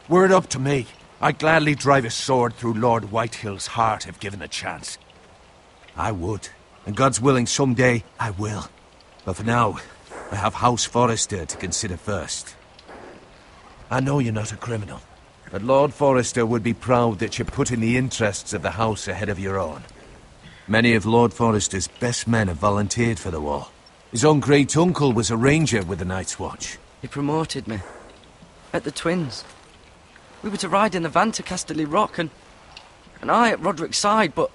Were it up to me, I'd gladly drive a sword through Lord Whitehill's heart if given the chance. I would, and God's willing someday I will. But for now, I have House Forrester to consider first. I know you're not a criminal, but Lord Forrester would be proud that you're putting the interests of the house ahead of your own. Many of Lord Forrester's best men have volunteered for the war. His own great-uncle was a ranger with the Night's Watch. He promoted me. At the Twins. We were to ride in the van to Casterly Rock, and I at Roderick's side, but...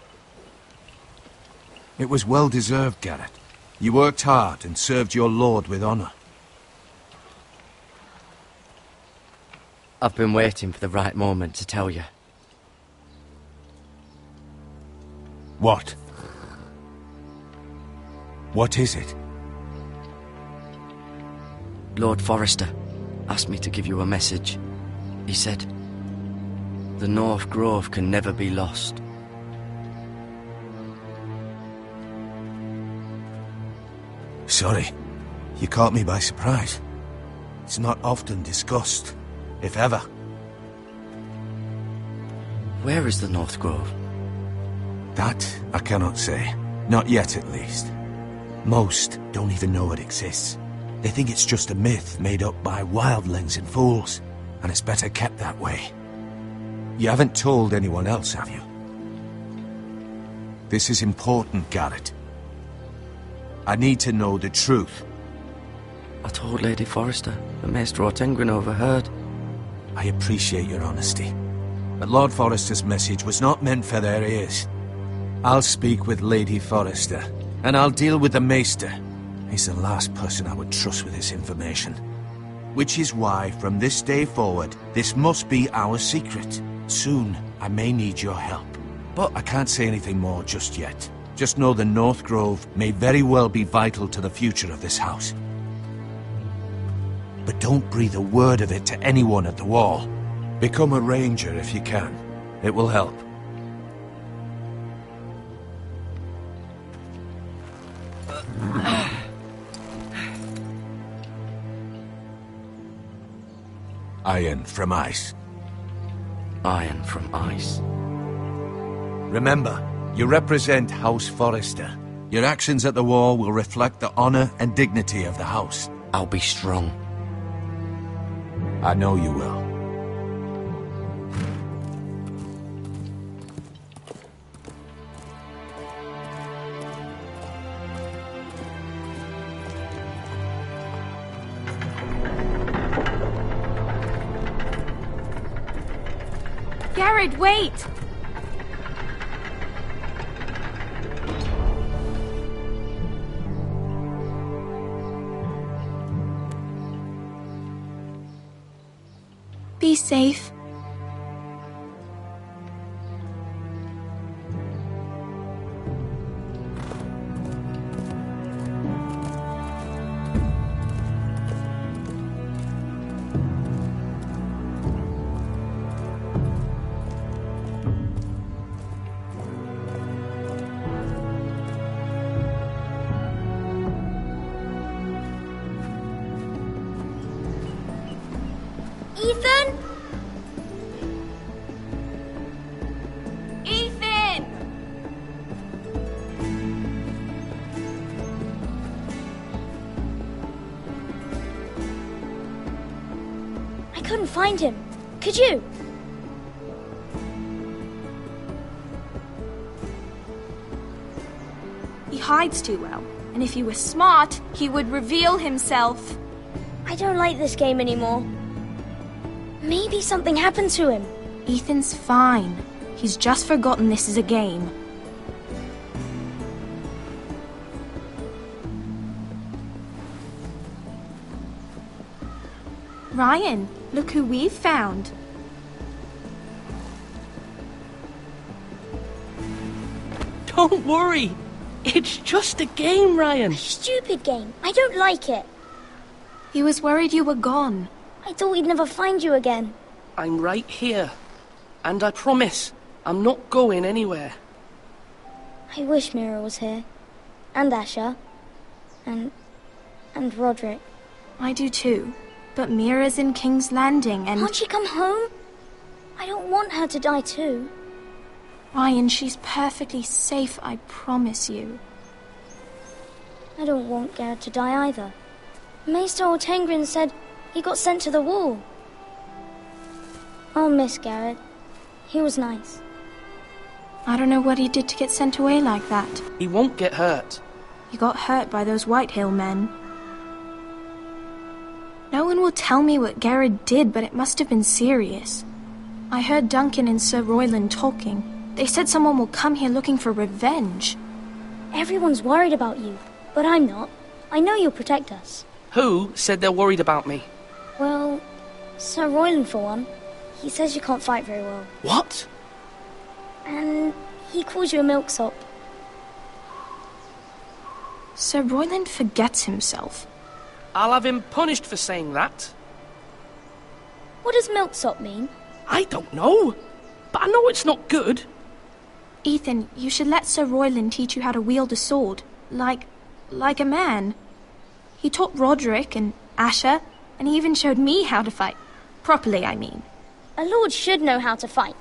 It was well-deserved, Garrett. You worked hard and served your lord with honor. I've been waiting for the right moment to tell you. What? What is it? Lord Forrester asked me to give you a message. He said, the North Grove can never be lost. Sorry, you caught me by surprise. It's not often discussed, if ever. Where is the North Grove? That I cannot say. Not yet, at least. Most don't even know it exists. They think it's just a myth made up by wildlings and fools, and it's better kept that way. You haven't told anyone else, have you? This is important, Garrett. I need to know the truth. I told Lady Forrester, but Maester Ortengrin overheard. I appreciate your honesty, but Lord Forrester's message was not meant for their ears. I'll speak with Lady Forrester, and I'll deal with the Maester. He's the last person I would trust with this information. Which is why, from this day forward, this must be our secret. Soon, I may need your help. But I can't say anything more just yet. Just know the North Grove may very well be vital to the future of this house. But don't breathe a word of it to anyone at the Wall. Become a ranger if you can. It will help. Iron from ice. Iron from ice. Remember, you represent House Forrester. Your actions at the war will reflect the honor and dignity of the house. I'll be strong. I know you will. Garrett, wait! Be safe. Ethan? Ethan! I couldn't find him. Could you? He hides too well, and if he was smart, he would reveal himself. I don't like this game anymore. Maybe something happened to him. Ethan's fine. He's just forgotten this is a game. Ryan, look who we've found. Don't worry. It's just a game, Ryan. Stupid game. I don't like it. He was worried you were gone. I thought we'd never find you again. I'm right here. And I promise, I'm not going anywhere. I wish Mira was here. And Asher. And Roderick. I do too. But Mira's in King's Landing and... Can't she come home? I don't want her to die too. Ryan, she's perfectly safe, I promise you. I don't want Garrett to die either. Maester Ortengrin said he got sent to the wall. I'll miss Garrett. He was nice. I don't know what he did to get sent away like that. He won't get hurt. He got hurt by those Whitehill men. No one will tell me what Garrett did, but it must have been serious. I heard Duncan and Sir Royland talking. They said someone will come here looking for revenge. Everyone's worried about you, but I'm not. I know you'll protect us. Who said they're worried about me? Well, Sir Royland for one. He says you can't fight very well. What? And he calls you a milksop. Sir Royland forgets himself. I'll have him punished for saying that. What does milksop mean? I don't know, but I know it's not good. Ethan, you should let Sir Royland teach you how to wield a sword. Like a man. He taught Roderick and Asher, and he even showed me how to fight. Properly, I mean. A lord should know how to fight.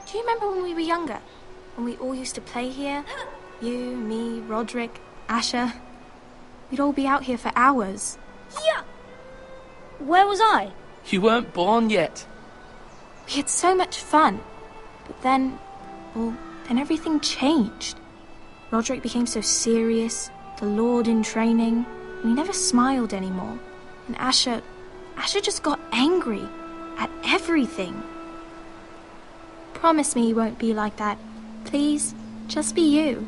Do you remember when we were younger? When we all used to play here? You, me, Roderick, Asher. We'd all be out here for hours. Yeah. Where was I? You weren't born yet. We had so much fun. But then everything changed. Roderick became so serious, the Lord in training, and he never smiled anymore. And Asher just got angry at everything. Promise me you won't be like that. Please, just be you.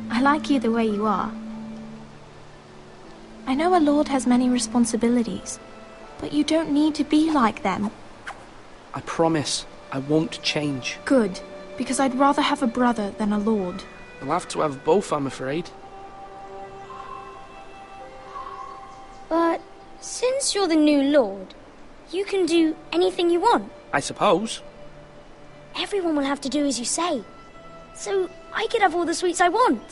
I like you the way you are. I know a lord has many responsibilities, but you don't need to be like them. I promise I won't change. Good, because I'd rather have a brother than a lord. I'll have to have both, I'm afraid. But since you're the new lord, you can do anything you want. I suppose. Everyone will have to do as you say. So I could have all the sweets I want.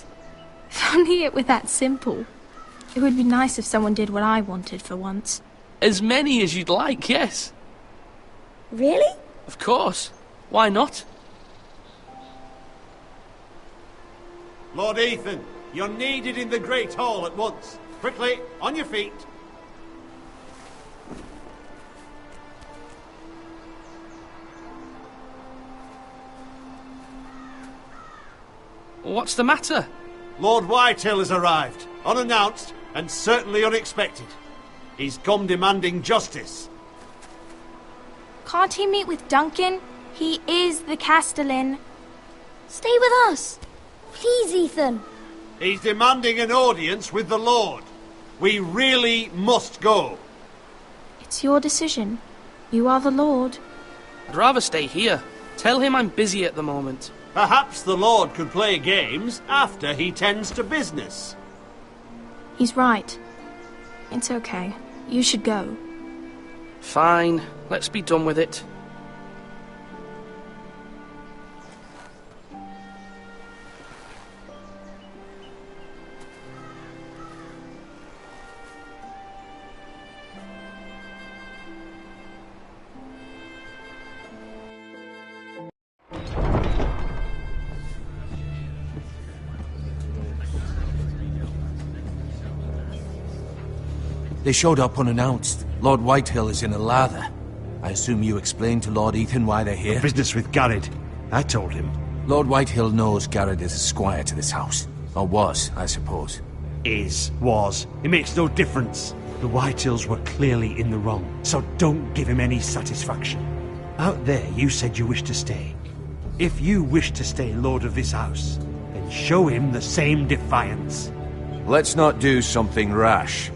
If only it were that simple. It would be nice if someone did what I wanted for once. As many as you'd like, yes. Really? Of course. Why not? Lord Ethan, you're needed in the Great Hall at once. Quickly, on your feet. What's the matter? Lord Whitehill has arrived, unannounced and certainly unexpected. He's come demanding justice. Can't he meet with Duncan? He is the Castellan. Stay with us. Please, Ethan. He's demanding an audience with the Lord. We really must go. It's your decision. You are the Lord. I'd rather stay here. Tell him I'm busy at the moment. Perhaps the Lord could play games after he tends to business. He's right. It's okay. You should go. Fine. Let's be done with it. They showed up unannounced. Lord Whitehill is in a lather. I assume you explained to Lord Ethan why they're here? Business with Garrett. I told him. Lord Whitehill knows Garrett is a squire to this house. Or was, I suppose. Was. It makes no difference. The Whitehills were clearly in the wrong, so don't give him any satisfaction. Out there, you said you wished to stay. If you wish to stay lord of this house, then show him the same defiance. Let's not do something rash.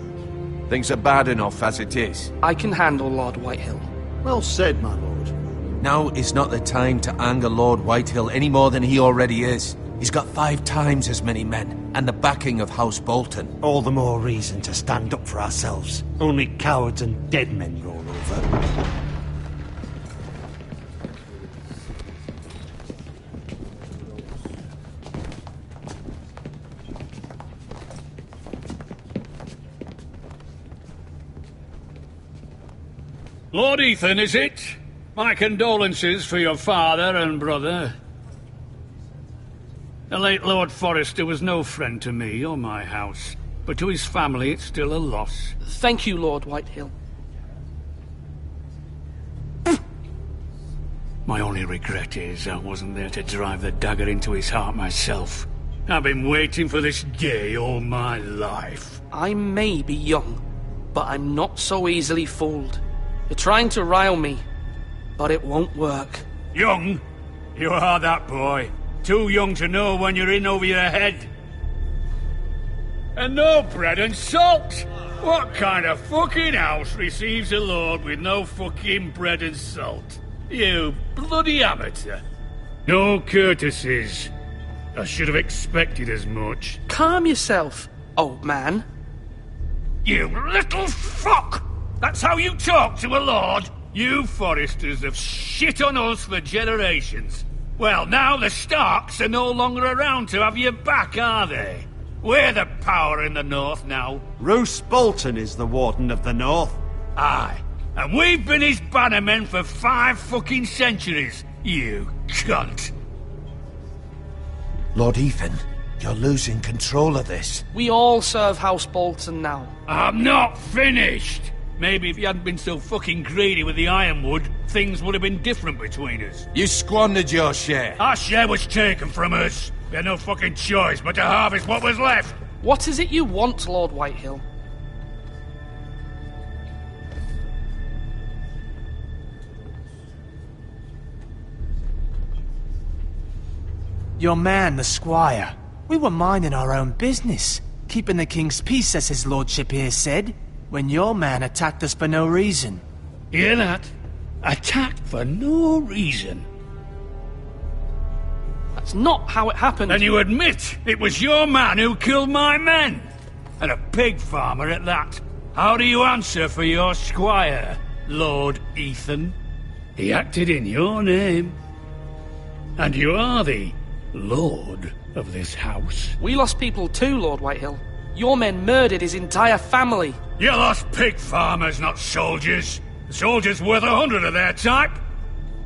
Things are bad enough as it is. I can handle Lord Whitehill. Well said, my lord. Now is not the time to anger Lord Whitehill any more than he already is. He's got 5 times as many men, and the backing of House Bolton. All the more reason to stand up for ourselves. Only cowards and dead men roll over. Lord Ethan, is it? My condolences for your father and brother. The late Lord Forrester was no friend to me or my house, but to his family it's still a loss. Thank you, Lord Whitehill. My only regret is I wasn't there to drive the dagger into his heart myself. I've been waiting for this day all my life. I may be young, but I'm not so easily fooled. You're trying to rile me, but it won't work. Young? You are that boy. Too young to know when you're in over your head. And no bread and salt! What kind of fucking house receives a lord with no fucking bread and salt? You bloody amateur. No courtesies. I should have expected as much. Calm yourself, old man. You little fuck! That's how you talk to a lord? You Forresters have shit on us for generations. Well, now the Starks are no longer around to have your back, are they? We're the power in the north now. Roose Bolton is the Warden of the North. Aye. And we've been his bannermen for 5 fucking centuries, you cunt. Lord Ethan, you're losing control of this. We all serve House Bolton now. I'm not finished! Maybe if you hadn't been so fucking greedy with the ironwood, things would have been different between us. You squandered your share. Our share was taken from us. We had no fucking choice but to harvest what was left. What is it you want, Lord Whitehill? Your man, the squire. We were minding our own business, keeping the king's peace, as his lordship here said, when your man attacked us for no reason. Hear that? Attacked for no reason. That's not how it happened. And you admit it was your man who killed my men? And a pig farmer at that. How do you answer for your squire, Lord Ethan? He acted in your name. And you are the lord of this house. We lost people too, Lord Whitehill. Your men murdered his entire family. You lost pig farmers, not soldiers. The soldiers worth 100 of their type.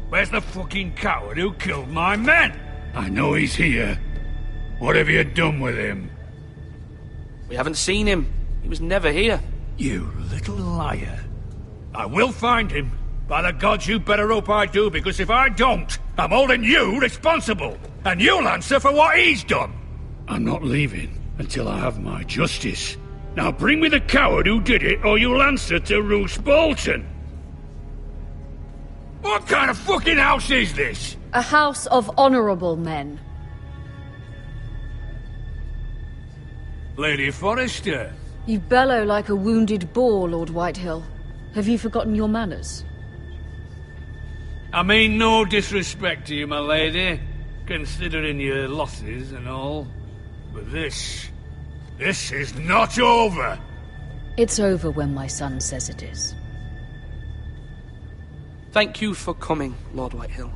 Where's the fucking coward who killed my men? I know he's here. What have you done with him? We haven't seen him. He was never here. You little liar. I will find him. By the gods, you better hope I do, because if I don't, I'm holding you responsible. And you'll answer for what he's done. I'm not leaving until I have my justice. Now bring me the coward who did it, or you'll answer to Roose Bolton. What kind of fucking house is this? A house of honourable men. Lady Forrester. You bellow like a wounded boar, Lord Whitehill. Have you forgotten your manners? I mean no disrespect to you, my lady, considering your losses and all. But this is not over. It's over when my son says it is. Thank you for coming, Lord Whitehill.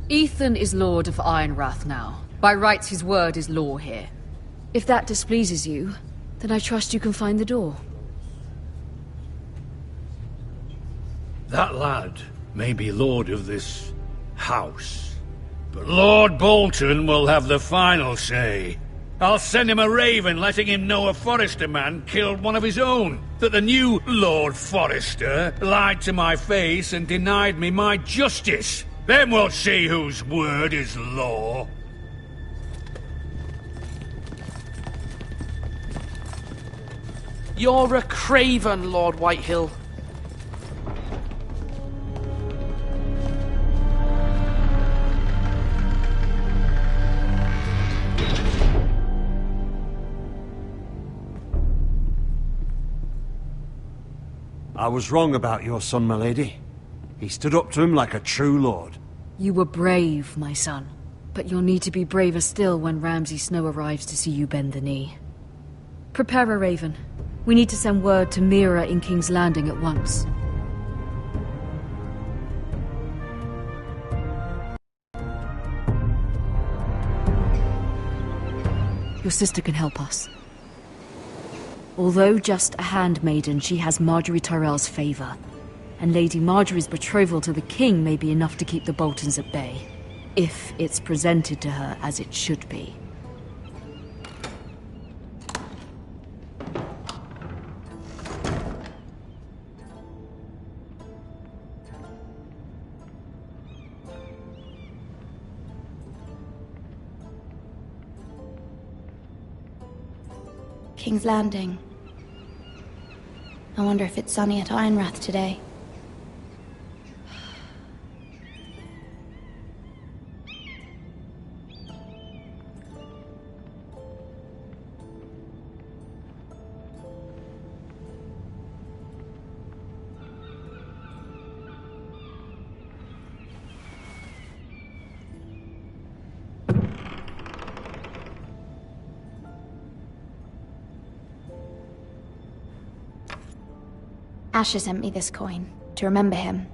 Ethan is Lord of Ironrath now. By rights, his word is law here. If that displeases you, then I trust you can find the door. That lad may be lord of this house, but Lord Bolton will have the final say. I'll send him a raven letting him know a Forrester man killed one of his own, that the new Lord Forrester lied to my face and denied me my justice. Then we'll see whose word is law. You're a craven, Lord Whitehill. I was wrong about your son, my lady. He stood up to him like a true lord. You were brave, my son. But you'll need to be braver still when Ramsay Snow arrives to see you bend the knee. Prepare a raven. We need to send word to Mira in King's Landing at once. Your sister can help us. Although just a handmaiden, she has Marjorie Tyrell's favor. and Lady Margaery's betrothal to the king may be enough to keep the Boltons at bay, if it's presented to her as it should be. King's Landing. I wonder if it's sunny at Ironrath today. Asher sent me this coin, to remember him.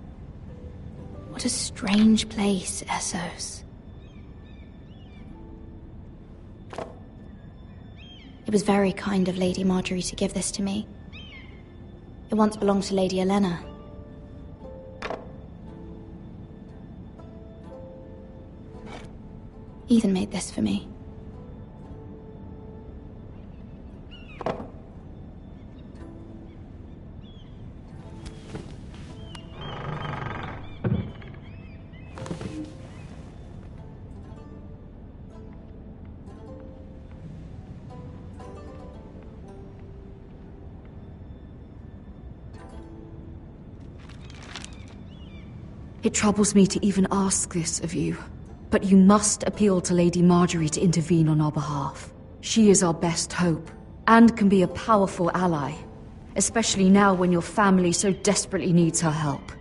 What a strange place, Essos. It was very kind of Lady Margaery to give this to me. It once belonged to Lady Olenna. Ethan made this for me. It troubles me to even ask this of you, but you must appeal to Lady Margaery to intervene on our behalf. She is our best hope, and can be a powerful ally, especially now when your family so desperately needs her help.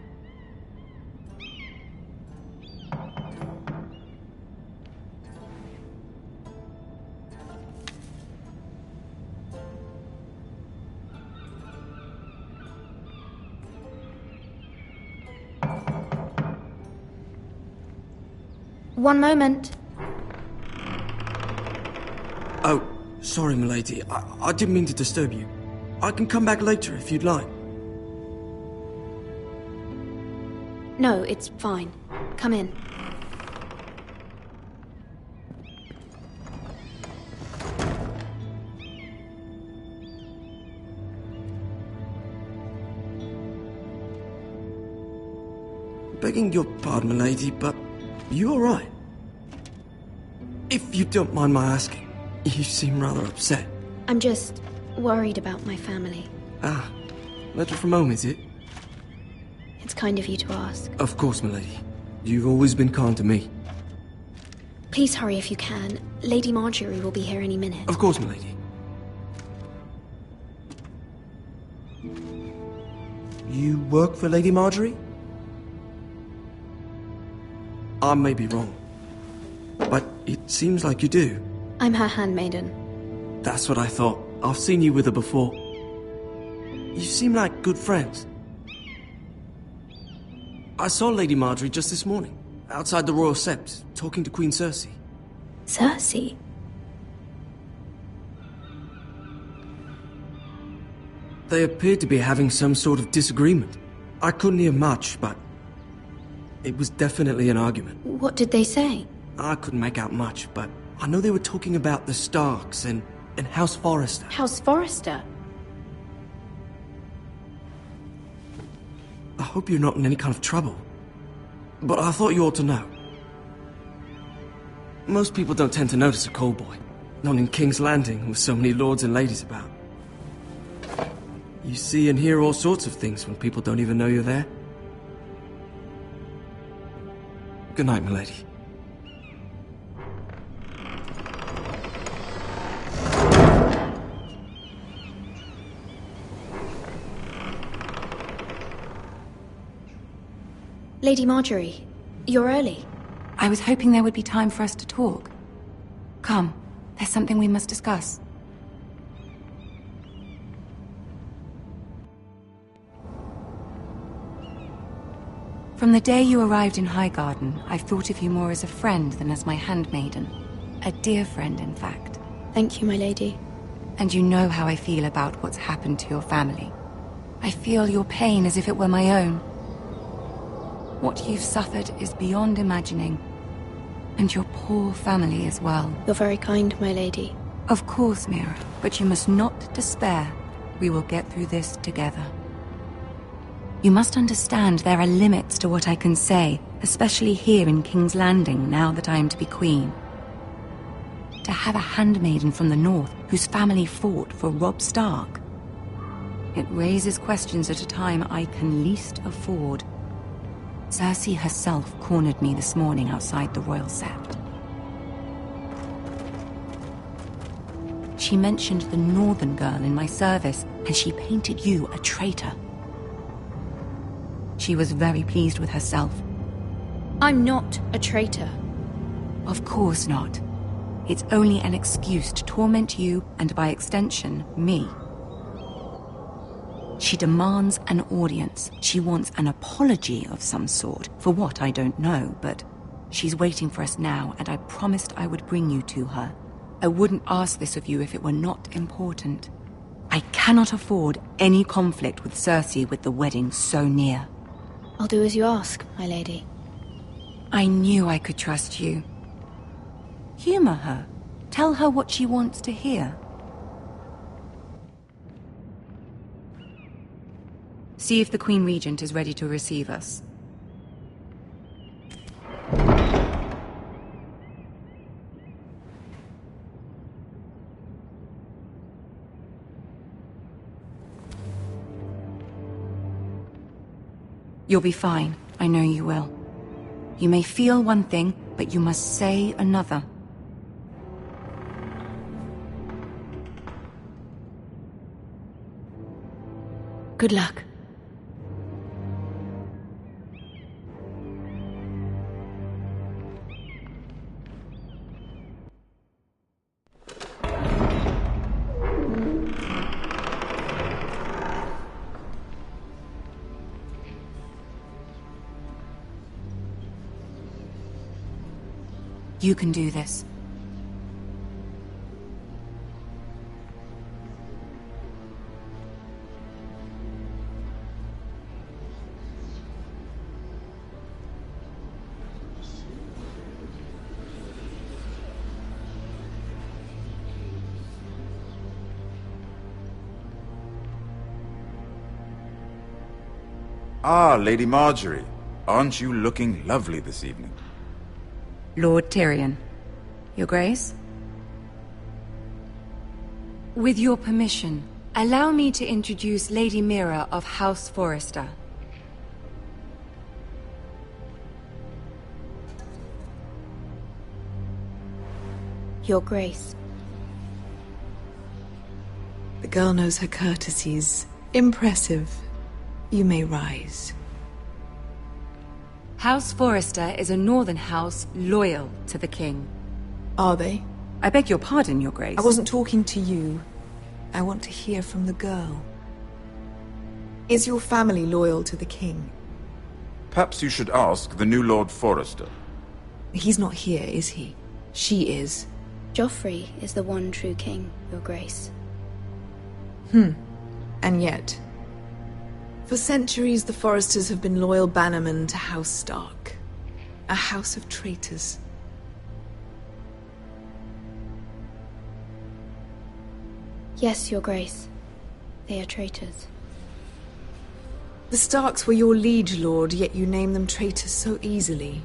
One moment. Oh, sorry, milady. I didn't mean to disturb you. I can come back later if you'd like. No, it's fine. Come in. Begging your pardon, milady, but you all right? If you don't mind my asking, you seem rather upset. I'm just worried about my family. Ah, letter from home, is it? It's kind of you to ask. Of course, milady. You've always been kind to me. Please hurry if you can. Lady Margaery will be here any minute. Of course, milady. You work for Lady Margaery? I may be wrong, but it seems like you do. I'm her handmaiden. That's what I thought. I've seen you with her before. You seem like good friends. I saw Lady Margaery just this morning, outside the Royal Sept, talking to Queen Cersei. Cersei? They appeared to be having some sort of disagreement. I couldn't hear much, but it was definitely an argument. What did they say? I couldn't make out much, but I know they were talking about the Starks and House Forrester. House Forrester? I hope you're not in any kind of trouble, but I thought you ought to know. Most people don't tend to notice a callboy, not in King's Landing with so many lords and ladies about. You see and hear all sorts of things when people don't even know you're there. Good night, milady. Lady Margaery, you're early. I was hoping there would be time for us to talk. Come, there's something we must discuss. From the day you arrived in Highgarden, I've thought of you more as a friend than as my handmaiden. A dear friend, in fact. Thank you, my lady. And you know how I feel about what's happened to your family. I feel your pain as if it were my own. What you've suffered is beyond imagining. And your poor family as well. You're very kind, my lady. Of course, Mira, but you must not despair. We will get through this together. You must understand there are limits to what I can say, especially here in King's Landing, now that I am to be queen. To have a handmaiden from the north whose family fought for Robb Stark. It raises questions at a time I can least afford. Cersei herself cornered me this morning outside the Royal Sept. She mentioned the northern girl in my service, and she painted you a traitor. She was very pleased with herself. I'm not a traitor. Of course not. It's only an excuse to torment you, and by extension, me. She demands an audience. She wants an apology of some sort. For what, I don't know, but she's waiting for us now, and I promised I would bring you to her. I wouldn't ask this of you if it were not important. I cannot afford any conflict with Cersei with the wedding so near. I'll do as you ask, my lady. I knew I could trust you. Humor her. Tell her what she wants to hear. See if the Queen Regent is ready to receive us. You'll be fine. I know you will. You may feel one thing, but you must say another. Good luck. You can do this. Ah, Lady Marjorie. Aren't you looking lovely this evening? Lord Tyrion. Your Grace? With your permission, allow me to introduce Lady Mira of House Forrester. Your Grace. The girl knows her courtesies. Impressive. You may rise. House Forrester is a northern house loyal to the king. Are they? I beg your pardon, Your Grace. I wasn't talking to you. I want to hear from the girl. Is your family loyal to the king? Perhaps you should ask the new Lord Forrester. He's not here, is he? She is. Joffrey is the one true king, Your Grace. And yet... For centuries, the Forresters have been loyal bannermen to House Stark. A house of traitors. Yes, Your Grace. They are traitors. The Starks were your liege lord, yet you name them traitors so easily.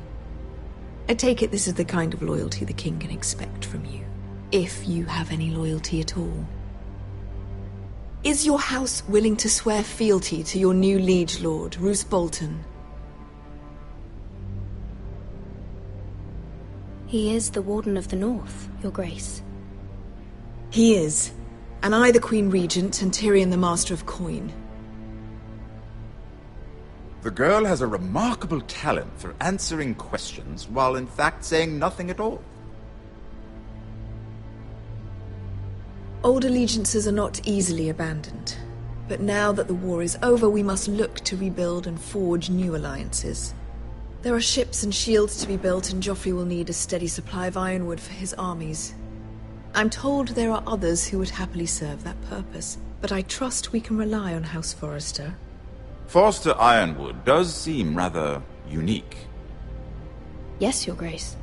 I take it this is the kind of loyalty the king can expect from you. If you have any loyalty at all. Is your house willing to swear fealty to your new liege lord, Roose Bolton? He is the Warden of the North, Your Grace. He is. And I the Queen Regent, and Tyrion the Master of Coin. The girl has a remarkable talent for answering questions, while in fact saying nothing at all. Old allegiances are not easily abandoned. But now that the war is over, we must look to rebuild and forge new alliances. There are ships and shields to be built, and Joffrey will need a steady supply of ironwood for his armies. I'm told there are others who would happily serve that purpose, but I trust we can rely on House Forrester. Forster Ironwood does seem rather unique. Yes, Your Grace.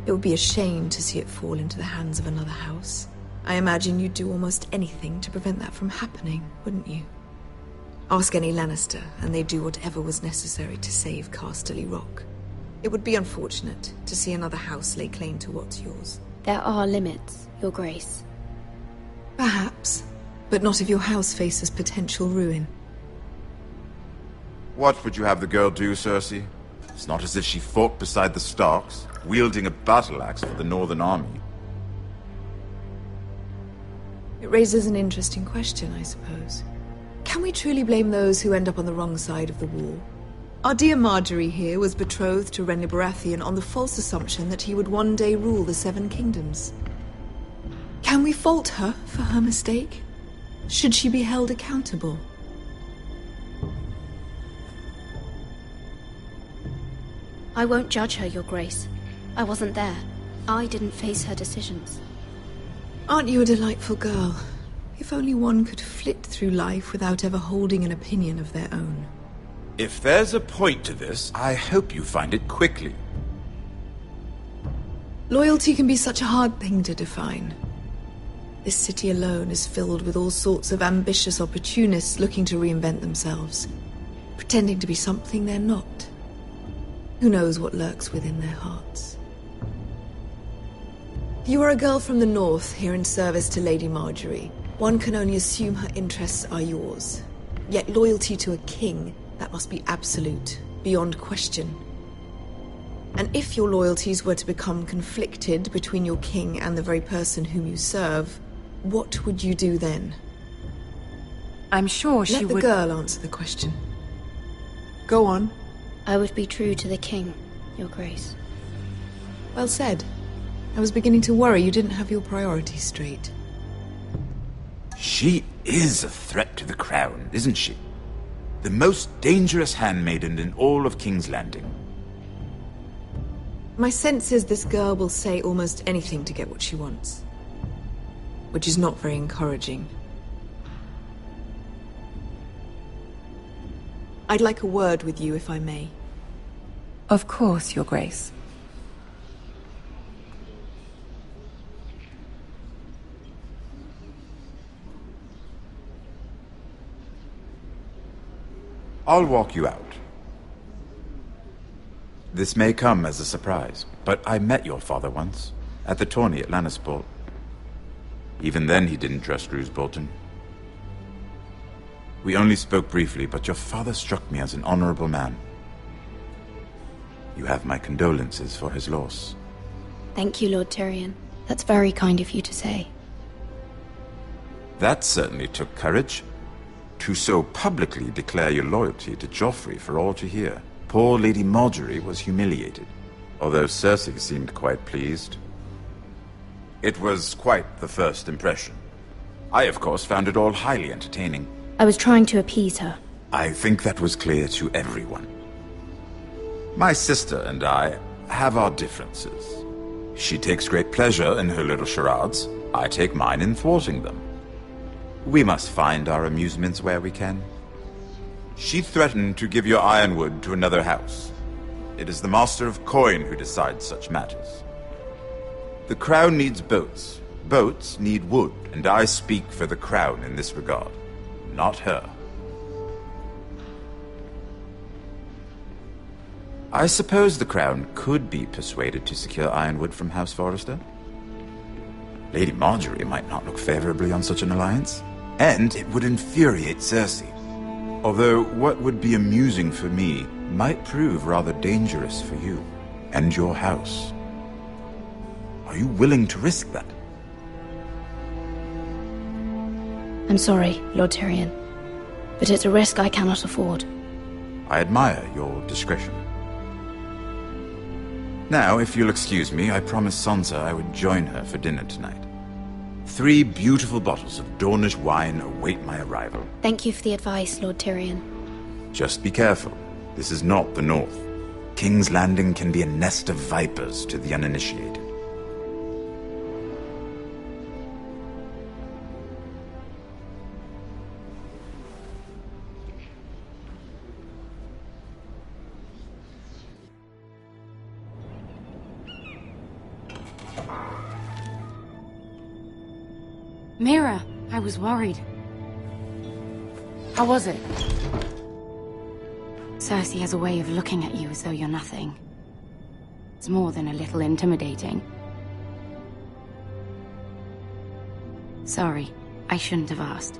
It would be a shame to see it fall into the hands of another house. I imagine you'd do almost anything to prevent that from happening, wouldn't you? Ask any Lannister, and they'd do whatever was necessary to save Casterly Rock. It would be unfortunate to see another house lay claim to what's yours. There are limits, Your Grace. Perhaps, but not if your house faces potential ruin. What would you have the girl do, Cersei? It's not as if she fought beside the Starks, wielding a battle axe for the Northern Army. It raises an interesting question, I suppose. Can we truly blame those who end up on the wrong side of the war? Our dear Marjorie here was betrothed to Renly Baratheon on the false assumption that he would one day rule the Seven Kingdoms. Can we fault her for her mistake? Should she be held accountable? I won't judge her, Your Grace. I wasn't there. I didn't face her decisions. Aren't you a delightful girl? If only one could flit through life without ever holding an opinion of their own. If there's a point to this, I hope you find it quickly. Loyalty can be such a hard thing to define. This city alone is filled with all sorts of ambitious opportunists looking to reinvent themselves, pretending to be something they're not. Who knows what lurks within their hearts? You are a girl from the north, here in service to Lady Marjorie. One can only assume her interests are yours. Yet loyalty to a king, that must be absolute, beyond question. And if your loyalties were to become conflicted between your king and the very person whom you serve, what would you do then? I'm sure she would... Let the girl answer the question. Go on. I would be true to the king, Your Grace. Well said. I was beginning to worry you didn't have your priorities straight. She is a threat to the crown, isn't she? The most dangerous handmaiden in all of King's Landing. My sense is this girl will say almost anything to get what she wants. Which is not very encouraging. I'd like a word with you, if I may. Of course, Your Grace. I'll walk you out. This may come as a surprise, but I met your father once, at the tourney at Lannisport. Even then he didn't trust Roose Bolton. We only spoke briefly, but your father struck me as an honorable man. You have my condolences for his loss. Thank you, Lord Tyrion. That's very kind of you to say. That certainly took courage. To so publicly declare your loyalty to Joffrey for all to hear. Poor Lady Marjorie was humiliated, although Cersei seemed quite pleased. It was quite the first impression. I, of course, found it all highly entertaining. I was trying to appease her. I think that was clear to everyone. My sister and I have our differences. She takes great pleasure in her little charades. I take mine in thwarting them. We must find our amusements where we can. She threatened to give your ironwood to another house. It is the Master of Coin who decides such matters. The Crown needs boats. Boats need wood, and I speak for the Crown in this regard, not her. I suppose the Crown could be persuaded to secure ironwood from House Forrester. Lady Marjorie might not look favorably on such an alliance. And it would infuriate Cersei. Although what would be amusing for me might prove rather dangerous for you and your house. Are you willing to risk that? I'm sorry, Lord Tyrion, but it's a risk I cannot afford. I admire your discretion. Now, if you'll excuse me, I promised Sansa I would join her for dinner tonight. 3 beautiful bottles of Dornish wine await my arrival. Thank you for the advice, Lord Tyrion. Just be careful. This is not the North. King's Landing can be a nest of vipers to the uninitiated. Mira, I was worried. How was it? Cersei has a way of looking at you as though you're nothing. It's more than a little intimidating. Sorry, I shouldn't have asked.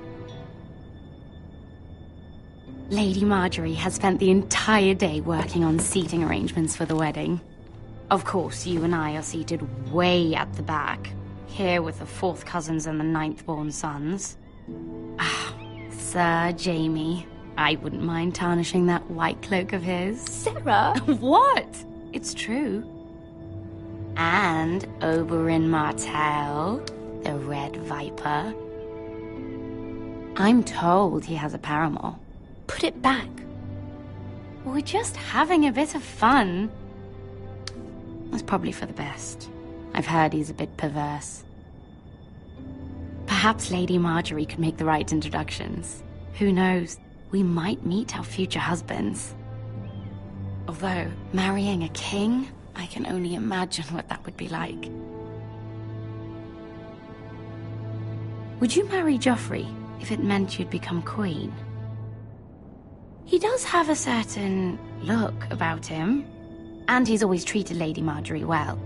Lady Margaery has spent the entire day working on seating arrangements for the wedding. Of course, you and I are seated way at the back, here with the 4th cousins and the 9th-born sons. Ah, Sir Jaime. I wouldn't mind tarnishing that white cloak of his. Sarah! What? It's true. And Oberyn Martell, the Red Viper. I'm told he has a paramour. Put it back. We're just having a bit of fun. That's probably for the best. I've heard he's a bit perverse. Perhaps Lady Margaery could make the right introductions. Who knows? We might meet our future husbands. Although, marrying a king, I can only imagine what that would be like. Would you marry Joffrey if it meant you'd become queen? He does have a certain look about him, and he's always treated Lady Margaery well,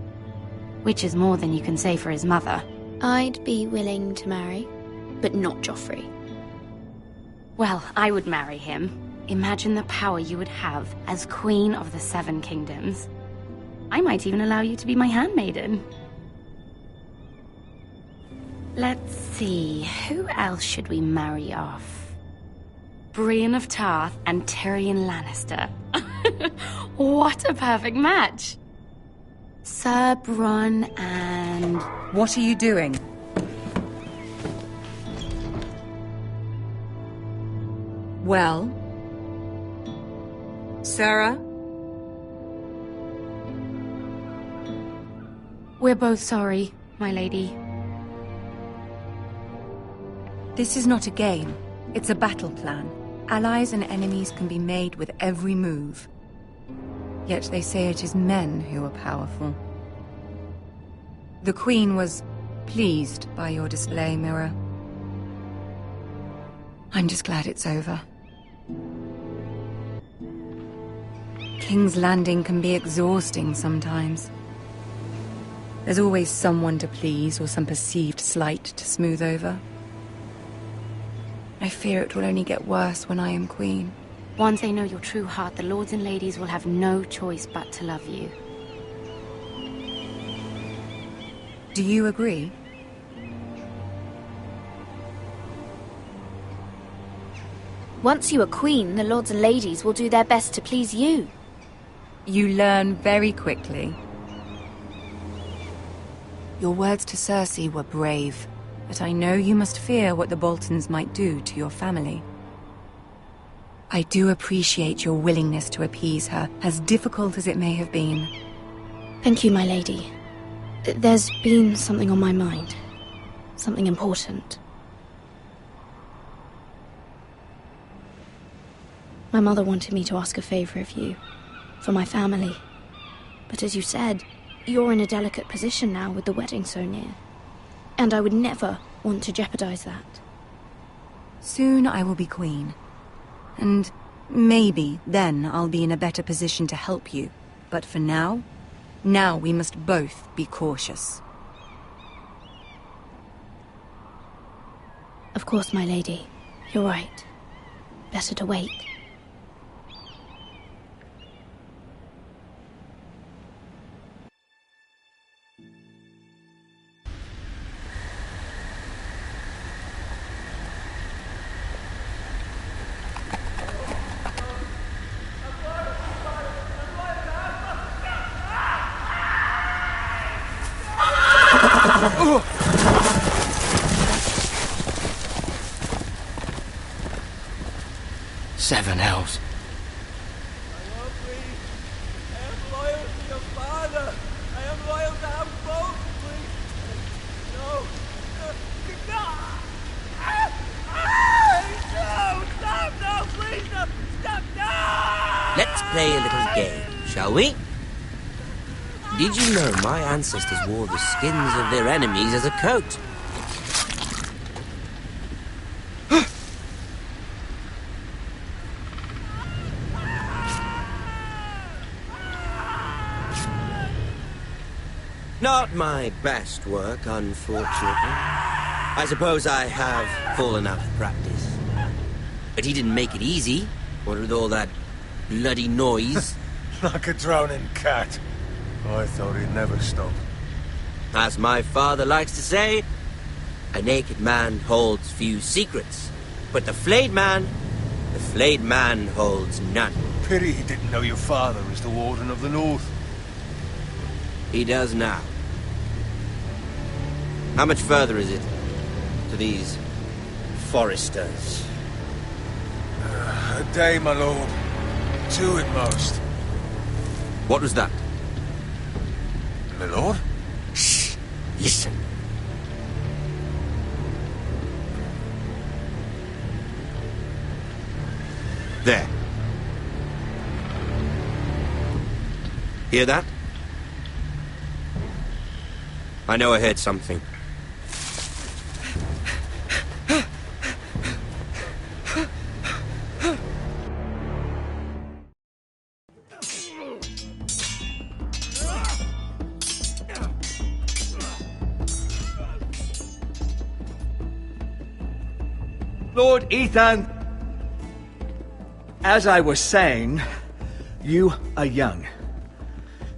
which is more than you can say for his mother. I'd be willing to marry, but not Joffrey. Well, I would marry him. Imagine the power you would have as Queen of the 7 Kingdoms. I might even allow you to be my handmaiden. Let's see, who else should we marry off? Brienne of Tarth and Tyrion Lannister. What a perfect match! Sir Bronn and... What are you doing? Well? Sarah? We're both sorry, my lady. This is not a game. It's a battle plan. Allies and enemies can be made with every move. Yet they say it is men who are powerful. The Queen was pleased by your display, Mira. I'm just glad it's over. King's Landing can be exhausting sometimes. There's always someone to please or some perceived slight to smooth over. I fear it will only get worse when I am queen. Once they know your true heart, the lords and ladies will have no choice but to love you. Do you agree? Once you are queen, the lords and ladies will do their best to please you. You learn very quickly. Your words to Cersei were brave, but I know you must fear what the Boltons might do to your family. I do appreciate your willingness to appease her, as difficult as it may have been. Thank you, my lady. There's been something on my mind. Something important. My mother wanted me to ask a favor of you, for my family. But as you said, you're in a delicate position now with the wedding so near. And I would never want to jeopardize that. Soon I will be queen. And maybe then I'll be in a better position to help you. But for now we must both be cautious. Of course, my lady. You're right. Better to wait. Seven hells. Let's play a little game, shall we? Did you know my ancestors wore the skins of their enemies as a coat? Not my best work, unfortunately. I suppose I have fallen out of practice. But he didn't make it easy, what with all that bloody noise. Like a drowning cat. I thought he'd never stop. As my father likes to say, a naked man holds few secrets. But the flayed man holds none. Pity he didn't know your father was the Warden of the North. He does now. How much further is it to these foresters? A day, my lord. 2 at most. What was that? My lord? Shh! Listen. There. Hear that? I know I heard something. Lord Ethan, as I was saying, you are young.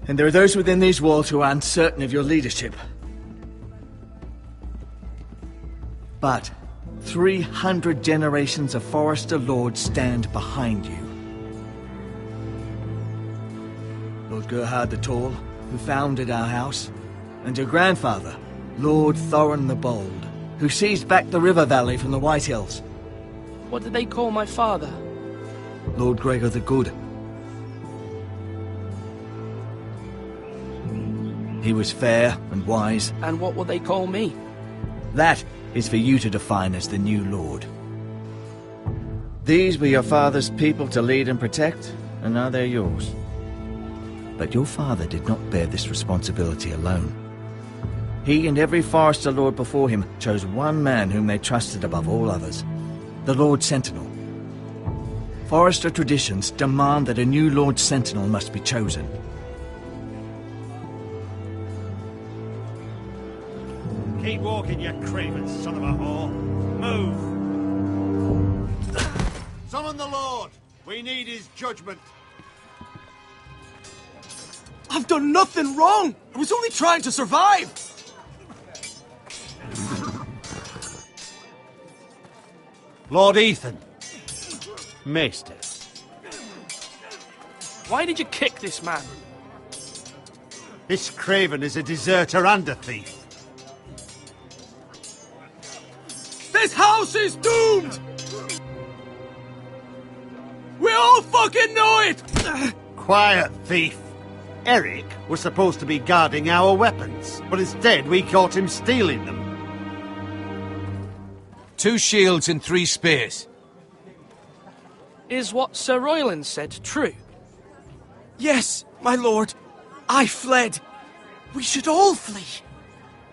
And there are those within these walls who are uncertain of your leadership. But 300 generations of Forester Lords stand behind you. Lord Gerhard the Tall, who founded our house, and your grandfather, Lord Thorin the Bold, who seized back the river valley from the White Hills. What did they call my father? Lord Gregor the Good. He was fair and wise. And what will they call me? That is for you to define as the new lord. These were your father's people to lead and protect, and now they're yours. But your father did not bear this responsibility alone. He and every Forester Lord before him chose one man whom they trusted above all others, the Lord Sentinel. Forester traditions demand that a new Lord Sentinel must be chosen. Keep walking, you craven son of a whore. Move! Summon the Lord! We need his judgment. I've done nothing wrong! I was only trying to survive! Lord Ethan. Maester. Why did you kick this man? This craven is a deserter and a thief. This house is doomed! We all fucking know it! Quiet, thief. Eric was supposed to be guarding our weapons, but instead we caught him stealing them. 2 shields and 3 spears. Is what Sir Royland said true? Yes, my lord. I fled. We should all flee.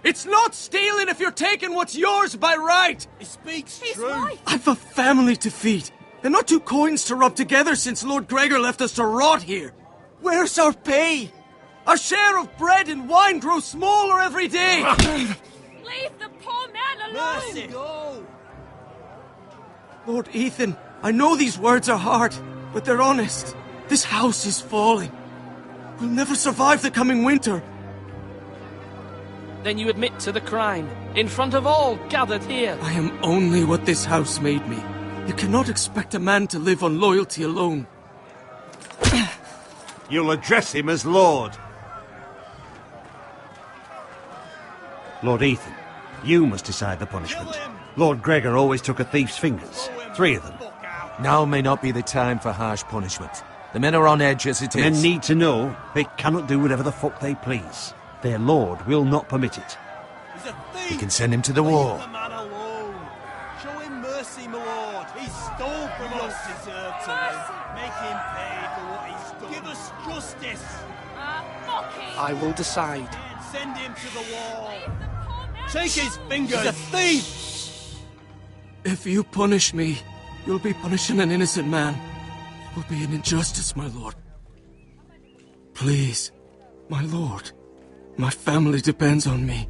It's not stealing if you're taking what's yours by right. He speaks true. I've a family to feed, and not 2 coins to rub together since Lord Gregor left us to rot here. Where's our pay? Our share of bread and wine grows smaller every day. Leave the poor man alone! Mercy. Go. Lord Ethan, I know these words are hard, but they're honest. This house is falling. We'll never survive the coming winter. Then you admit to the crime, in front of all gathered here. I am only what this house made me. You cannot expect a man to live on loyalty alone. You'll address him as Lord. Lord Ethan, you must decide the punishment. Lord Gregor always took a thief's fingers. 3 of them. Now may not be the time for harsh punishment. The men are on edge as it is. Men need to know they cannot do whatever the fuck they please. Their lord will not permit it. He's a thief. We can send him to the wall. Leave the man alone. Show him mercy, my lord. He stole from us. Deserve to live. Make him pay for what he's done. Give us justice. I will decide. Send him to the wall. Take his fingers. He's a thief. If you punish me, you'll be punishing an innocent man. It will be an injustice, my lord. Please, my lord. My family depends on me.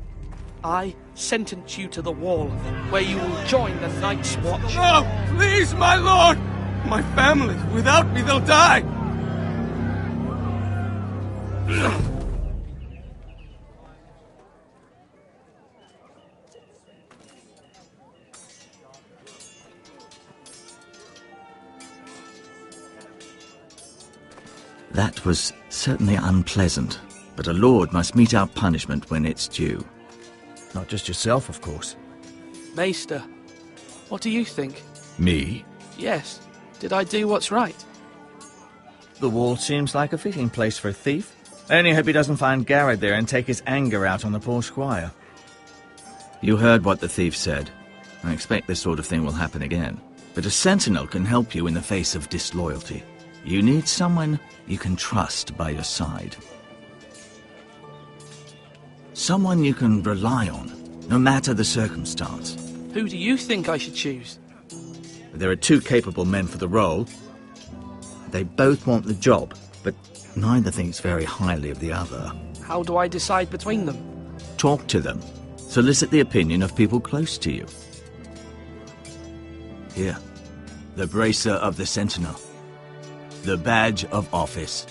I sentence you to the wall, where you will join the Night's Watch. No! Please, my lord! My family, without me, they'll die! That was certainly unpleasant, but a lord must mete out punishment when it's due. Not just yourself, of course. Maester, what do you think? Me? Yes. Did I do what's right? The wall seems like a fitting place for a thief. I only hope he doesn't find Garrett there and take his anger out on the poor squire. You heard what the thief said. I expect this sort of thing will happen again. But a sentinel can help you in the face of disloyalty. You need someone you can trust by your side. Someone you can rely on, no matter the circumstance. Who do you think I should choose? There are two capable men for the role. They both want the job, but neither thinks very highly of the other. How do I decide between them? Talk to them. Solicit the opinion of people close to you. Here, the bracer of the Sentinel. The badge of office.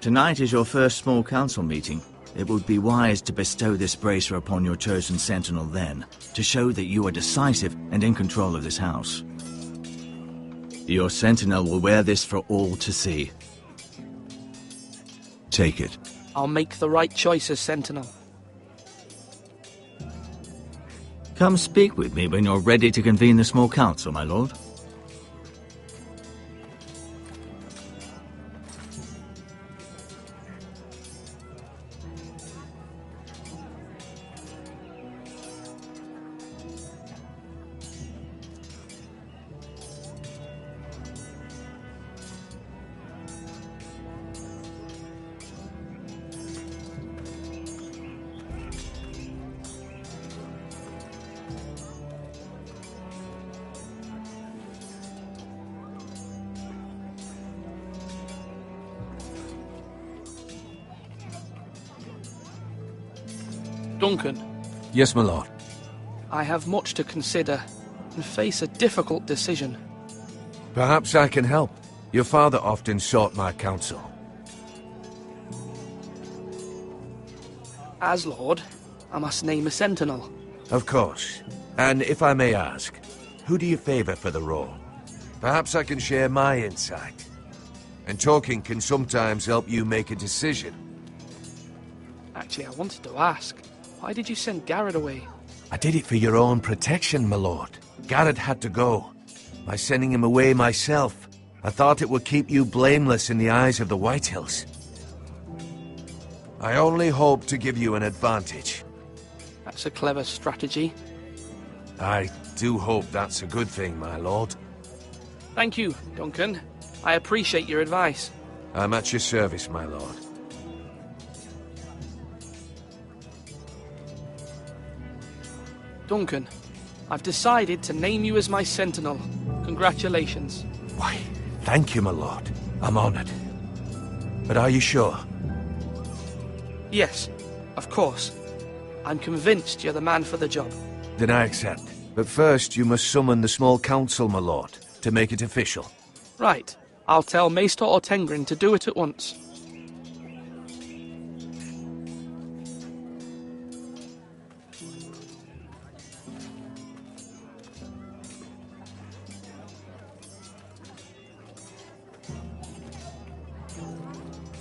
Tonight is your first small council meeting. It would be wise to bestow this bracer upon your chosen sentinel then, to show that you are decisive and in control of this house. Your sentinel will wear this for all to see. Take it. I'll make the right choice as sentinel. Come speak with me when you're ready to convene the small council, my lord. Duncan. Yes, my lord. I have much to consider and face a difficult decision. Perhaps I can help. Your father often sought my counsel. As Lord, I must name a sentinel. Of course. And if I may ask, who do you favor for the role? Perhaps I can share my insight. And talking can sometimes help you make a decision. Actually, I wanted to ask, why did you send Garrett away? I did it for your own protection, my lord. Garrett had to go. By sending him away myself, I thought it would keep you blameless in the eyes of the Whitehills. I only hope to give you an advantage. That's a clever strategy. I do hope that's a good thing, my lord. Thank you, Duncan. I appreciate your advice. I'm at your service, my lord. Duncan, I've decided to name you as my sentinel. Congratulations. Why, thank you, my lord. I'm honored. But are you sure? Yes, of course. I'm convinced you're the man for the job. Then I accept. But first, you must summon the small council, my lord, to make it official. Right. I'll tell Maester Ortengrin to do it at once.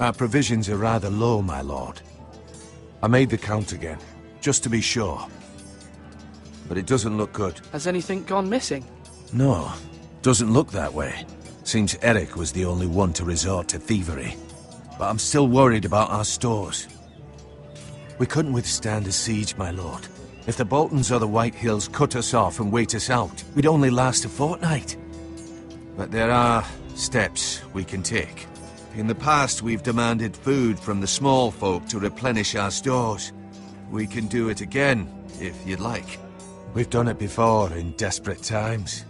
Our provisions are rather low, my lord. I made the count again, just to be sure. But it doesn't look good. Has anything gone missing? No, doesn't look that way. Seems Eric was the only one to resort to thievery. But I'm still worried about our stores. We couldn't withstand a siege, my lord. If the Boltons or the Whitehills cut us off and wait us out, we'd only last a fortnight. But there are steps we can take. In the past, we've demanded food from the small folk to replenish our stores. We can do it again, if you'd like. We've done it before in desperate times.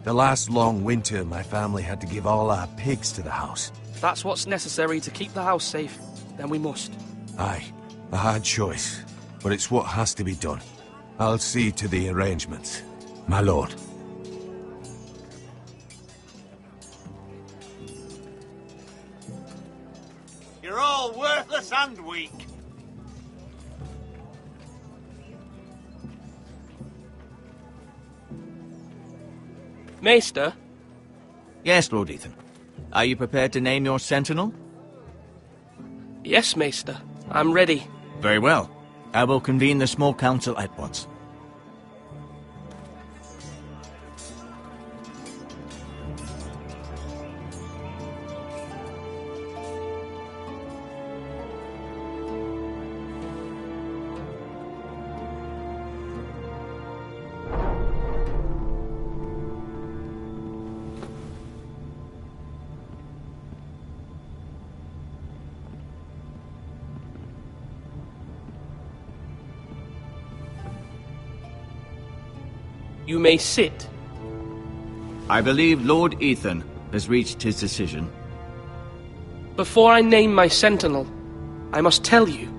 The last long winter, my family had to give all our pigs to the house. If that's what's necessary to keep the house safe, then we must. Aye. A hard choice, but it's what has to be done. I'll see to the arrangements, my lord. You're all worthless and weak. Maester? Yes, Lord Ethan. Are you prepared to name your sentinel? Yes, Maester. I'm ready. Very well. I will convene the small council at once. You may sit. I believe Lord Ethan has reached his decision. Before I name my sentinel, I must tell you.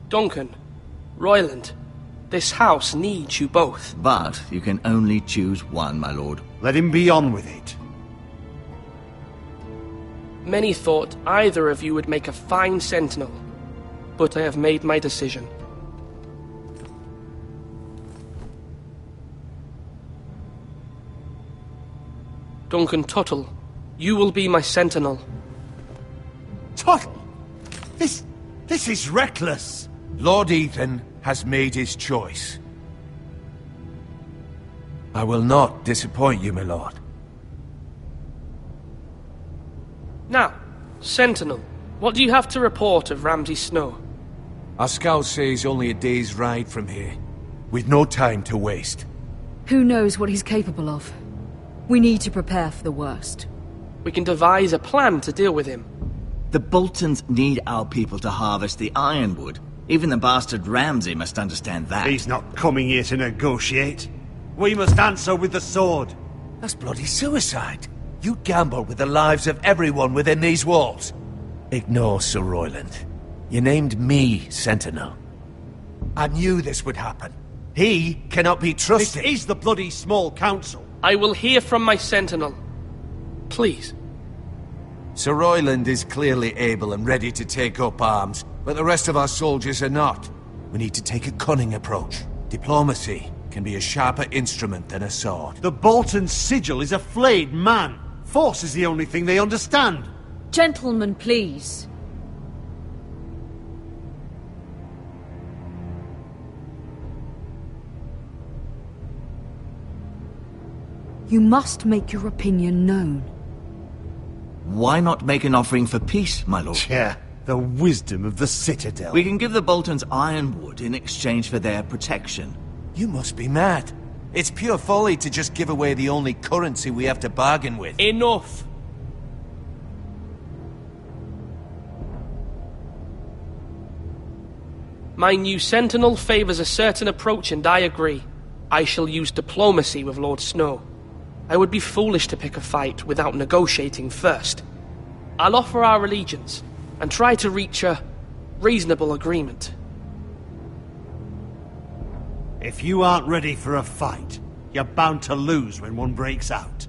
Duncan, Royland, this house needs you both. But you can only choose one, my lord. Let him be on with it. Many thought either of you would make a fine sentinel, but I have made my decision. Duncan Tuttle, you will be my sentinel. Tuttle? This is reckless. Lord Ethan has made his choice. I will not disappoint you, my lord. Now, sentinel, what do you have to report of Ramsay Snow? Our scouts say he's only a day's ride from here, with no time to waste. Who knows what he's capable of? We need to prepare for the worst. We can devise a plan to deal with him. The Boltons need our people to harvest the ironwood. Even the bastard Ramsay must understand that. He's not coming here to negotiate. We must answer with the sword. That's bloody suicide. You gamble with the lives of everyone within these walls. Ignore Sir Royland. You named me Sentinel. I knew this would happen. He cannot be trusted. This is the bloody small council. I will hear from my sentinel. Please. Sir Royland is clearly able and ready to take up arms, but the rest of our soldiers are not. We need to take a cunning approach. Diplomacy can be a sharper instrument than a sword. The Bolton sigil is a flayed man. Force is the only thing they understand. Gentlemen, please. You must make your opinion known. Why not make an offering for peace, my lord? Yeah, the wisdom of the Citadel. We can give the Boltons ironwood in exchange for their protection. You must be mad. It's pure folly to just give away the only currency we have to bargain with. Enough! My new sentinel favors a certain approach, and I agree. I shall use diplomacy with Lord Snow. I would be foolish to pick a fight without negotiating first. I'll offer our allegiance, and try to reach a reasonable agreement. If you aren't ready for a fight, you're bound to lose when one breaks out.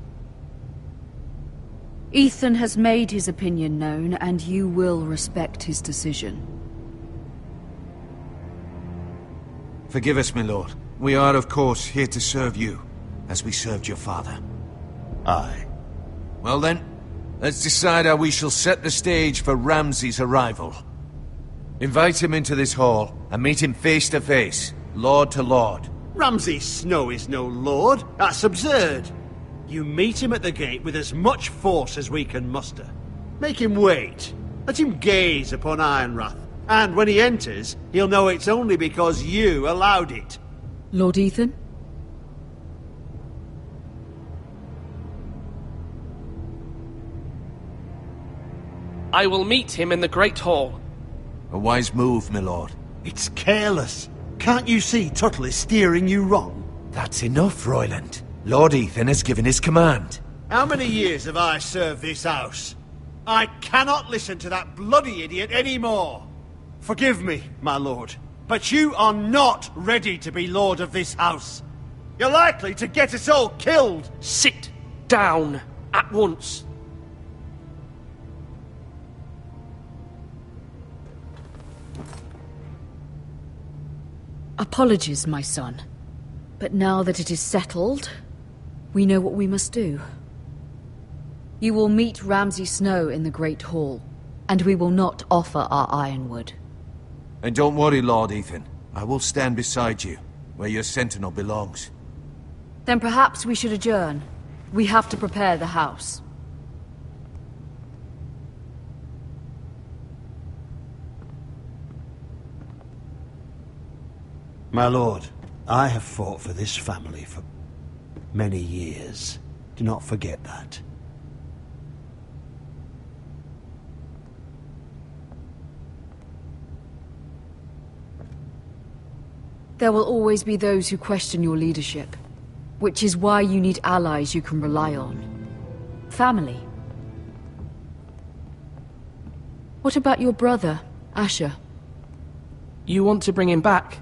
Ethan has made his opinion known, and you will respect his decision. Forgive us, my lord. We are, of course, here to serve you, as we served your father. Aye. Well then, let's decide how we shall set the stage for Ramsay's arrival. Invite him into this hall, and meet him face to face, lord to lord. Ramsay Snow is no lord. That's absurd. You meet him at the gate with as much force as we can muster. Make him wait. Let him gaze upon Ironrath. And when he enters, he'll know it's only because you allowed it. Lord Ethan? I will meet him in the Great Hall. A wise move, my lord. It's careless. Can't you see Tuttle is steering you wrong? That's enough, Royland. Lord Ethan has given his command. How many years have I served this house? I cannot listen to that bloody idiot anymore. Forgive me, my lord, but you are not ready to be lord of this house. You're likely to get us all killed. Sit down at once. Apologies, my son. But now that it is settled, we know what we must do. You will meet Ramsay Snow in the Great Hall, and we will not offer our ironwood. And don't worry, Lord Ethan. I will stand beside you, where your sentinel belongs. Then perhaps we should adjourn. We have to prepare the house. My lord, I have fought for this family for many years. Do not forget that. There will always be those who question your leadership, which is why you need allies you can rely on. Family. What about your brother, Asher? You want to bring him back?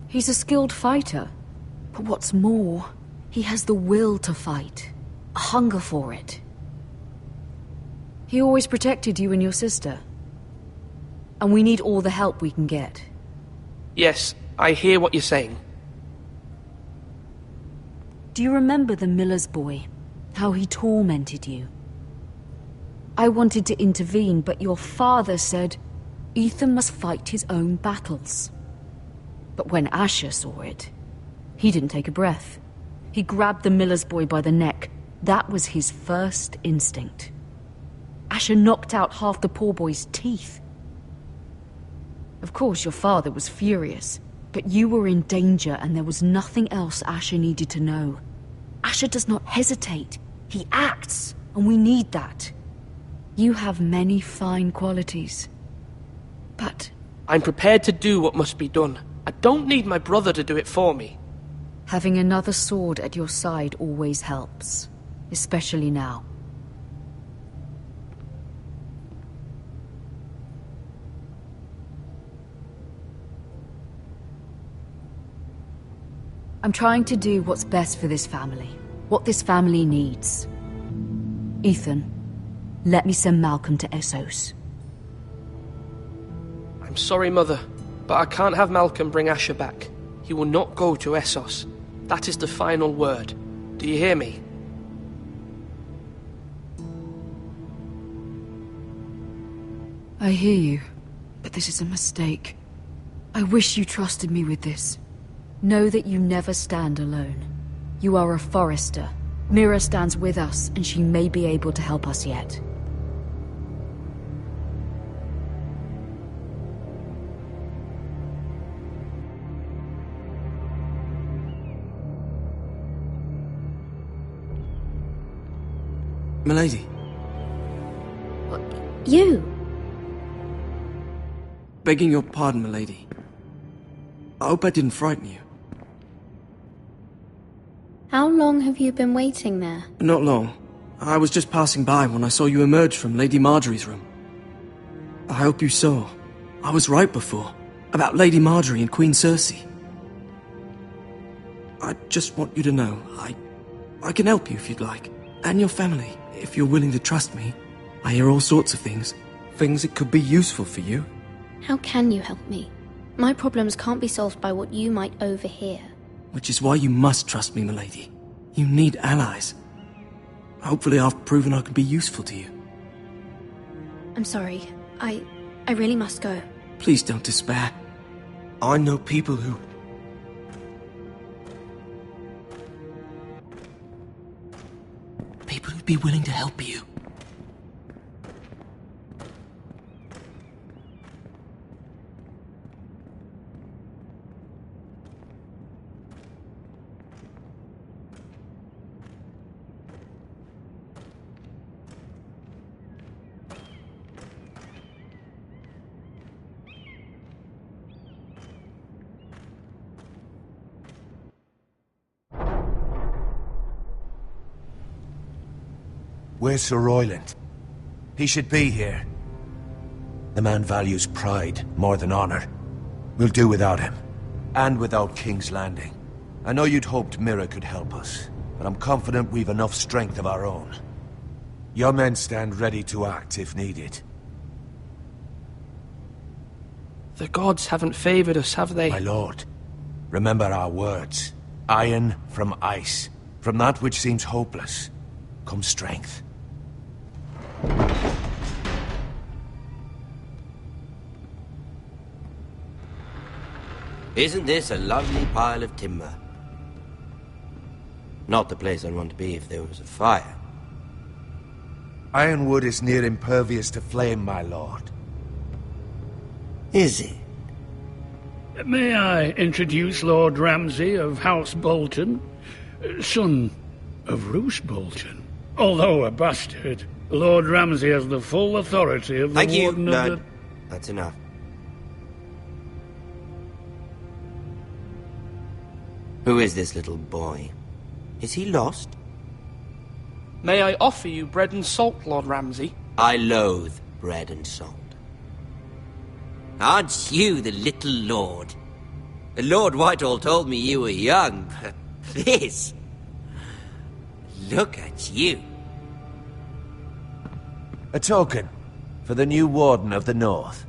He's a skilled fighter, but what's more, he has the will to fight, a hunger for it. He always protected you and your sister, and we need all the help we can get. Yes, I hear what you're saying. Do you remember the miller's boy? How he tormented you? I wanted to intervene, but your father said Ethan must fight his own battles. But when Asher saw it, he didn't take a breath. He grabbed the miller's boy by the neck. That was his first instinct. Asher knocked out half the poor boy's teeth. Of course, your father was furious, but you were in danger and there was nothing else Asher needed to know. Asher does not hesitate. He acts, and we need that. You have many fine qualities, but... I'm prepared to do what must be done. I don't need my brother to do it for me. Having another sword at your side always helps, especially now. I'm trying to do what's best for this family, what this family needs. Ethan, let me send Malcolm to Essos. I'm sorry, Mother, but I can't have Malcolm bring Asher back. He will not go to Essos. That is the final word. Do you hear me? I hear you, but this is a mistake. I wish you trusted me with this. Know that you never stand alone. You are a Forrester. Mira stands with us, and she may be able to help us yet. Milady. You? Begging your pardon, milady. I hope I didn't frighten you. How long have you been waiting there? Not long. I was just passing by when I saw you emerge from Lady Marjorie's room. I hope you saw. I was right before. About Lady Marjorie and Queen Cersei. I just want you to know, I can help you if you'd like. And your family, if you're willing to trust me. I hear all sorts of things. Things that could be useful for you. How can you help me? My problems can't be solved by what you might overhear. Which is why you must trust me, milady. You need allies. Hopefully I've proven I can be useful to you. I'm sorry. I really must go. Please don't despair. I know people who... People who'd be willing to help you. Where's Sir Royland? He should be here. The man values pride more than honor. We'll do without him. And without King's Landing. I know you'd hoped Mira could help us, but I'm confident we've enough strength of our own. Your men stand ready to act if needed. The gods haven't favored us, have they? My lord, remember our words. Iron from ice. From that which seems hopeless, comes strength. Isn't this a lovely pile of timber? Not the place I'd want to be if there was a fire. Ironwood is near impervious to flame, my lord. Is it? May I introduce Lord Ramsay of House Bolton, son of Roose Bolton? Although a bastard, Lord Ramsay has the full authority of the Thank you, Warden of Lord. the... That's enough. Who is this little boy? Is he lost? May I offer you bread and salt, Lord Ramsay? I loathe bread and salt. Aren't you the little lord? Lord Whitehall told me you were young, but this... Look at you. A token for the new Warden of the North.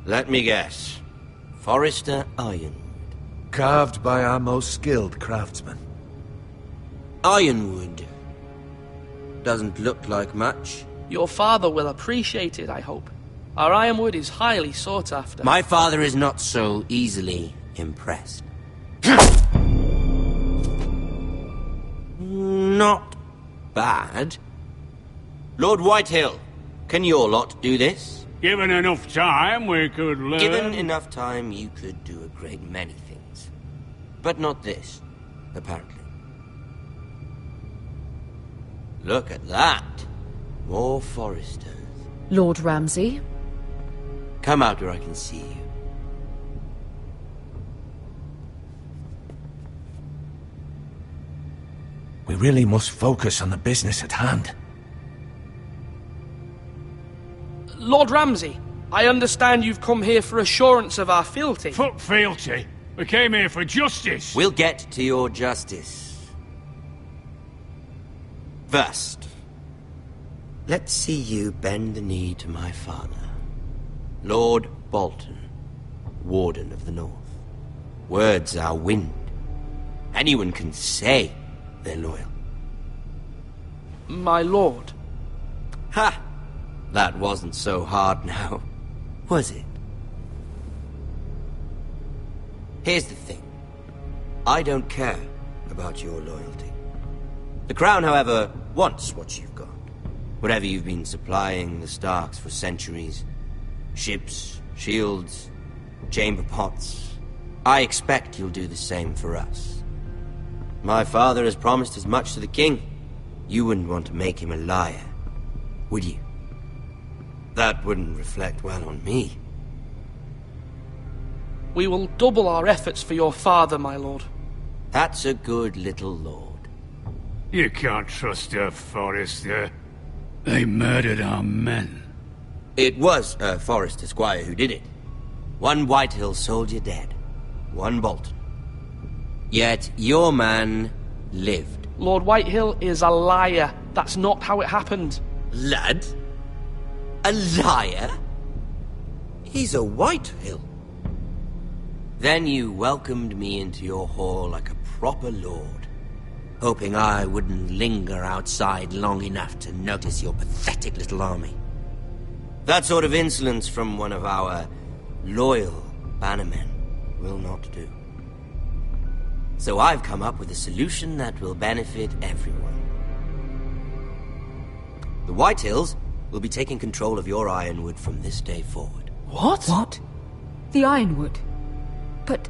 Let me guess. Forrester Ironwood. Carved by our most skilled craftsmen. Ironwood. Doesn't look like much. Your father will appreciate it, I hope. Our ironwood is highly sought after. My father is not so easily impressed. Not bad. Lord Whitehill, can your lot do this? Given enough time, we could learn... Given enough time, you could do a great many things. But not this, apparently. Look at that. More Foresters. Lord Ramsay? Come out where I can see you. We really must focus on the business at hand. Lord Ramsay, I understand you've come here for assurance of our fealty. Fuck fealty. We came here for justice. We'll get to your justice. First, let's see you bend the knee to my father, Lord Bolton, Warden of the North. Words are wind. Anyone can say they're loyal. My lord. Ha! That wasn't so hard now, was it? Here's the thing. I don't care about your loyalty. The Crown, however, wants what you've got. Whatever you've been supplying the Starks for centuries. Ships, shields, chamber pots. I expect you'll do the same for us. My father has promised as much to the king. You wouldn't want to make him a liar, would you? That wouldn't reflect well on me. We will double our efforts for your father, my lord. That's a good little lord. You can't trust a Forrester. They murdered our men. It was a Forrester squire who did it. One Whitehill soldier dead. One Bolton. Yet your man lived. Lord Whitehill is a liar. That's not how it happened. Lad? A liar? He's a Whitehill. Then you welcomed me into your hall like a proper lord, hoping I wouldn't linger outside long enough to notice your pathetic little army. That sort of insolence from one of our loyal bannermen will not do. So I've come up with a solution that will benefit everyone. The Whitehills will be taking control of your Ironwood from this day forward. What? What? The Ironwood? But...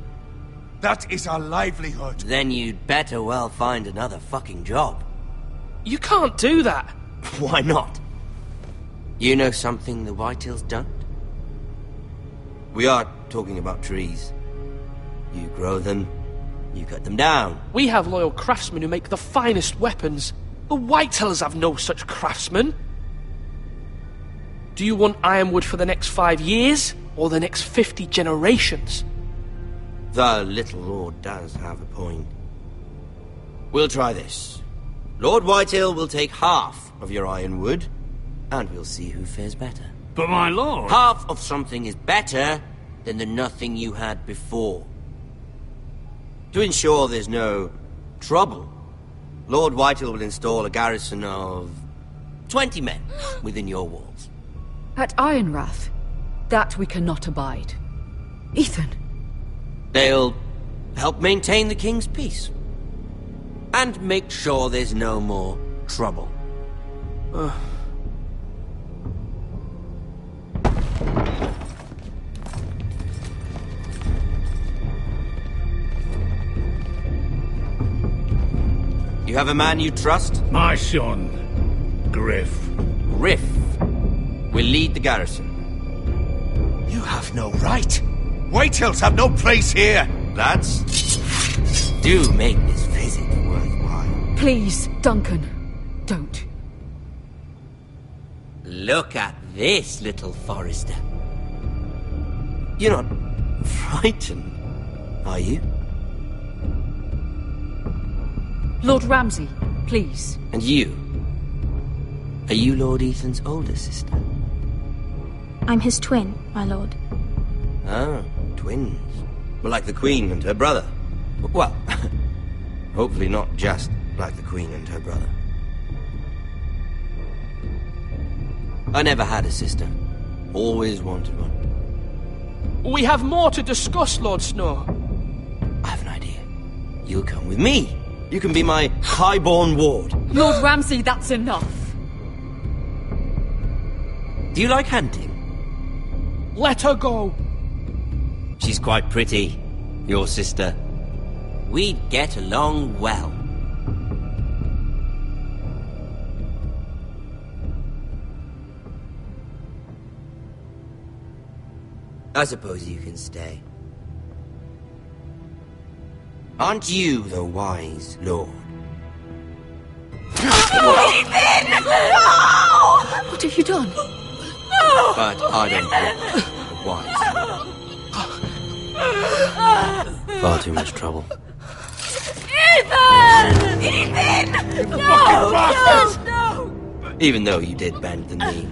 That is our livelihood. Then you'd better well find another fucking job. You can't do that. Why not? You know something the Whitehills don't? We are talking about trees. You grow them, you cut them down. We have loyal craftsmen who make the finest weapons. The Whitehills have no such craftsmen. Do you want Ironwood for the next 5 years, or the next 50 generations? The little lord does have a point. We'll try this. Lord Whitehill will take half of your Ironwood, and we'll see who fares better. But my lord... Half of something is better than the nothing you had before. To ensure there's no trouble, Lord Whitehill will install a garrison of 20 men within your walls. At Ironrath? That we cannot abide. Ethan! They'll help maintain the king's peace. And make sure there's no more trouble. You have a man you trust? My son, Griff. Griff will lead the garrison. You have no right. Whitehills have no place here. Lads, do make this visit worthwhile. Please, Duncan, don't. Look at this, little Forrester. You're not frightened, are you? Lord Ramsay, please. And you? Are you Lord Ethan's older sister? I'm his twin, my lord. Ah, twins. Well, like the Queen and her brother. Well, hopefully not just like the Queen and her brother. I never had a sister. Always wanted one. We have more to discuss, Lord Snow. I have an idea. You'll come with me. You can be my highborn ward. Lord Ramsay, that's enough. Do you like hunting? Let her go. She's quite pretty, your sister. We'd get along well. I suppose you can stay. Aren't you the wise lord? Ethan! No! What have you done? No! But I don't look wise. Far too much trouble. Ethan! Ethan! No! No! Even though you did bend the knee.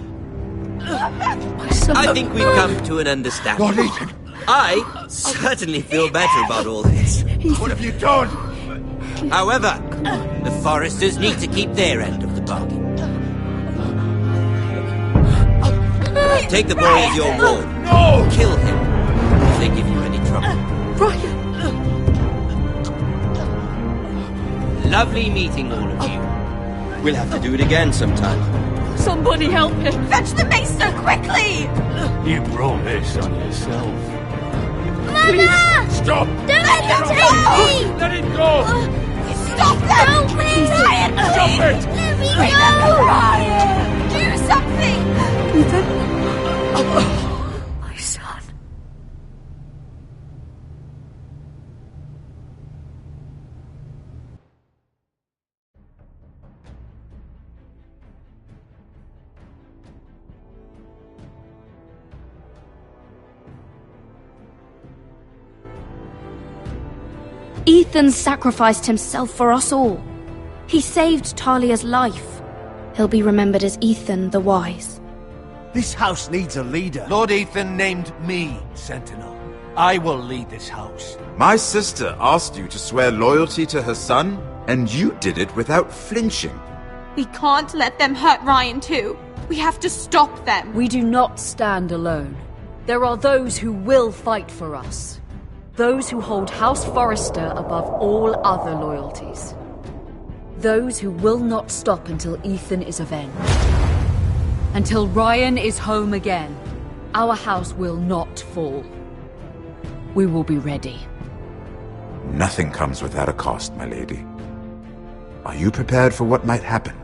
My son. I think we've come to an understanding. Lord Ethan! I certainly feel better about all this. What have you done? However, the Forresters need to keep their end of the bargain. Take the boy as your ward. No! Kill him if they give you any trouble. Ryan! Lovely meeting all of you. We'll have to do it again sometime. Somebody help him! Fetch the maester, quickly! You brought this on yourself. Mother! Stop! Don't let them take me! Let it go! Stop them! Help me! Ryan, Stop it! Let me go! Ryan! Do something! Ethan? My son. Ethan sacrificed himself for us all. He saved Talia's life. He'll be remembered as Ethan the Wise. This house needs a leader. Lord Ethan named me Sentinel. I will lead this house. My sister asked you to swear loyalty to her son, and you did it without flinching. We can't let them hurt Ryan too. We have to stop them. We do not stand alone. There are those who will fight for us. Those who hold House Forrester above all other loyalties. Those who will not stop until Ethan is avenged. Until Ryan is home again, our house will not fall. We will be ready. Nothing comes without a cost, my lady. Are you prepared for what might happen?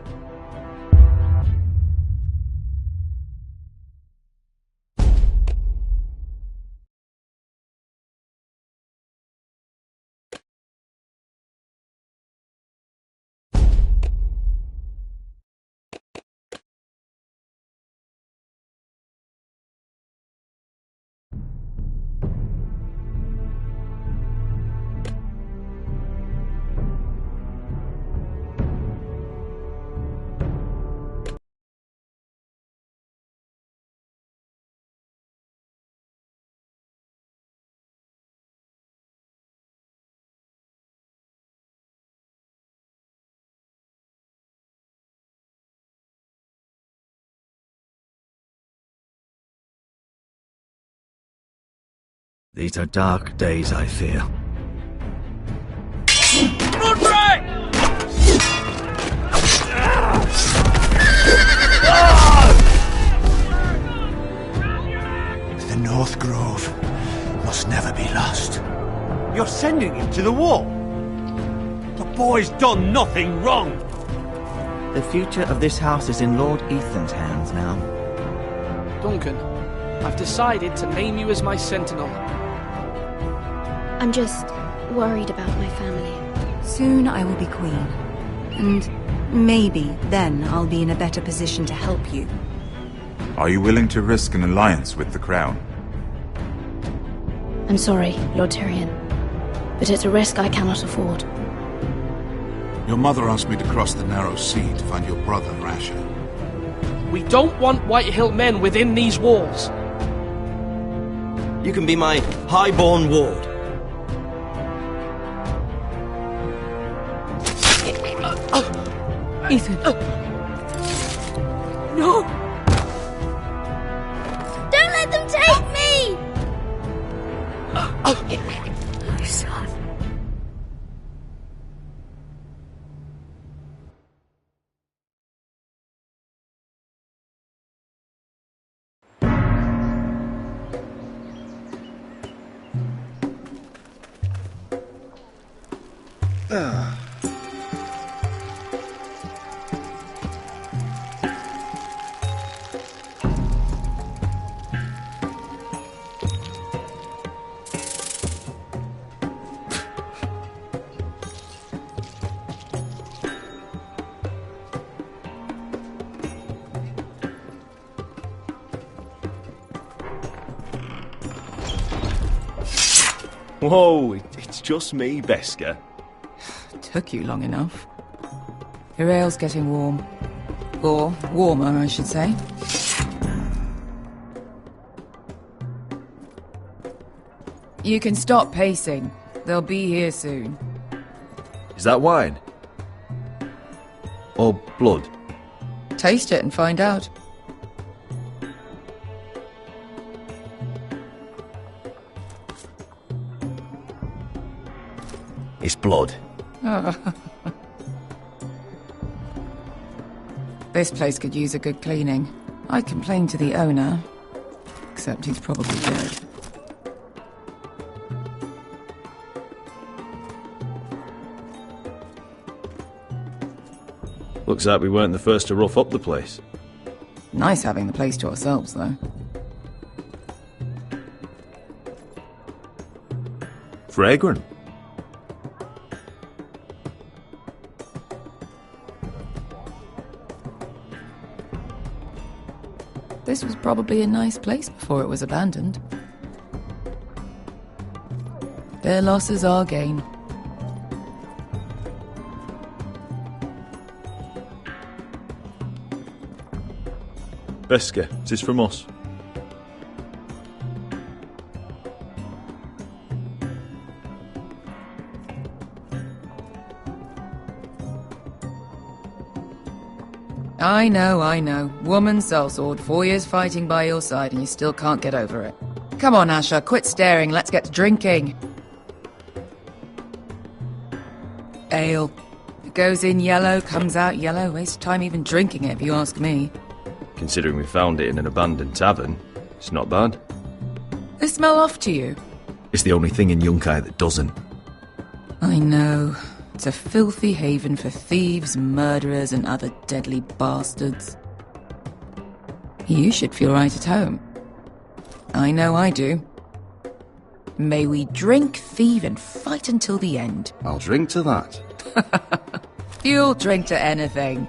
These are dark days, I fear. The North Grove must never be lost. You're sending him to the wall? The boy's done nothing wrong! The future of this house is in Lord Ethan's hands now. Duncan, I've decided to name you as my sentinel. I'm just worried about my family. Soon I will be queen. And maybe then I'll be in a better position to help you. Are you willing to risk an alliance with the Crown? I'm sorry, Lord Tyrion, but it's a risk I cannot afford. Your mother asked me to cross the narrow sea to find your brother, Rasher. We don't want Whitehill men within these walls. You can be my highborn ward. Ethan. No! Don't let them take me! My son. Whoa, it's just me, Beskha. Took you long enough. Your ale's getting warm. Or warmer, I should say. You can stop pacing. They'll be here soon. Is that wine? Or blood? Taste it and find out. It's blood. This place could use a good cleaning. I complained to the owner, except he's probably dead. Looks like we weren't the first to rough up the place. Nice having the place to ourselves, though. Fragrant. This was probably a nice place before it was abandoned. Their loss is our gain. Beskha, this is from us. I know. Woman sellsword, 4 years fighting by your side and you still can't get over it. Come on, Asher, quit staring, let's get to drinking. Ale. It goes in yellow, comes out yellow, waste time even drinking it if you ask me. Considering we found it in an abandoned tavern, it's not bad. They smell off to you? It's the only thing in Yunkai that doesn't. I know. It's a filthy haven for thieves, murderers, and other deadly bastards. You should feel right at home. I know I do. May we drink, thieve, and fight until the end. I'll drink to that. You'll drink to anything.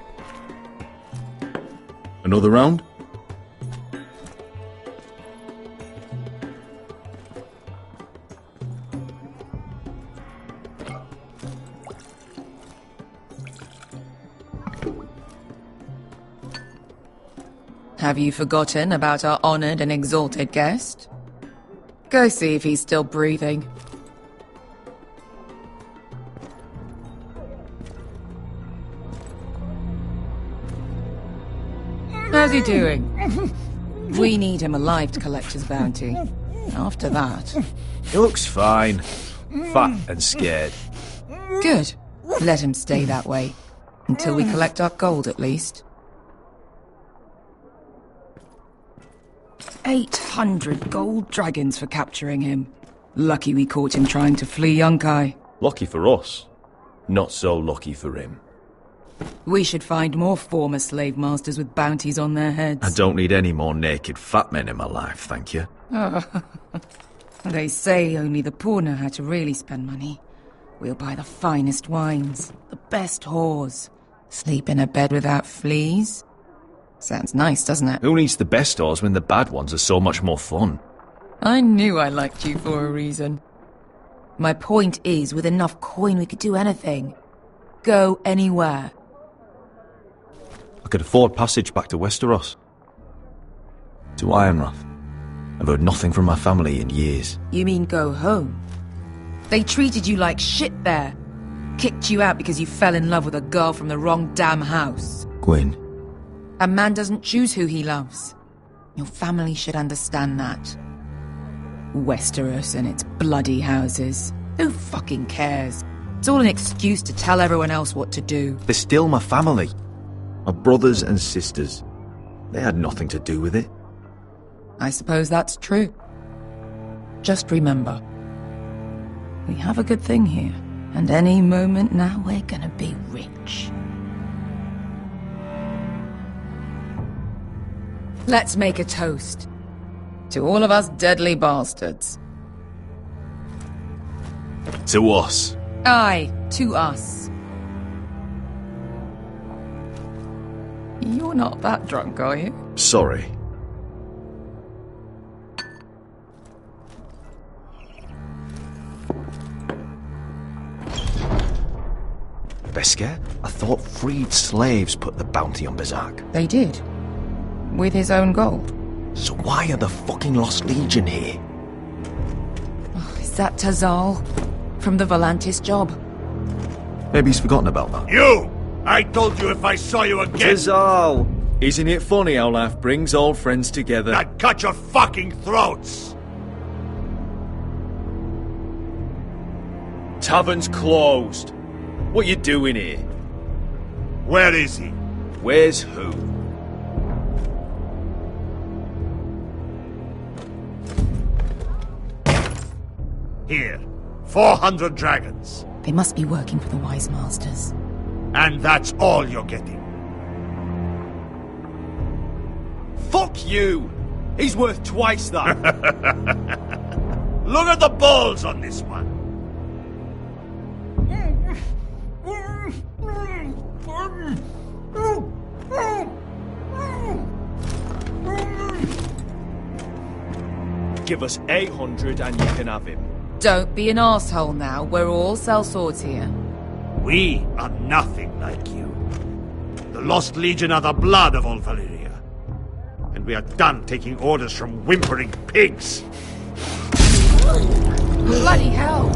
Another round? Have you forgotten about our honoured and exalted guest? Go see if he's still breathing. How's he doing? We need him alive to collect his bounty. After that... He looks fine. Fat and scared. Good. Let him stay that way. Until we collect our gold, at least. 800 gold dragons for capturing him. Lucky we caught him trying to flee Yunkai. Lucky for us. Not so lucky for him. We should find more former slave masters with bounties on their heads. I don't need any more naked fat men in my life, thank you. They say only the poor know how to really spend money. We'll buy the finest wines, the best whores, sleep in a bed without fleas. Sounds nice, doesn't it? Who needs the best whores when the bad ones are so much more fun? I knew I liked you for a reason. My point is, with enough coin we could do anything. Go anywhere. I could afford passage back to Westeros. To Ironrath. I've heard nothing from my family in years. You mean go home? They treated you like shit there. Kicked you out because you fell in love with a girl from the wrong damn house. Gwyn. A man doesn't choose who he loves. Your family should understand that. Westeros and its bloody houses. Who fucking cares? It's all an excuse to tell everyone else what to do. They're still my family. My brothers and sisters. They had nothing to do with it. I suppose that's true. Just remember, we have a good thing here, and any moment now we're gonna be rich. Let's make a toast. To all of us deadly bastards. To us. Aye, to us. You're not that drunk, are you? Sorry. Beskar? I thought freed slaves put the bounty on Berserk. They did. With his own gold. So why are the fucking Lost Legion here? Oh, is that Tazal? From the Volantis job? Maybe he's forgotten about that. You! I told you if I saw you again... Tazal! Isn't it funny how life brings old friends together? I'd cut your fucking throats! Tavern's closed. What you doing here? Where is he? Where's who? Here. 400 dragons. They must be working for the Wise Masters. And that's all you're getting. Fuck you! He's worth twice that. Look at the balls on this one. Give us 800 and you can have him. Don't be an asshole now. We're all sellswords here. We are nothing like you. The Lost Legion are the blood of all Valyria. And we are done taking orders from whimpering pigs. Bloody hell!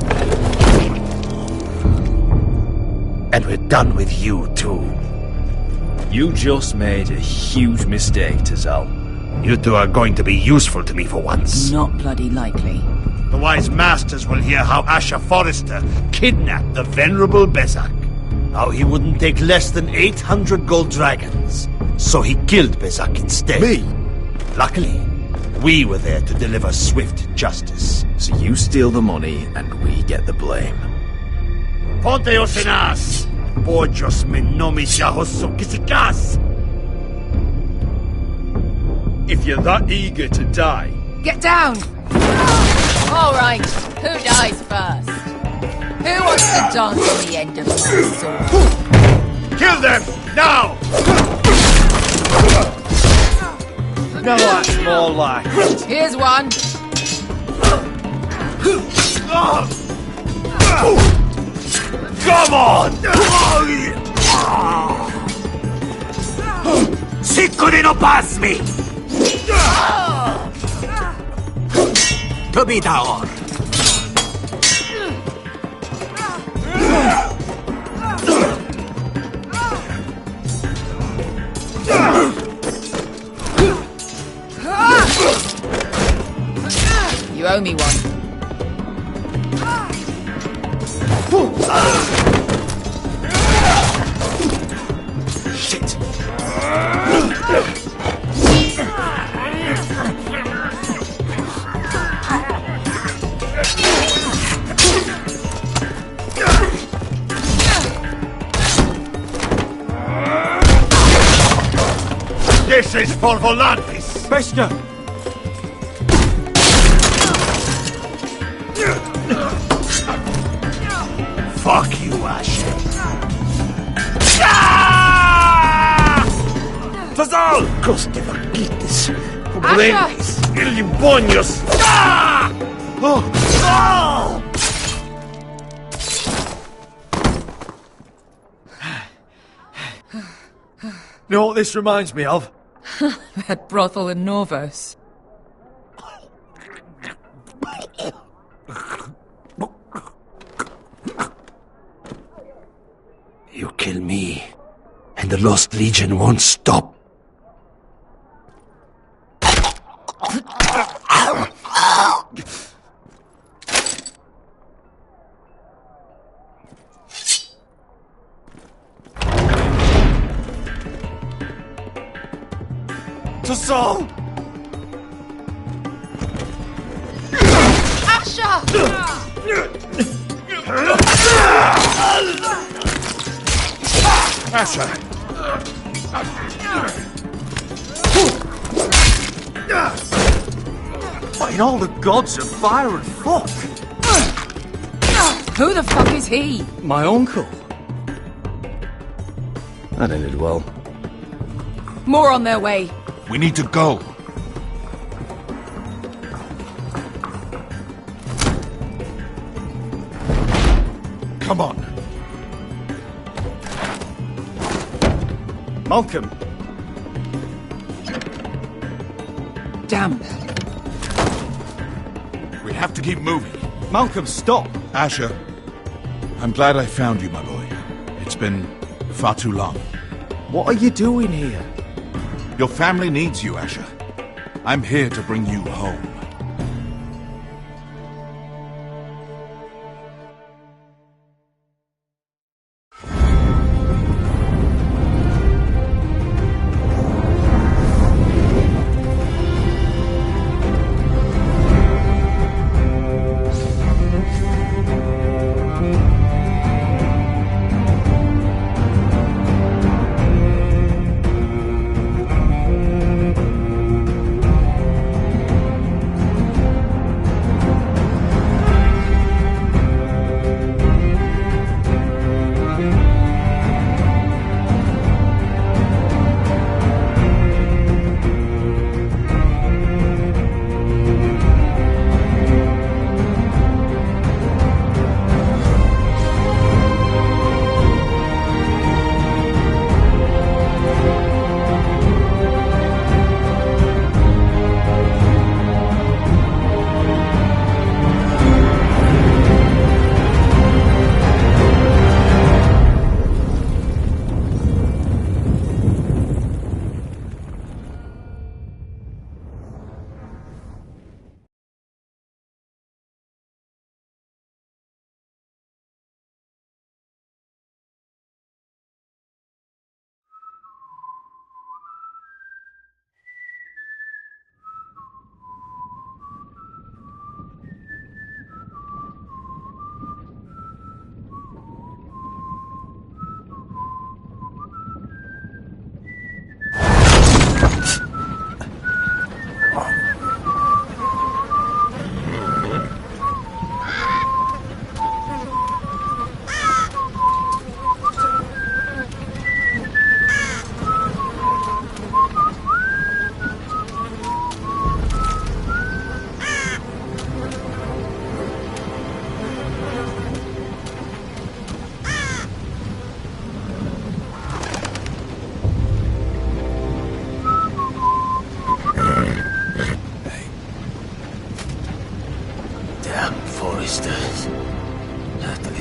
And we're done with you, too. You just made a huge mistake, Tazal. You two are going to be useful to me for once. Not bloody likely. The Wise Masters will hear how Asher Forrester kidnapped the venerable Bezzak. How he wouldn't take less than 800 gold dragons. So he killed Bezzak instead. Me? Luckily, we were there to deliver swift justice. So you steal the money and we get the blame. Ponteos en as! Pojos me nomishahoso kisikas! If you're that eager to die... Get down! All right, who dies first? Who wants to dance on the end of my sword? Kill them, now! No, that's more like it. Here's one. Come on! Siccone no pasmi! To be down. You Show me one. Shit! This is for Volantis! Beskha! Fuck you, Ash. Tazal! Coste vaquites, pobrenis, ilimbonios! Oh! Oh! You know what this reminds me of? That brothel in Norvos. You kill me, and the Lost Legion won't stop. Tazal! Asha! Asha! By all the gods of fire and fuck! Who the fuck is he? My uncle. That ended well. More on their way. We need to go. Come on. Malcolm! Damn. We have to keep moving. Malcolm, stop! Asher, I'm glad I found you, my boy. It's been far too long. What are you doing here? Your family needs you, Asher. I'm here to bring you home.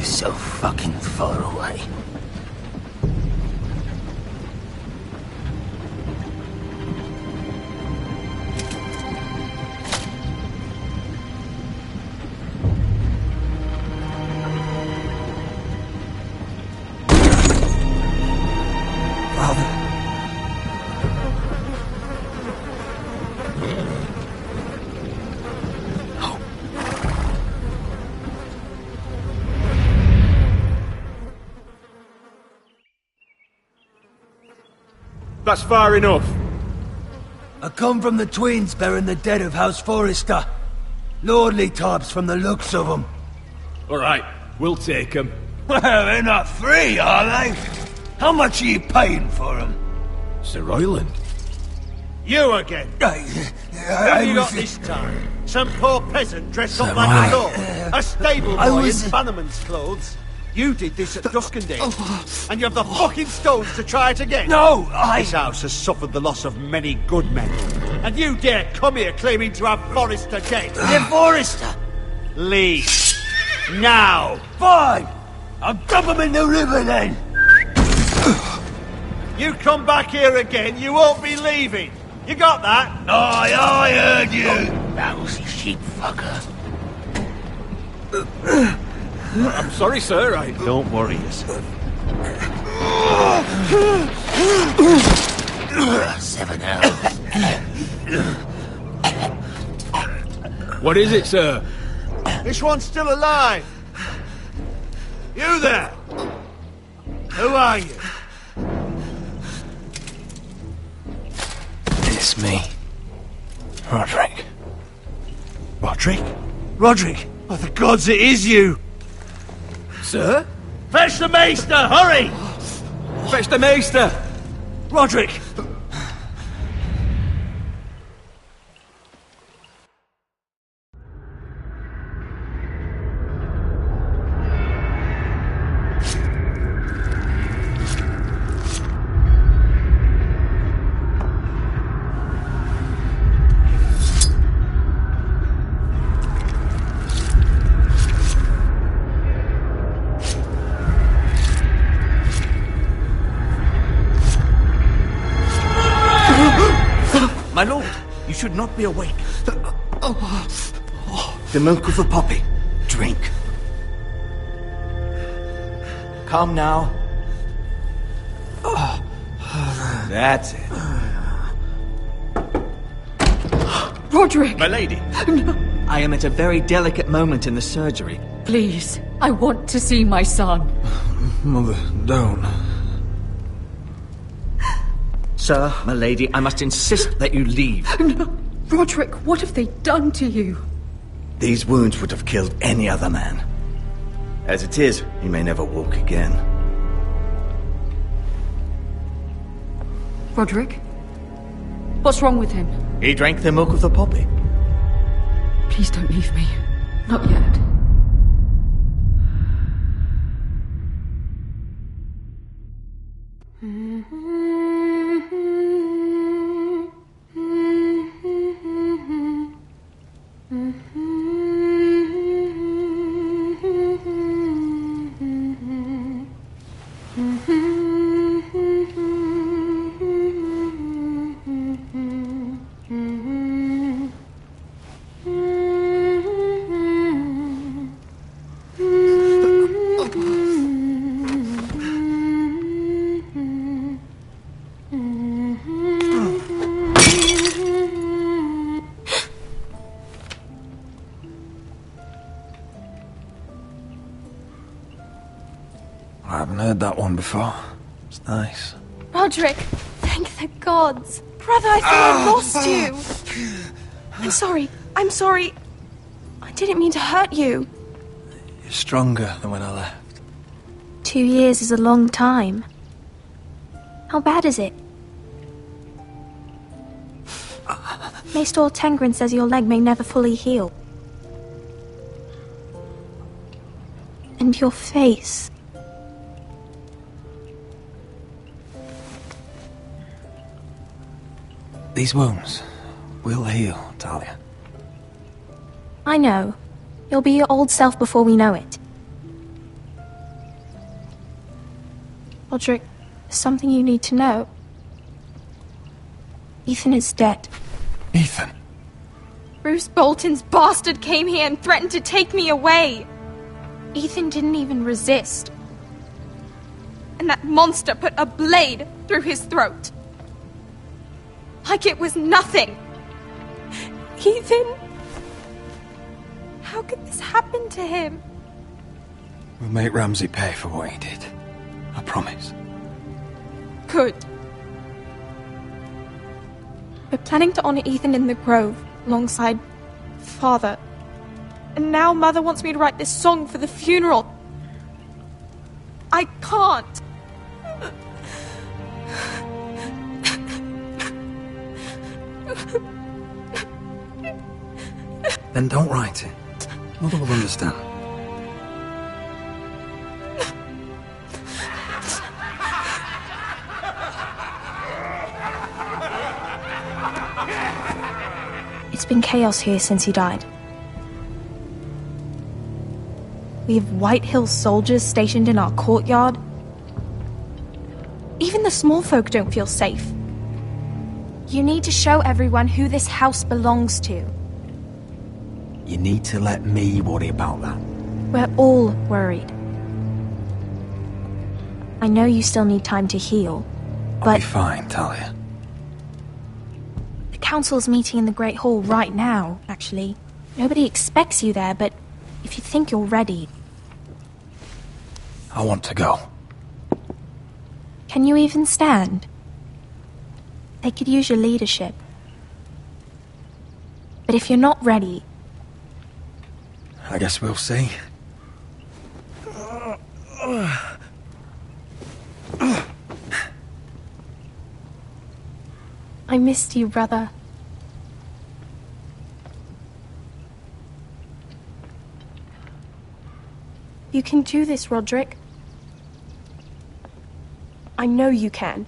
So fucking far away. That's far enough. I come from the twins bearing the dead of House Forrester. Lordly types from the looks of them. Alright, we'll take them. Well, they're not free, are they? How much are you paying for them? Sir Royland. You again. Who have you got this time? Some poor peasant dressed up like a lord. A stable boy in Bannerman's clothes. You did this at Duskendale. And you have the fucking stones to try it again. No, This house has suffered the loss of many good men. And you dare come here claiming to have Forrester dead. The Forrester? Leave. Now. Fine. I'll dump him in the river then. You come back here again, you won't be leaving. You got that? Aye, I heard you. Lousy sheep fucker. I'm sorry, sir. Don't worry yourself. 7 hours. What is it, sir? This one's still alive. You there? Who are you? It's me. Roderick. Roderick? Roderick! By the gods, it is you! Sir? Fetch the Maester, hurry! Fetch the Maester! Roderick! My lord, you should not be awake. The milk of the poppy. Drink. Come now. That's it. Roderick! My lady. I am at a very delicate moment in the surgery. Please, I want to see my son. Mother, don't. Sir, my lady, I must insist that you leave. No. Roderick, what have they done to you? These wounds would have killed any other man. As it is, he may never walk again. Roderick? What's wrong with him? He drank the milk of the poppy. Please don't leave me. Not yet. I haven't heard that one before. It's nice. Roderick, thank the gods. Brother, I thought I'd lost you. I'm sorry. I didn't mean to hurt you. You're stronger than when I left. 2 years is a long time. How bad is it? Maester Tengrin says your leg may never fully heal. And your face. These wounds will heal, Talia. I know. You'll be your old self before we know it. Roderick, there's something you need to know. Ethan is dead. Ethan? Bruce Bolton's bastard came here and threatened to take me away. Ethan didn't even resist. And that monster put a blade through his throat. Like it was nothing. Ethan? How could this happen to him? We'll make Ramsay pay for what he did. I promise. Good. We're planning to honor Ethan in the Grove, alongside Father. And now Mother wants me to write this song for the funeral. I can't. Then don't write it. Mother will understand. It's been chaos here since he died. We have White Hill soldiers stationed in our courtyard. Even the small folk don't feel safe. You need to show everyone who this house belongs to. You need to let me worry about that. We're all worried. I know you still need time to heal, but... I'll be fine, Talia. The council's meeting in the Great Hall right now, actually. Nobody expects you there, but if you think you're ready... I want to go. Can you even stand? They could use your leadership. But if you're not ready... I guess we'll see. I missed you, brother. You can do this, Roderick. I know you can.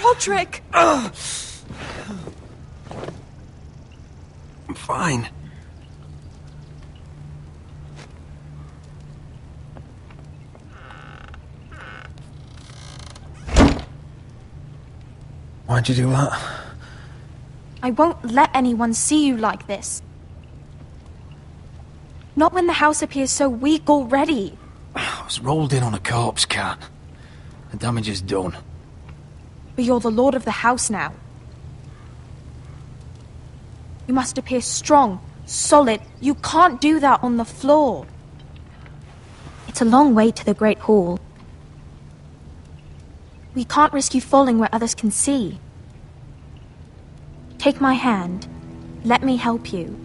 Roderick! I'm fine. Why'd you do that? I won't let anyone see you like this. Not when the house appears so weak already. I was rolled in on a corpse cart. The damage is done. But you're the lord of the house now. You must appear strong, solid. You can't do that on the floor. It's a long way to the Great Hall. We can't risk you falling where others can see. Take my hand. Let me help you.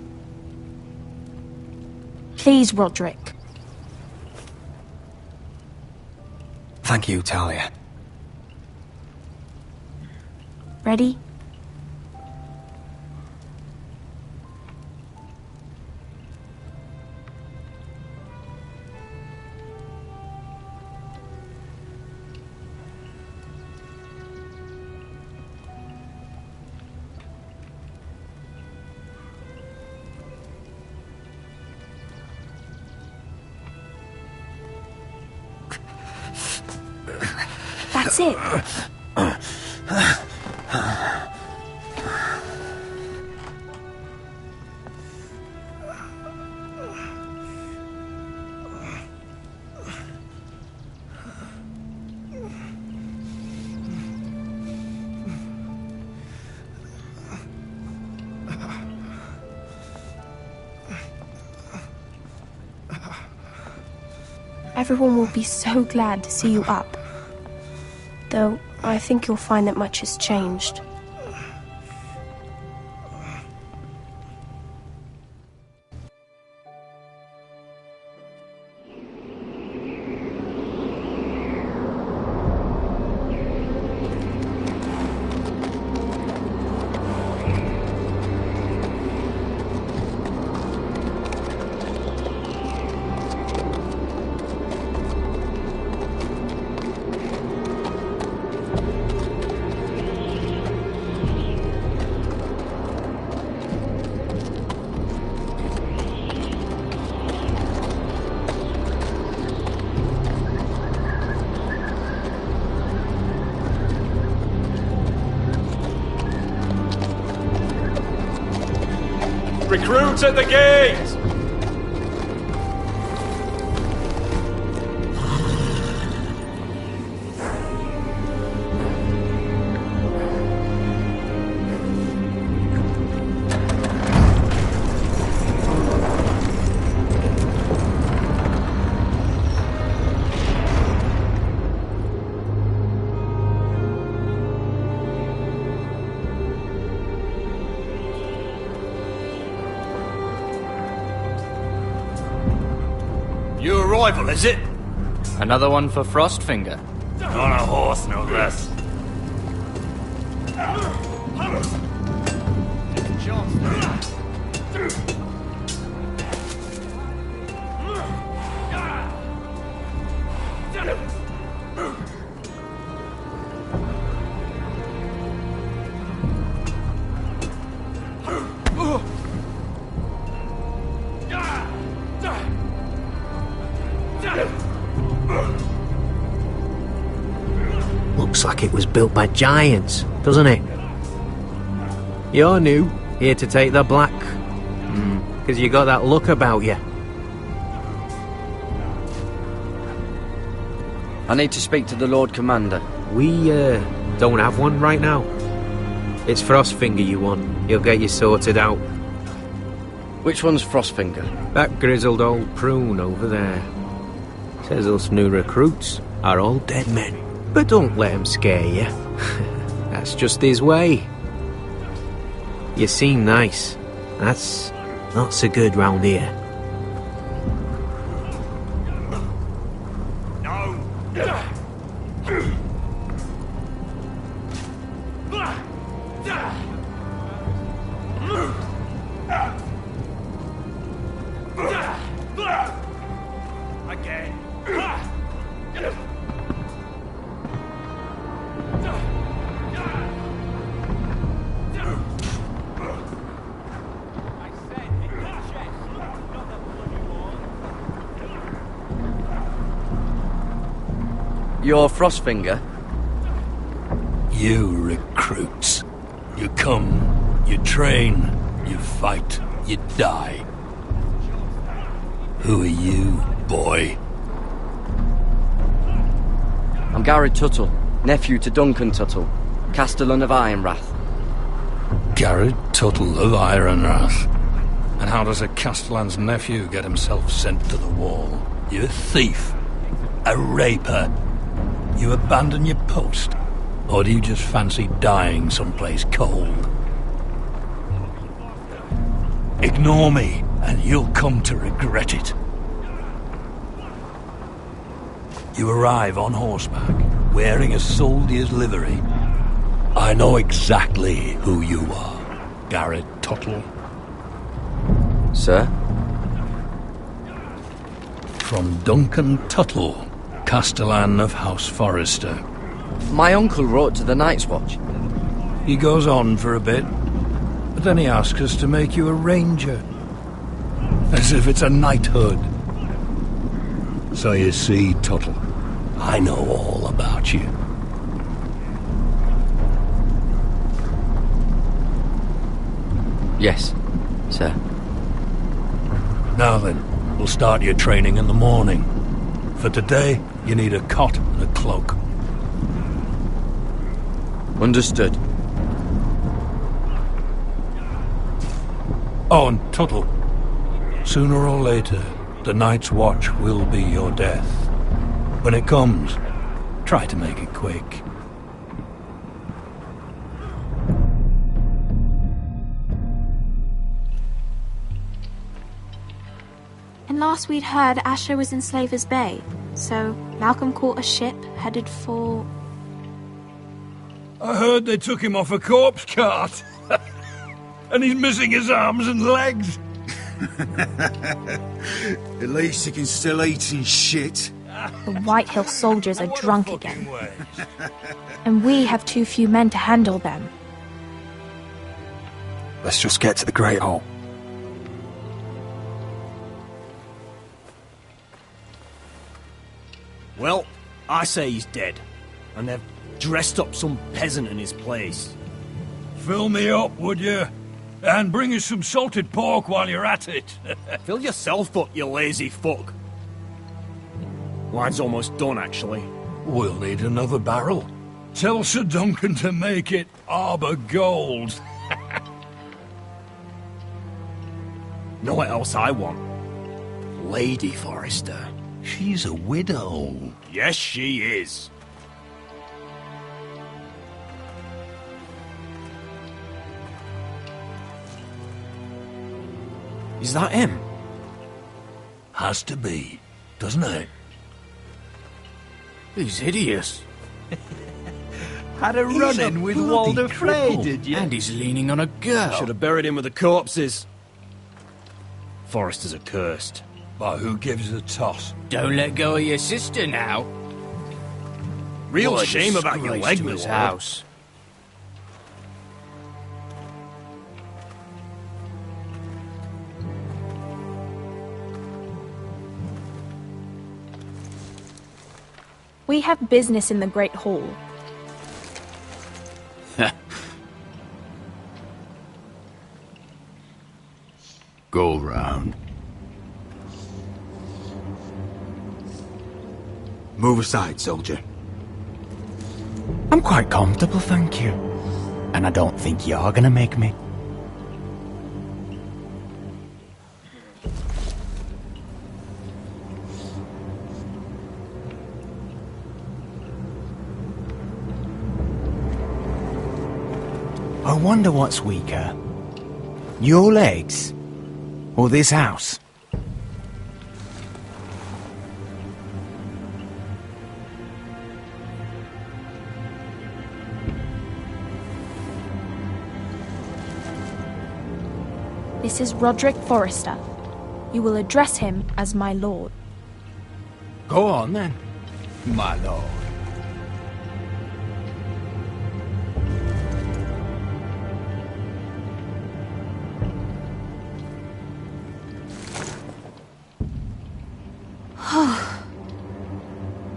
Please, Roderick. Thank you, Talia. Ready? That's it. Everyone will be so glad to see you up. Though, I think you'll find that much has changed. Recruits at the gate! New arrival, is it? Another one for Frostfinger. On a horse, no less. Looks like it was built by giants, doesn't it? You're new, here to take the black. 'Cause you got that look about you. I need to speak to the Lord Commander. We, don't have one right now. It's Frostfinger you want. He'll get you sorted out. Which one's Frostfinger? That grizzled old prune over there. Says us new recruits are all dead men. But don't let him scare you. That's just his way. You seem nice. That's not so good round here. You're Frostfinger? You recruits. You come, you train, you fight, you die. Who are you, boy? I'm Garrett Tuttle, nephew to Duncan Tuttle, Castellan of Ironrath. Garrett Tuttle of Ironrath. And how does a Castellan's nephew get himself sent to the wall? You a thief? A raper? You abandon your post? Or do you just fancy dying someplace cold? Ignore me, and you'll come to regret it. You arrive on horseback, wearing a soldier's livery. I know exactly who you are, Garrett Tuttle. Sir? From Duncan Tuttle, Castellan of House Forrester. My uncle wrote to the Night's Watch. He goes on for a bit, but then he asks us to make you a ranger. As if it's a knighthood. So you see, Tuttle, I know all about you. Yes, sir. Now then, we'll start your training in the morning. For today, you need a cot and a cloak. Understood. Oh, and Tuttle, sooner or later, the Night's Watch will be your death. When it comes, try to make it quick. And last we'd heard, Asher was in Slaver's Bay, so Malcolm caught a ship headed for... I heard they took him off a corpse cart. And he's missing his arms and legs. At least he can still eat and shit. The Whitehill soldiers are drunk again. And we have too few men to handle them. Let's just get to the Great Hall. Well, I say he's dead. And they've dressed up some peasant in his place. Fill me up, would you? And bring us some salted pork while you're at it. Fill yourself up, you lazy fuck. Wine's almost done, actually. We'll need another barrel. Tell Sir Duncan to make it Arbor Gold. Know what else I want? Lady Forrester. She's a widow. Yes, she is. Is that him? Has to be, doesn't it? He's hideous. Had a run-in with Walder Frey, did you? And he's leaning on a girl. Should have buried him with the corpses. Forrester's accursed. But who gives a toss? Don't let go of your sister now. Real What a shame about your disgrace leg, to my his lord. house. We have business in the Great Hall. Go round. Move aside, soldier. I'm quite comfortable, thank you. And I don't think you're gonna make me. I wonder what's weaker. Your legs? Or this house? This is Roderick Forrester. You will address him as my lord. Go on then, my lord.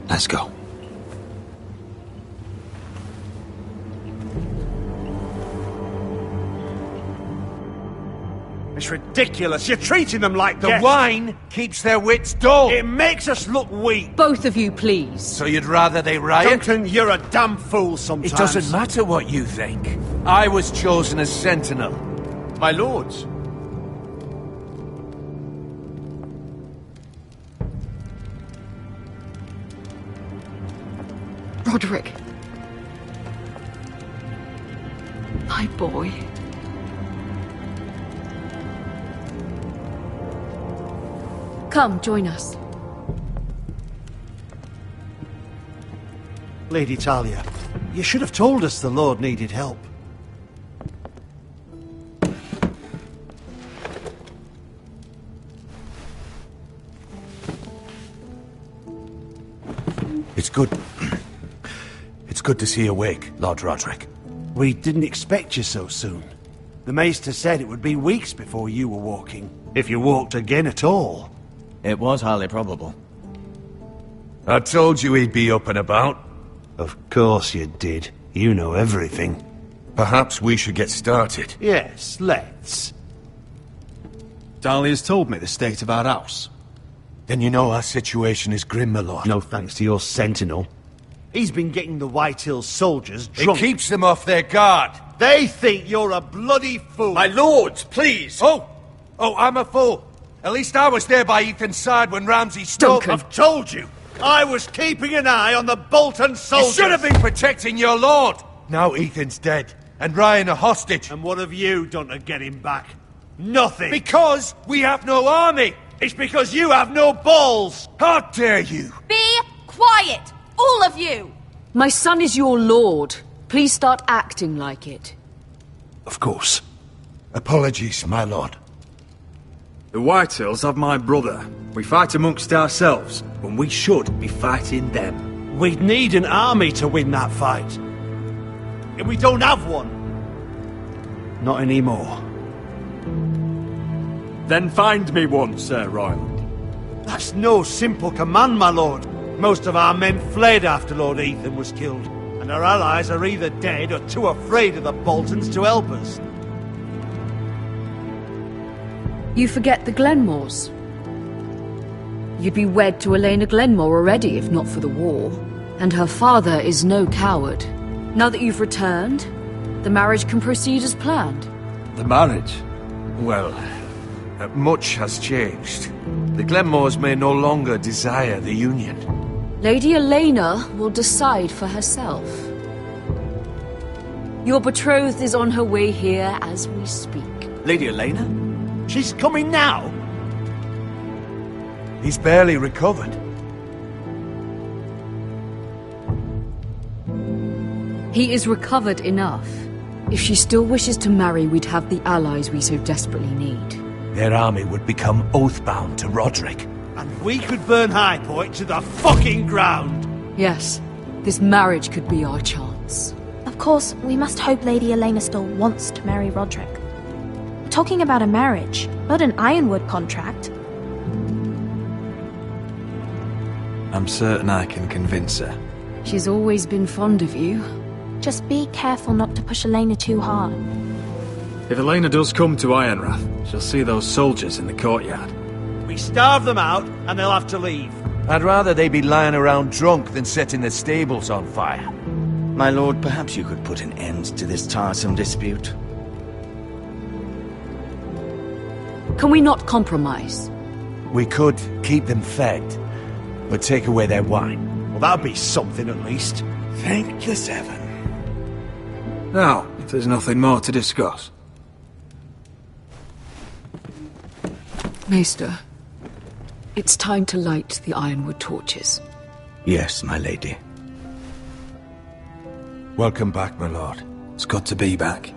Let's go. It's ridiculous. You're treating them like The guests. wine keeps their wits dull. It makes us look weak. Both of you, please. So you'd rather they riot? Duncan, you're a damn fool sometimes. It doesn't matter what you think. I was chosen as sentinel. My lords. Roderick. My boy. Come, join us. Lady Talia, you should have told us the Lord needed help. It's good. It's good to see you awake, Lord Roderick. We didn't expect you so soon. The Maester said it would be weeks before you were walking, if you walked again at all. It was highly probable. I told you he'd be up and about. Of course you did. You know everything. Perhaps we should get started. Yes, let's. Dahlia's told me the state of our house. Then you know our situation is grim, my lord. No thanks to your sentinel. He's been getting the White Hills soldiers drunk. It keeps them off their guard. They think you're a bloody fool. My lords, please! Oh, I'm a fool. At least I was there by Ethan's side when Ramsay stole... I've told you. I was keeping an eye on the Bolton soldiers. You should have been protecting your lord. Now Ethan's dead, and Ryan a hostage. And what have you done to get him back? Nothing. Because we have no army. It's because you have no balls. How dare you? Be quiet, all of you. My son is your lord. Please start acting like it. Of course. Apologies, my lord. The Whitehills have my brother. We fight amongst ourselves, when we should be fighting them. We'd need an army to win that fight. And we don't have one. Not anymore. Then find me one, Sir Royland. That's no simple command, my lord. Most of our men fled after Lord Ethan was killed, and our allies are either dead or too afraid of the Boltons to help us. You forget the Glenmores. You'd be wed to Elena Glenmore already if not for the war. And her father is no coward. Now that you've returned, the marriage can proceed as planned. The marriage? Well, much has changed. The Glenmores may no longer desire the union. Lady Elena will decide for herself. Your betrothed is on her way here as we speak. Lady Elena? She's coming now? He's barely recovered. He is recovered enough. If she still wishes to marry, we'd have the allies we so desperately need. Their army would become oath-bound to Roderick. And we could burn High Point to the fucking ground! Yes, this marriage could be our chance. Of course, we must hope Lady Elena still wants to marry Roderick. We're talking about a marriage, not an Ironwood contract. I'm certain I can convince her. She's always been fond of you. Just be careful not to push Elena too hard. If Elena does come to Ironrath, she'll see those soldiers in the courtyard. We starve them out, and they'll have to leave. I'd rather they be lying around drunk than setting the stables on fire. My lord, perhaps you could put an end to this tiresome dispute. Can we not compromise? We could keep them fed, but take away their wine. Well, that'd be something at least. Thank the Seven. Now, if there's nothing more to discuss. Maester, it's time to light the Ironwood torches. Yes, my lady. Welcome back, my lord. It's good to be back.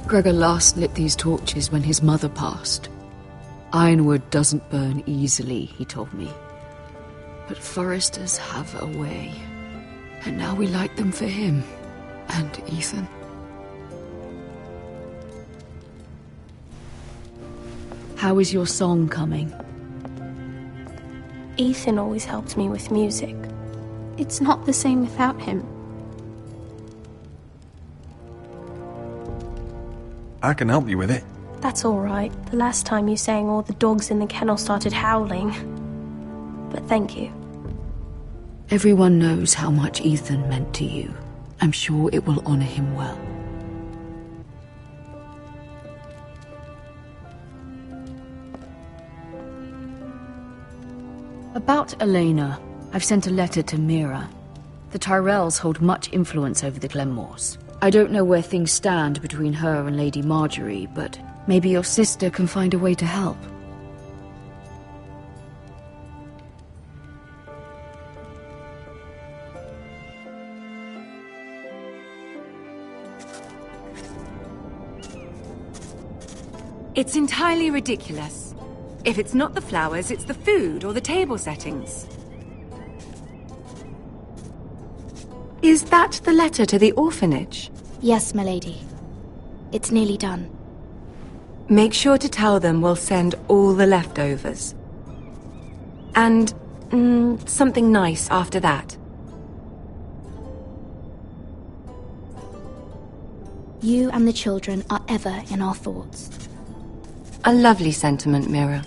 Gregor last lit these torches when his mother passed. Ironwood doesn't burn easily, he told me. But foresters have a way. And now we light them for him. And Ethan. How is your song coming? Ethan always helps me with music. It's not the same without him. I can help you with it. That's all right. The last time you sang, all the dogs in the kennel started howling. But thank you. Everyone knows how much Ethan meant to you. I'm sure it will honor him well. About Elena, I've sent a letter to Mira. The Tyrells hold much influence over the Glenmores. I don't know where things stand between her and Lady Marjorie, but maybe your sister can find a way to help. It's entirely ridiculous. If it's not the flowers, it's the food or the table settings. Is that the letter to the orphanage? Yes, my lady. It's nearly done. Make sure to tell them we'll send all the leftovers. And, something nice after that. You and the children are ever in our thoughts. A lovely sentiment, Mira.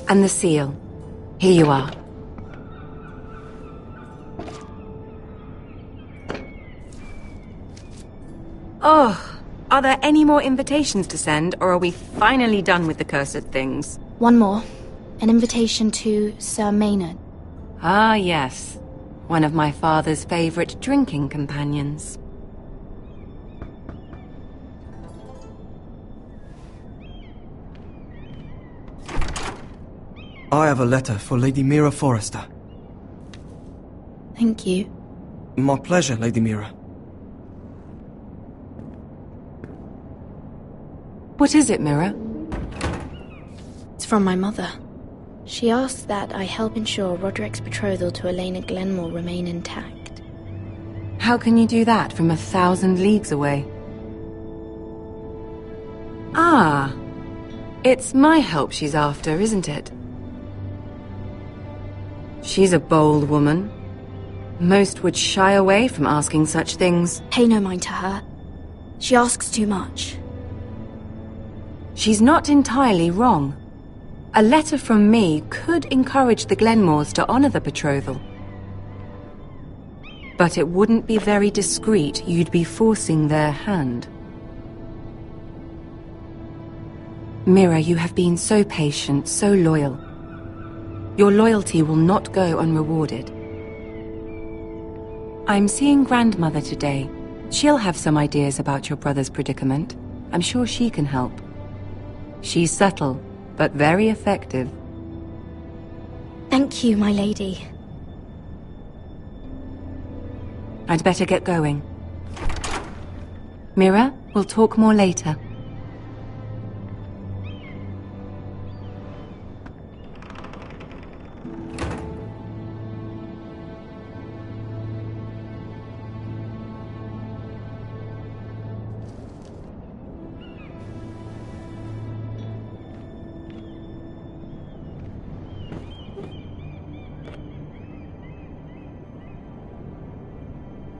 And the seal. Here you are. Oh, are there any more invitations to send, or are we finally done with the cursed things? One more. An invitation to Sir Maynard. Ah, yes. One of my father's favorite drinking companions. I have a letter for Lady Mira Forrester. Thank you. My pleasure, Lady Mira. What is it, Mira? It's from my mother. She asks that I help ensure Roderick's betrothal to Elena Glenmore remain intact. How can you do that from 1,000 leagues away? Ah, it's my help she's after, isn't it? She's a bold woman. Most would shy away from asking such things. Pay no mind to her. She asks too much. She's not entirely wrong. A letter from me could encourage the Glenmores to honor the betrothal. But it wouldn't be very discreet. You'd be forcing their hand. Mira, you have been so patient, so loyal. Your loyalty will not go unrewarded. I'm seeing Grandmother today. She'll have some ideas about your brother's predicament. I'm sure she can help. She's subtle, but very effective. Thank you, my lady. I'd better get going. Mira, we'll talk more later.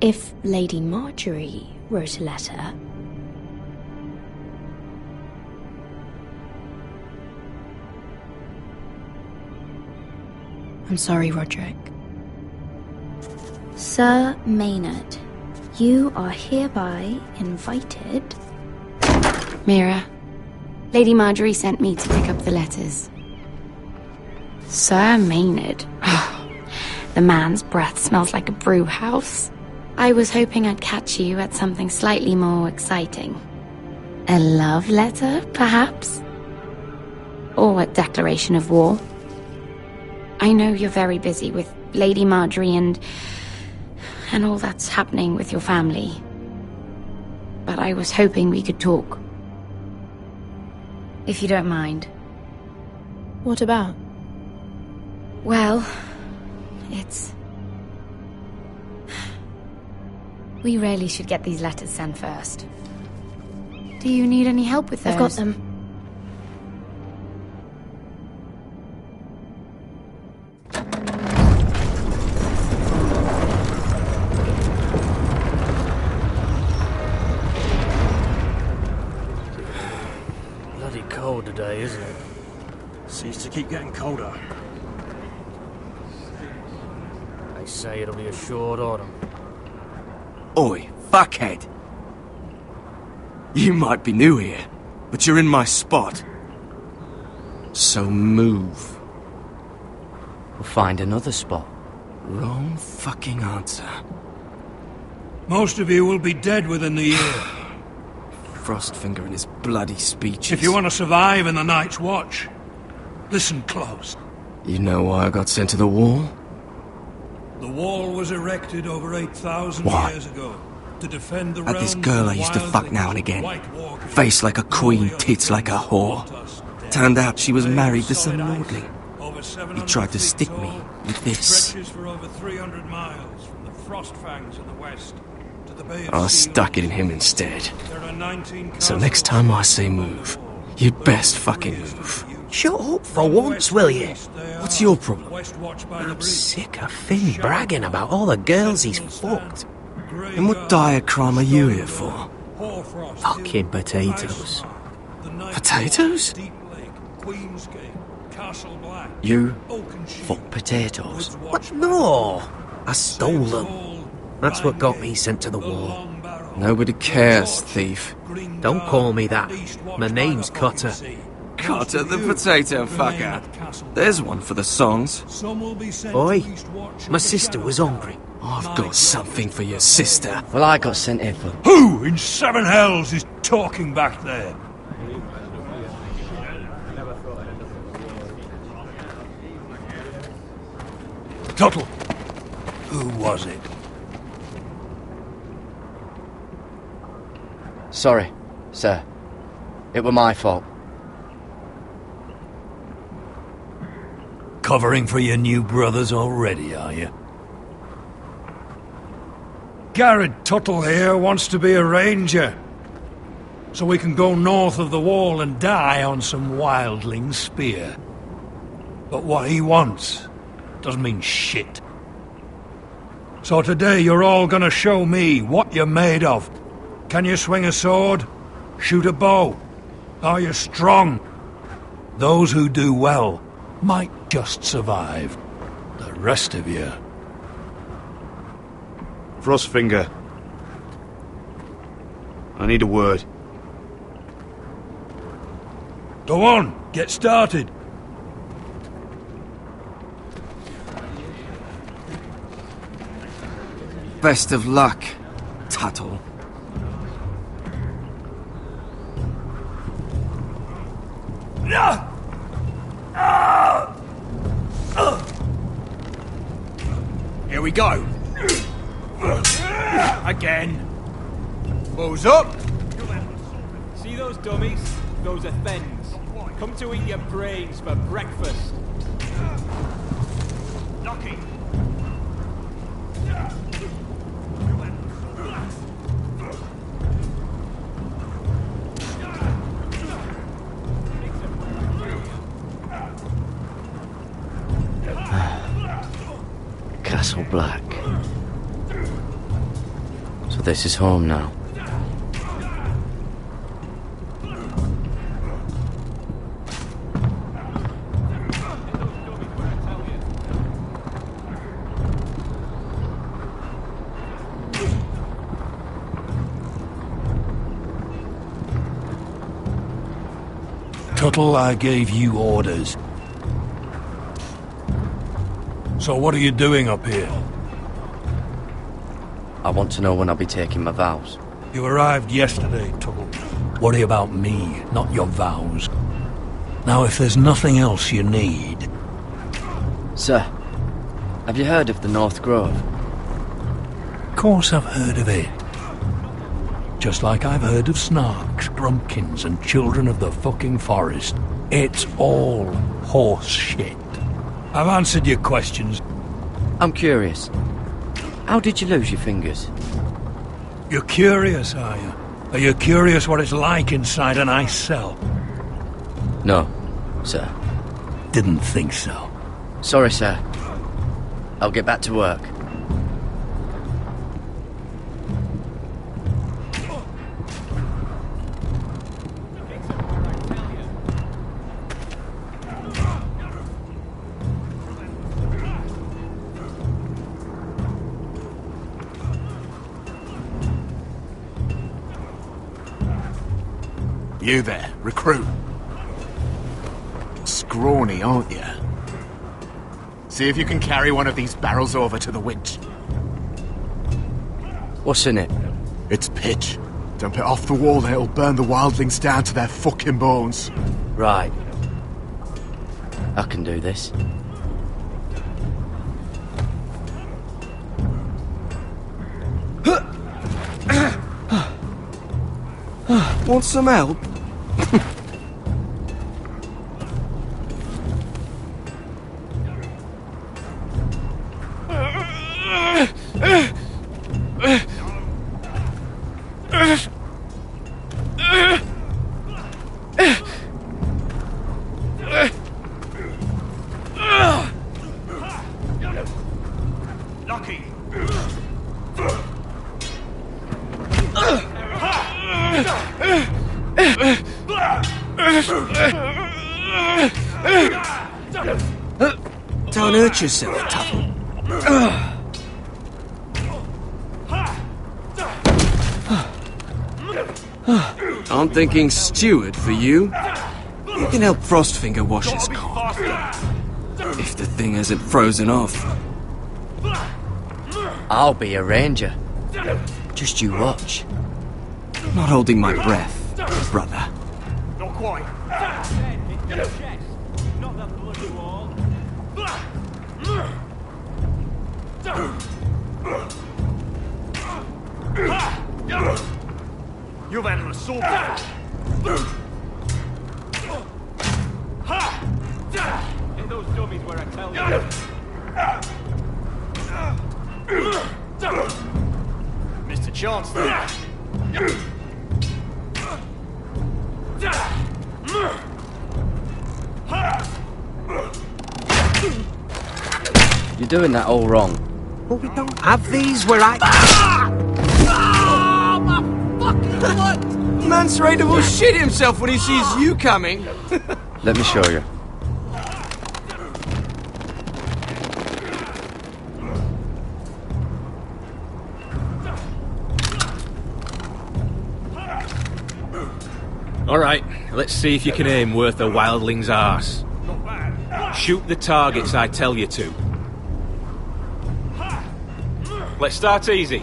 If Lady Marjorie wrote a letter... I'm sorry, Roderick. Sir Maynard, you are hereby invited... Mira, Lady Marjorie sent me to pick up the letters. Sir Maynard. The man's breath smells like a brew house. I was hoping I'd catch you at something slightly more exciting. A love letter, perhaps? Or a declaration of war? I know you're very busy with Lady Marjorie and all that's happening with your family. But I was hoping we could talk. If you don't mind. What about? Well, it's... We really should get these letters sent first. Do you need any help with those? I've got them. Bloody cold today, isn't it? Seems to keep getting colder. They say it'll be a short autumn. Oi, fuckhead! You might be new here, but you're in my spot. So move. We'll find another spot. Wrong fucking answer. Most of you will be dead within the year. Frostfinger and his bloody speeches. If you want to survive in the Night's Watch, listen close. You know why I got sent to the wall? The wall was erected over 8,000 years ago to defend the Had this realms girl from I used to wild fuck now and again. White Walkers. Face like a queen, tits like a whore. Turned out she was married to some lordling. He tried to stick me with this. Stretches for over 300 miles from the Frostfangs in the west to the Bay of I Seals. stuck it in him instead. There are 19 So next time I say move, you'd best fucking move. Shut up for once, will you? What's your problem? I'm sick of Finn bragging about all the girls he's fucked. And what dire crime are you here for? Fucking potatoes. Potatoes? You fuck potatoes? What? No! I stole them. That's what got me sent to the wall. Nobody cares, thief. Don't call me that. My name's Cotter. Cotter the potato fucker. There's one for the songs. Oi, my sister was hungry. I've got something for your sister. Well, I got sent here for... Who in seven hells is talking back there? Tuttle, who was it? Sorry, sir. It were my fault. Covering for your new brothers already, are you? Garrett Tuttle here wants to be a ranger. so we can go north of the wall and die on some wildling spear. But what he wants doesn't mean shit. So today you're all gonna show me what you're made of. Can you swing a sword? Shoot a bow? Are you strong? Those who do well might just survive. The rest of you... Frostfinger. I need a word. Go on, get started. Best of luck, Tuttle. Here we go. Again. Balls up. See those dummies? Those are Thens. Come to eat your brains for breakfast. Lucky. Castle Black. So this is home now. Tuttle, I gave you orders. So what are you doing up here? I want to know when I'll be taking my vows. You arrived yesterday, Tuttle. Worry about me, not your vows. Now, if there's nothing else you need... Sir, have you heard of the North Grove? Of course I've heard of it. Just like I've heard of Snarks, Grumpkins, and Children of the fucking Forest. It's all horse shit. I've answered your questions. I'm curious. How did you lose your fingers? You're curious, are you? Are you curious what it's like inside an ice cell? No, sir. Didn't think so. Sorry, sir. I'll get back to work. You there, recruit. Scrawny, aren't you? See if you can carry one of these barrels over to the winch. What's in it? It's pitch. Dump it off the wall and it'll burn the wildlings down to their fucking bones. Right. I can do this. Want some help? Lucky. Don't hurt yourself, Tuttle. I'm thinking steward for you. You can help Frostfinger wash his cock. If the thing hasn't frozen off. I'll be a ranger. Just you watch. Not holding my breath, brother. Not quite. You've had an assault. Hit those dummies where I tell you. Mr. Chancellor. You're doing that all wrong. But we don't have these where I... Oh, my fucking blood! Mance Raider will shit himself when he sees you coming. Let me show you. All right, let's see if you can aim worth a wildling's arse. Shoot the targets I tell you to. Let's start easy.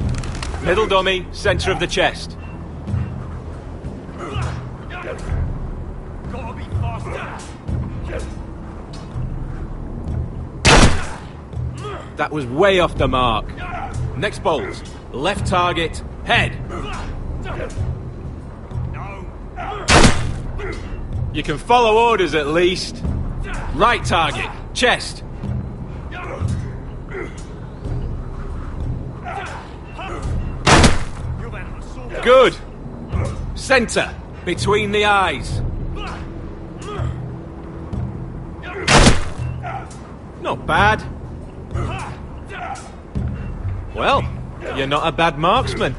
Middle dummy, centre of the chest. That was way off the mark. Next bolt. Left target, head. You can follow orders at least. Right target, chest. Good. Centre, between the eyes. Not bad. Well, you're not a bad marksman.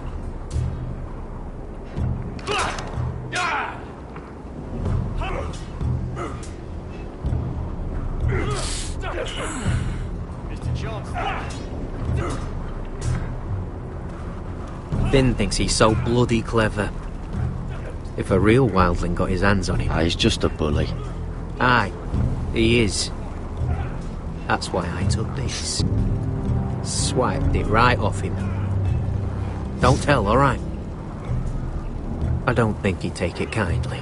Finn thinks he's so bloody clever. If a real wildling got his hands on him... He's just a bully. Aye, he is. That's why I took this. Swiped it right off him. Don't tell, alright? I don't think he'd take it kindly.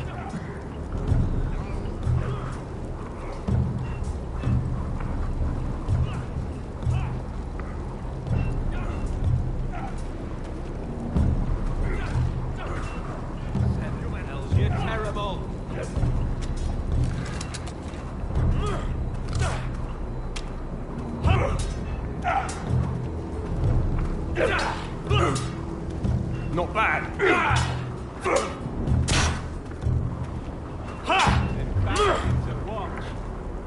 Not bad.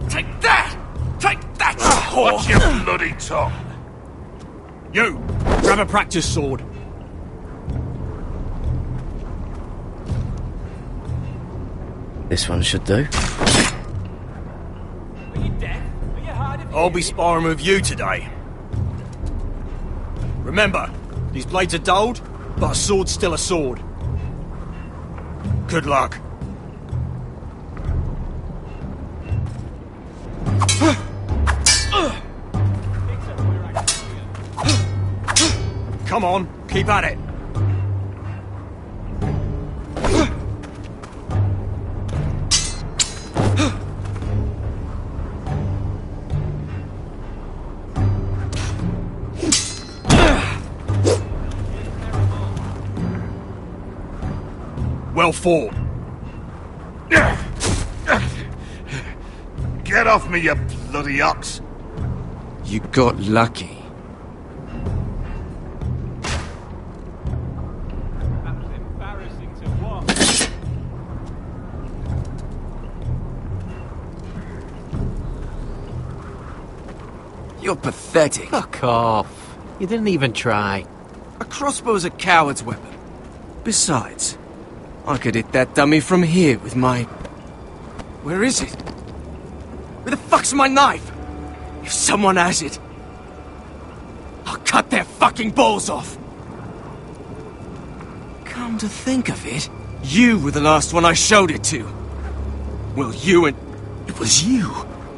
Take that! Take that! Watch your bloody tongue. You, grab a practice sword. This one should do. I'll be sparring with you today. Remember, these blades are dulled, but a sword's still a sword. Good luck. Come on, keep at it. Well fought. Get off me, you bloody ox. You got lucky. You're pathetic. Fuck off. You didn't even try. A crossbow's a coward's weapon. Besides, I could hit that dummy from here with my... Where is it? Where the fuck's my knife? If someone has it, I'll cut their fucking balls off. Come to think of it, you were the last one I showed it to. Well, you and... It was you.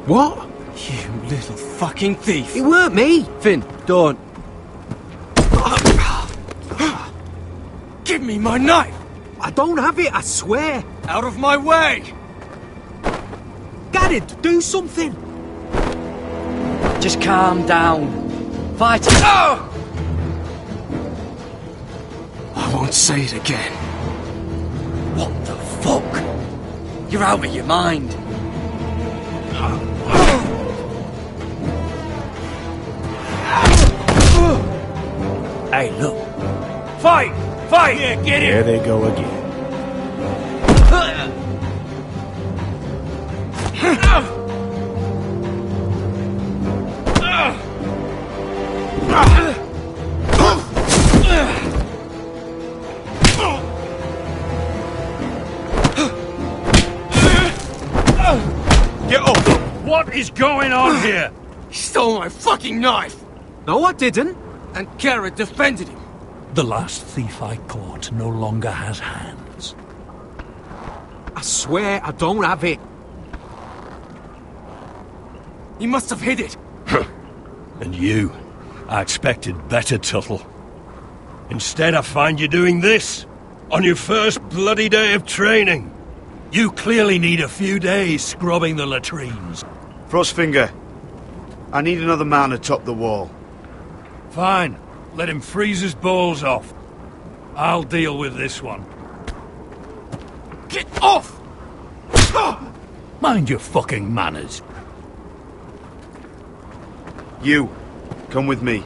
What? You little fucking thief. It weren't me. Finn, don't. Give me my knife. I don't have it, I swear. Out of my way. Garrett, do something. Just calm down. Fight it. Oh! I won't say it again. What the fuck? You're out of your mind. Hey, look. Fight! Fight! Yeah, get There it! they go again. Get up! What is going on here? He stole my fucking knife! No, I didn't. And Kara defended him. The last thief I caught no longer has hands. I swear I don't have it. He must have hid it. And you? I expected better, Tuttle. Instead, I find you doing this. On your first bloody day of training. You clearly need a few days scrubbing the latrines. Frostfinger, I need another man atop the wall. Fine. Let him freeze his balls off. I'll deal with this one. Get off! Mind your fucking manners. You, come with me.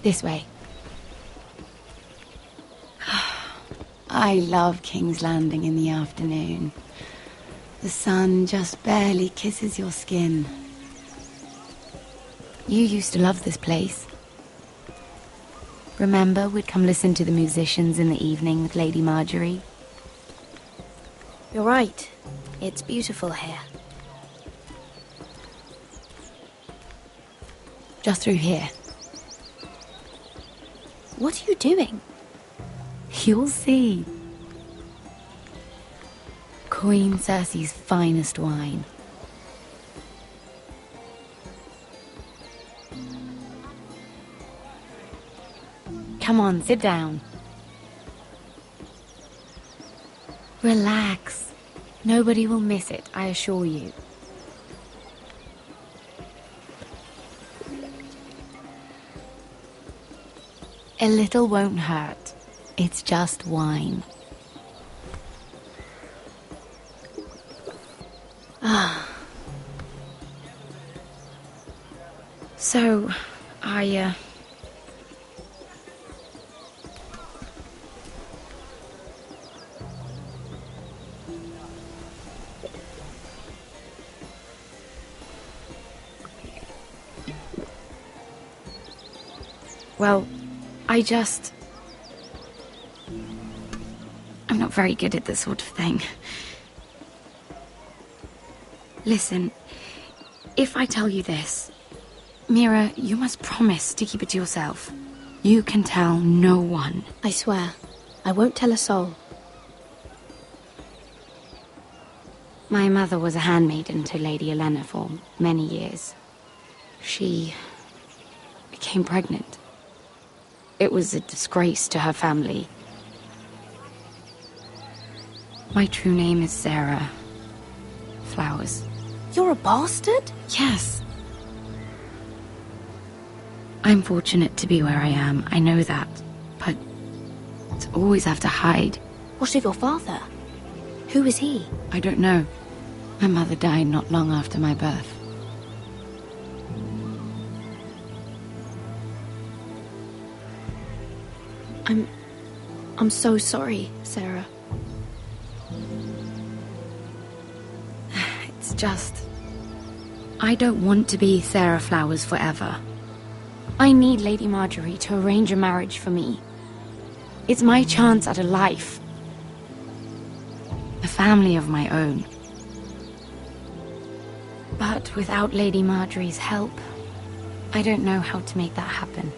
This way. I love King's Landing in the afternoon. The sun just barely kisses your skin. You used to love this place. Remember, we'd come listen to the musicians in the evening with Lady Marjorie? You're right. It's beautiful here. Just through here. What are you doing? You'll see. Queen Cersei's finest wine. Come on, sit down. Relax. Nobody will miss it, I assure you. A little won't hurt. It's just wine. Ah. So, Well, I'm not very good at this sort of thing. Listen, if I tell you this, Mira, you must promise to keep it to yourself. You can tell no one. I swear, I won't tell a soul. My mother was a handmaiden to Lady Olenna for many years. She became pregnant. It was a disgrace to her family. My true name is Sarah Flowers. You're a bastard? Yes. I'm fortunate to be where I am, I know that. But to always have to hide. What of your father? Who is he? I don't know. My mother died not long after my birth. I'm so sorry, Sarah. It's just... I don't want to be Sarah Flowers forever. I need Lady Marjorie to arrange a marriage for me. It's my chance at a life. A family of my own. But without Lady Marjorie's help, I don't know how to make that happen.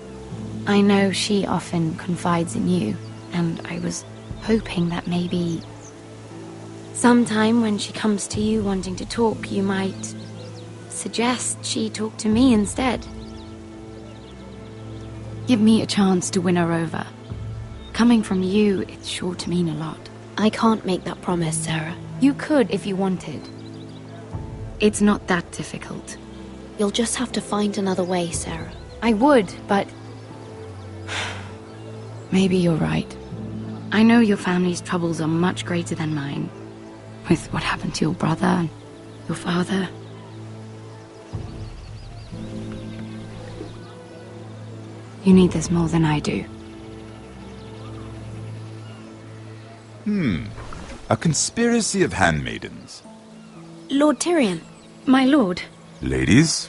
I know she often confides in you, and I was hoping that maybe sometime when she comes to you wanting to talk, you might suggest she talk to me instead. Give me a chance to win her over. Coming from you, it's sure to mean a lot. I can't make that promise, Sarah. You could if you wanted. It's not that difficult. You'll just have to find another way, Sarah. I would, but... maybe you're right. I know your family's troubles are much greater than mine. With what happened to your brother and your father. You need this more than I do. A conspiracy of handmaidens. Lord Tyrion, my lord. Ladies,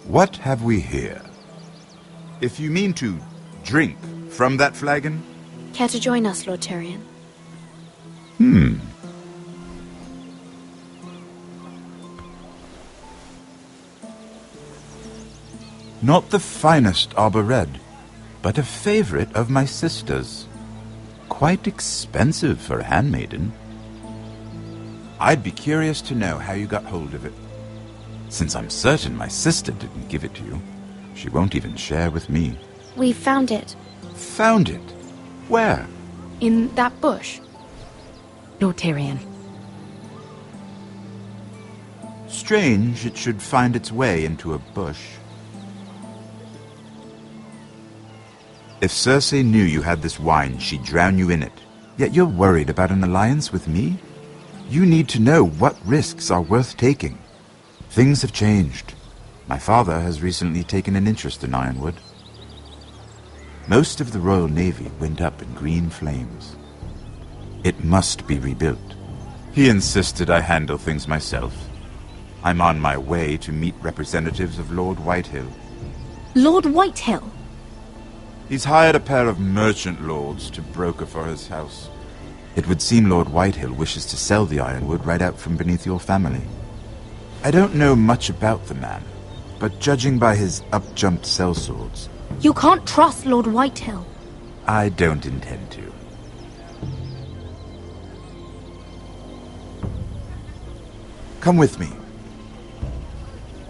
what have we here? If you mean to drink from that flagon? Care to join us, Lord Tyrion? Not the finest arbor red, but a favorite of my sister's. Quite expensive for a handmaiden. I'd be curious to know how you got hold of it. Since I'm certain my sister didn't give it to you, she won't even share with me. We found it. Found it? Where? In that bush. Lord Tyrion. Strange it should find its way into a bush. If Cersei knew you had this wine, she'd drown you in it. Yet you're worried about an alliance with me? You need to know what risks are worth taking. Things have changed. My father has recently taken an interest in Ironwood. Most of the Royal Navy went up in green flames. It must be rebuilt. He insisted I handle things myself. I'm on my way to meet representatives of Lord Whitehill. Lord Whitehill? He's hired a pair of merchant lords to broker for his house. It would seem Lord Whitehill wishes to sell the Ironwood right out from beneath your family. I don't know much about the man, but judging by his up-jumped sellswords... You can't trust Lord Whitehill. I don't intend to. Come with me.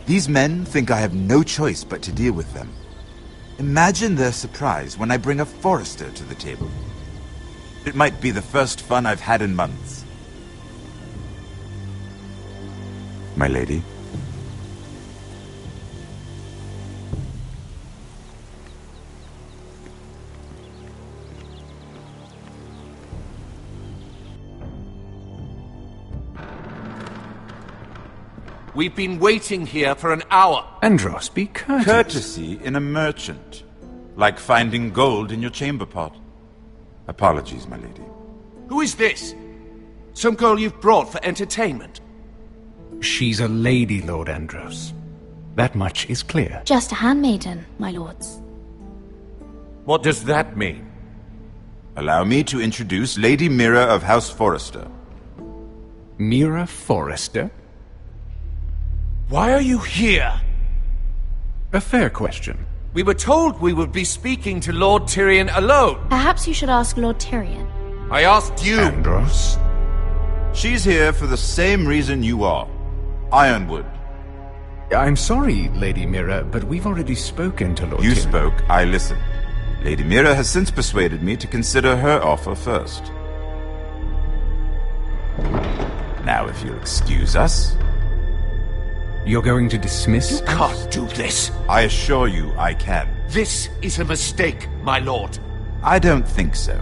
These men think I have no choice but to deal with them. Imagine their surprise when I bring a Forrester to the table. It might be the first fun I've had in months. My lady. We've been waiting here for an hour. Andros, be courteous. Courtesy in a merchant. Like finding gold in your chamber pot. Apologies, my lady. Who is this? Some girl you've brought for entertainment? She's a lady, Lord Andros. That much is clear. Just a handmaiden, my lords. What does that mean? Allow me to introduce Lady Mira of House Forrester. Mira Forrester? Why are you here? A fair question. We were told we would be speaking to Lord Tyrion alone. Perhaps you should ask Lord Tyrion. I asked you. Andros? She's here for the same reason you are. Ironwood. I'm sorry, Lady Mira, but we've already spoken to Lord Tyrion. You spoke, I listened. Lady Mira has since persuaded me to consider her offer first. Now, if you'll excuse us... You're going to dismiss? You can't do this. I assure you I can. This is a mistake, my lord. I don't think so.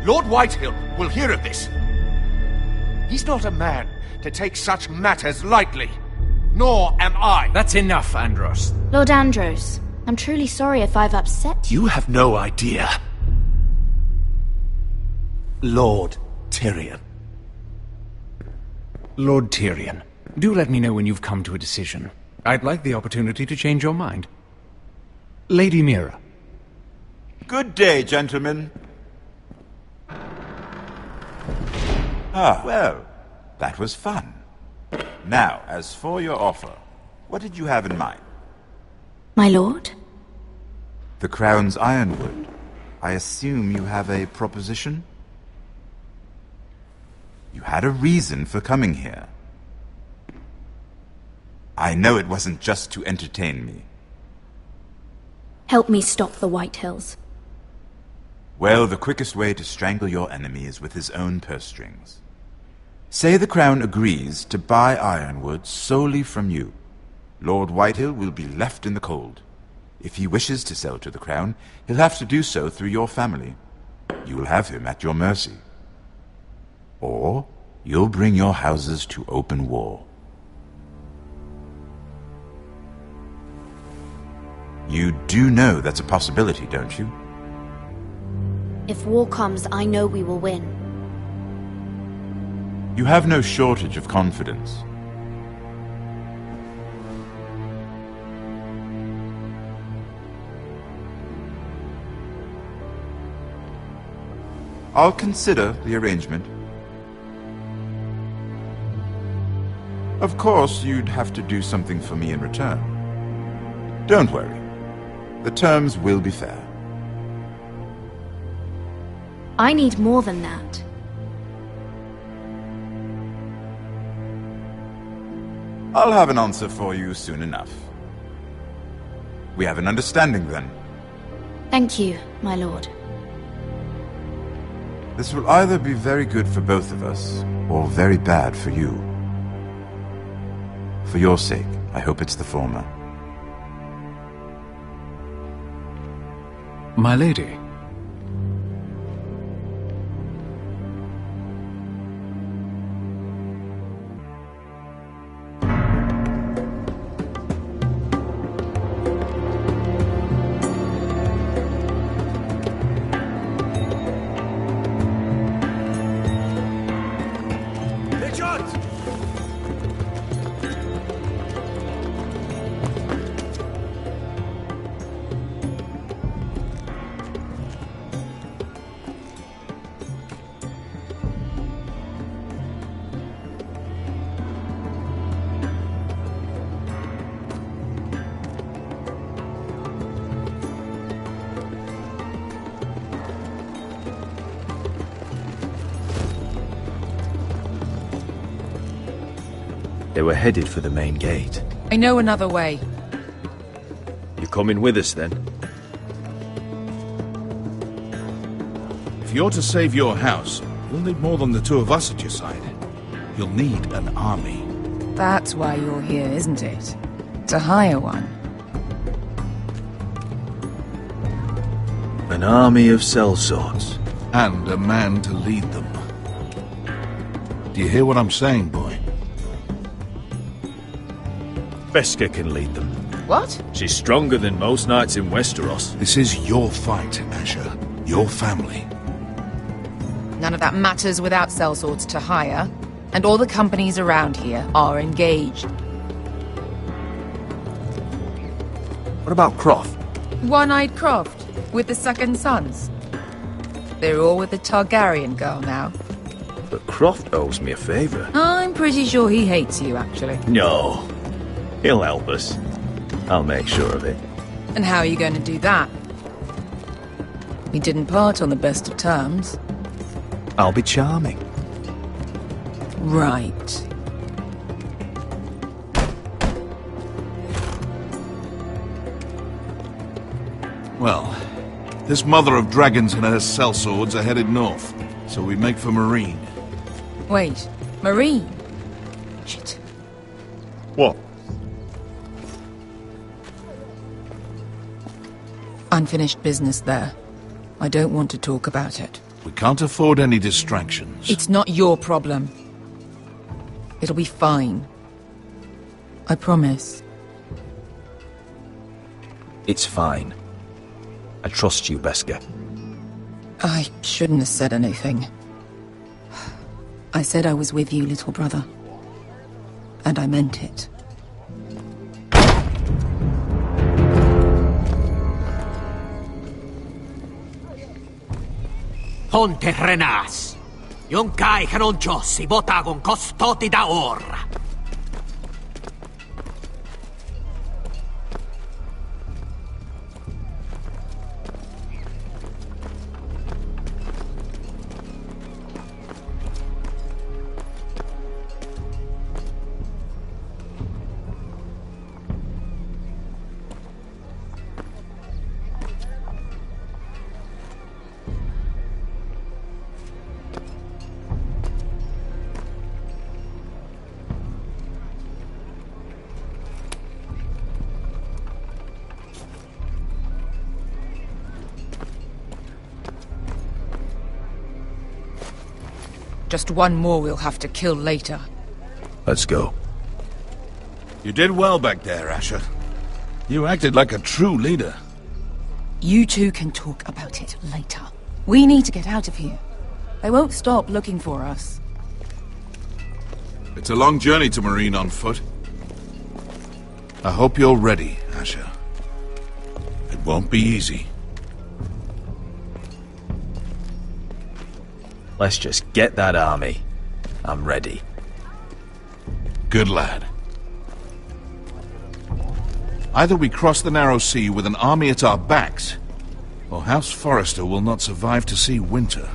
Lord Whitehill will hear of this. He's not a man to take such matters lightly. Nor am I. That's enough, Andros. Lord Andros, I'm truly sorry if I've upset you. You have no idea. Lord Tyrion. Lord Tyrion. Do let me know when you've come to a decision. I'd like the opportunity to change your mind. Lady Mira. Good day, gentlemen. Ah, well, that was fun. Now, as for your offer, what did you have in mind? My lord? The Crown's Ironwood. I assume you have a proposition? You had a reason for coming here. I know it wasn't just to entertain me. Help me stop the Whitehills. Well, the quickest way to strangle your enemy is with his own purse strings. Say the Crown agrees to buy Ironwood solely from you. Lord Whitehill will be left in the cold. If he wishes to sell to the Crown, he'll have to do so through your family. You will have him at your mercy. Or you'll bring your houses to open war. You do know that's a possibility, don't you? If war comes, I know we will win. You have no shortage of confidence. I'll consider the arrangement. Of course, you'd have to do something for me in return. Don't worry. The terms will be fair. I need more than that. I'll have an answer for you soon enough. We have an understanding then. Thank you, my lord. This will either be very good for both of us, or very bad for you. For your sake, I hope it's the former. My lady. They were headed for the main gate. I know another way. You coming with us, then? If you're to save your house, you'll need more than the two of us at your side. You'll need an army. That's why you're here, isn't it? To hire one. An army of sellswords. And a man to lead them. Do you hear what I'm saying, boy? Beskha can lead them. What? She's stronger than most knights in Westeros. This is your fight, Asher. Your family. None of that matters without sellswords to hire, and all the companies around here are engaged. What about Croft? One-Eyed Croft, with the second sons. They're all with the Targaryen girl now. But Croft owes me a favour. I'm pretty sure he hates you, actually. No. He'll help us. I'll make sure of it. And how are you going to do that? We didn't part on the best of terms. I'll be charming. Right. Well, this mother of dragons and her sellswords are headed north, so we make for Marine. Wait, Marine? Shit. What? Unfinished business there. I don't want to talk about it. We can't afford any distractions. It's not your problem. It'll be fine. I promise. It's fine. I trust you, Beskha. I shouldn't have said anything. I said I was with you, little brother. And I meant it. Ponte Renas. Yon kai kanon Jossi botagon costoti da ora. Just one more we'll have to kill later. Let's go. You did well back there, Asher. You acted like a true leader. You two can talk about it later. We need to get out of here. They won't stop looking for us. It's a long journey to Marine on foot. I hope you're ready, Asher. It won't be easy. Let's just get that army. I'm ready. Good lad. Either we cross the narrow sea with an army at our backs, or House Forrester will not survive to see winter.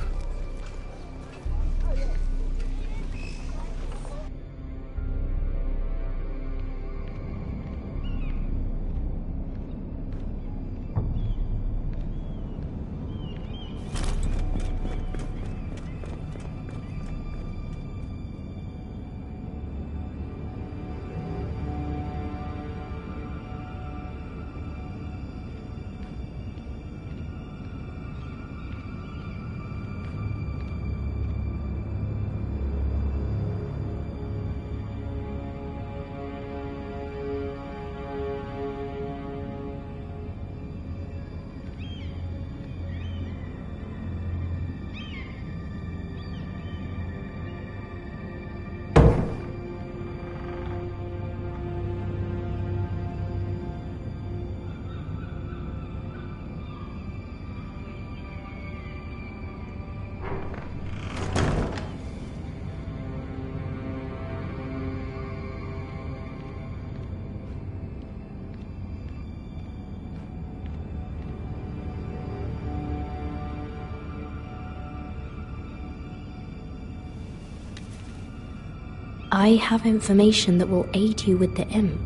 I have information that will aid you with the imp.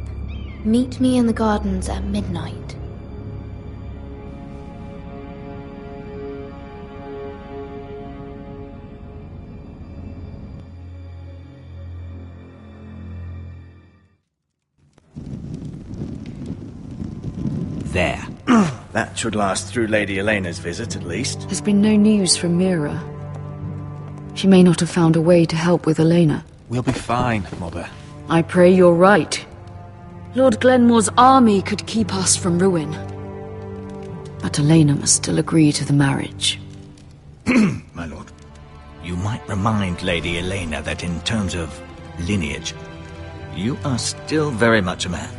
Meet me in the gardens at midnight. There. That should last through Lady Elena's visit, at least. There's been no news from Mira. She may not have found a way to help with Elena. We'll be fine, Mother. I pray you're right. Lord Glenmore's army could keep us from ruin. But Elena must still agree to the marriage. My lord, you might remind Lady Elena that in terms of lineage, you are still very much a man.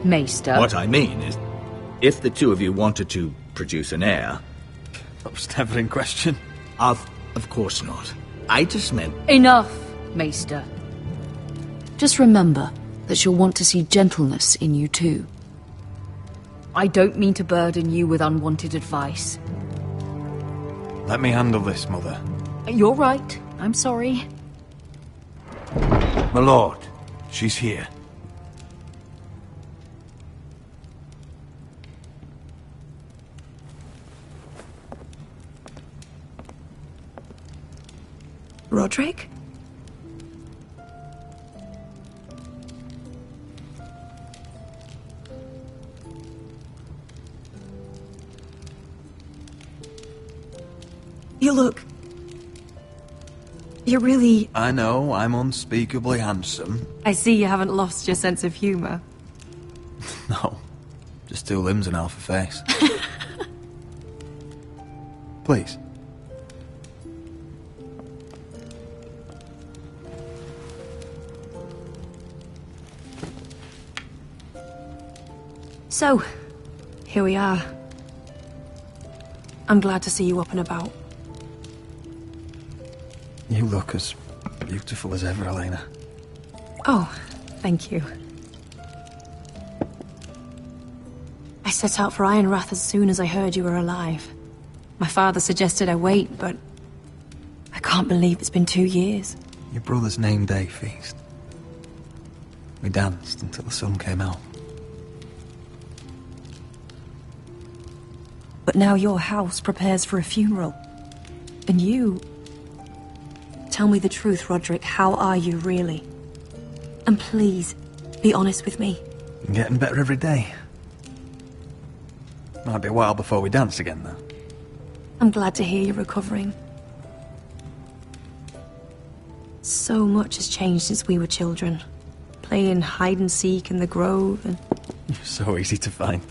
Maester. What I mean is, if the two of you wanted to produce an heir... That was never in question. Of course not. I just meant... Enough, Maester. Just remember that she'll want to see gentleness in you too. I don't mean to burden you with unwanted advice. Let me handle this, Mother. You're right. I'm sorry. My lord, she's here. Roderick? You look... You're really... I know, I'm unspeakably handsome. I see you haven't lost your sense of humor. No, just two limbs and half a face. Please. So, here we are. I'm glad to see you up and about. You look as beautiful as ever, Elena. Oh, thank you. I set out for Ironrath as soon as I heard you were alive. My father suggested I wait, but I can't believe it's been 2 years. Your brother's name day feast. We danced until the sun came out. But now your house prepares for a funeral. And you... Tell me the truth, Roderick. How are you, really? And please, be honest with me. I'm getting better every day. Might be a while before we dance again, though. I'm glad to hear you're recovering. So much has changed since we were children. Playing hide-and-seek in the grove and... You're so easy to find.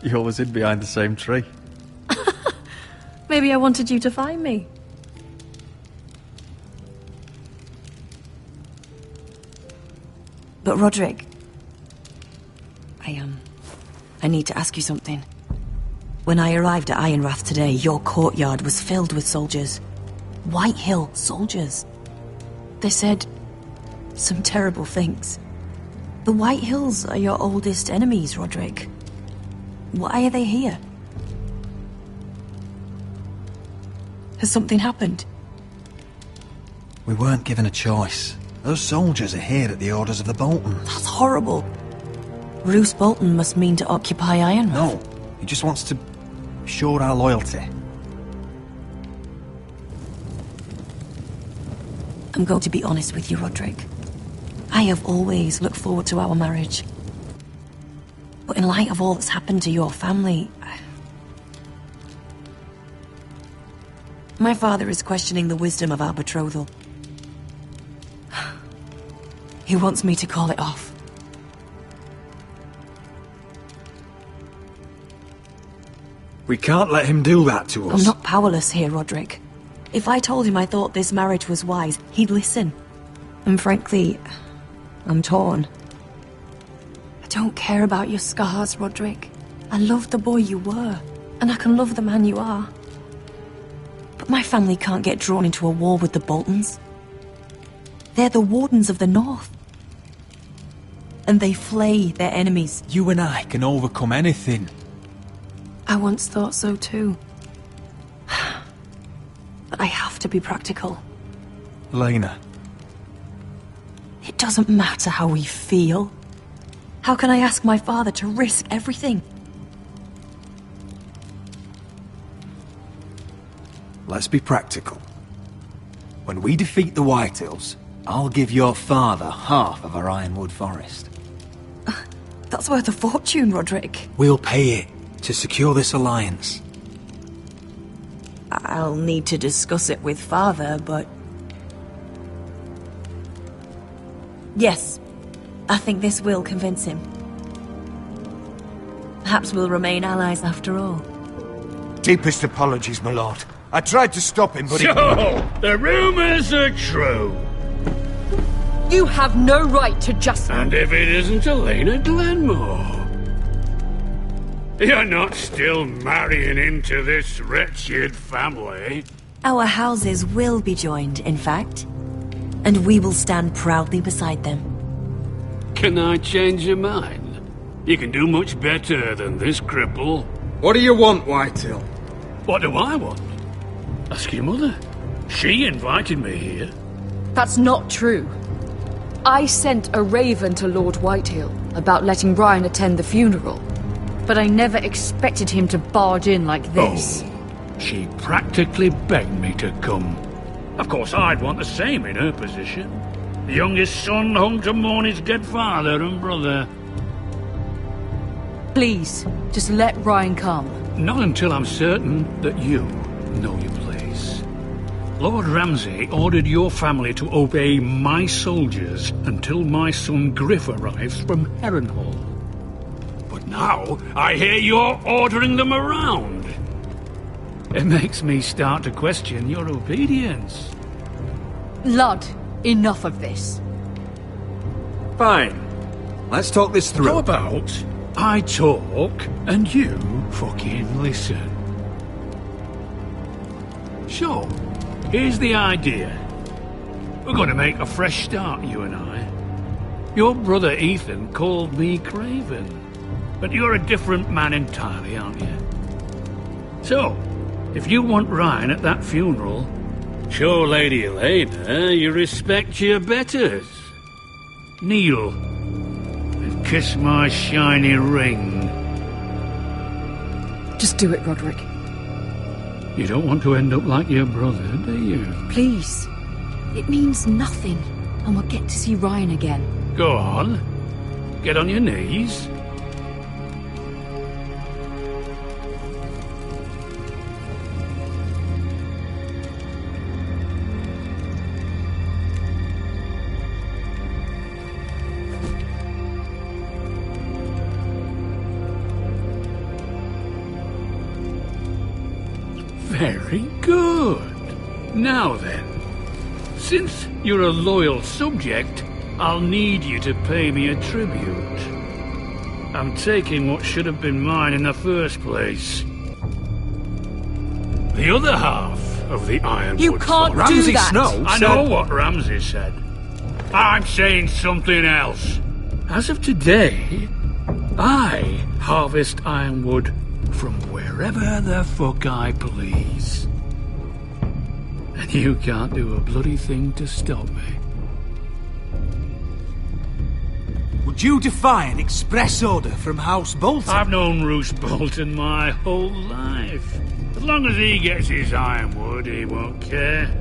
You always hid behind the same tree. Maybe I wanted you to find me. But Roderick, I need to ask you something. When I arrived at Ironrath today, your courtyard was filled with soldiers. Whitehill soldiers. They said some terrible things. The Whitehills are your oldest enemies, Roderick. Why are they here? Has something happened? We weren't given a choice. Those soldiers are here at the orders of the Boltons. That's horrible. Roose Bolton must mean to occupy Ironrath. No, he just wants to show our loyalty. I'm going to be honest with you, Roderick. I have always looked forward to our marriage. But in light of all that's happened to your family, my father is questioning the wisdom of our betrothal. He wants me to call it off. We can't let him do that to us. I'm not powerless here, Roderick. If I told him I thought this marriage was wise, he'd listen. And frankly, I'm torn. I don't care about your scars, Roderick. I love the boy you were, and I can love the man you are. But my family can't get drawn into a war with the Boltons. They're the Wardens of the North. And they flay their enemies. You and I can overcome anything. I once thought so too. But I have to be practical. Lena. It doesn't matter how we feel. How can I ask my father to risk everything? Let's be practical. When we defeat the Whitehills, I'll give your father half of our Ironwood Forest. That's worth a fortune, Roderick. We'll pay it to secure this alliance. I'll need to discuss it with father, but... Yes, I think this will convince him. Perhaps we'll remain allies after all. Deepest apologies, my lord. I tried to stop him, but So, the rumors are true. You have no right to just... And if it isn't Elena Glenmore? You're not still marrying into this wretched family. Our houses will be joined, in fact. And we will stand proudly beside them. Can I change your mind? You can do much better than this cripple. What do you want, Whitehill? What do I want? Ask your mother. She invited me here. That's not true. I sent a raven to Lord Whitehill about letting Brian attend the funeral. But I never expected him to barge in like this. Oh, she practically begged me to come. Of course, I'd want the same in her position. The youngest son home to mourn his dead father and brother. Please, just let Ryan come. Not until I'm certain that you know your place. Lord Ramsay ordered your family to obey my soldiers until my son Griff arrives from Harrenhal. But now, I hear you're ordering them around. It makes me start to question your obedience. Lud, enough of this. Fine. Let's talk this through. How about I talk and you fucking listen? So, here's the idea. We're going to make a fresh start, you and I. Your brother Ethan called me Craven. But you're a different man entirely, aren't you? So, if you want Ryan at that funeral, show Lady Elena you respect your betters. Kneel and kiss my shiny ring. Just do it, Roderick. You don't want to end up like your brother, do you? Please. It means nothing, and we'll get to see Ryan again. Go on. Get on your knees. Very good. Now then, since you're a loyal subject, I'll need you to pay me a tribute. I'm taking what should have been mine in the first place. The other half of the Ironwood You can't Forest. do Ramsay that! Snow I said... know what Ramsay said. I'm saying something else. As of today, I harvest ironwood from wherever the fuck I please. And you can't do a bloody thing to stop me. Would you defy an express order from House Bolton? I've known Roose Bolton my whole life. As long as he gets his ironwood, he won't care.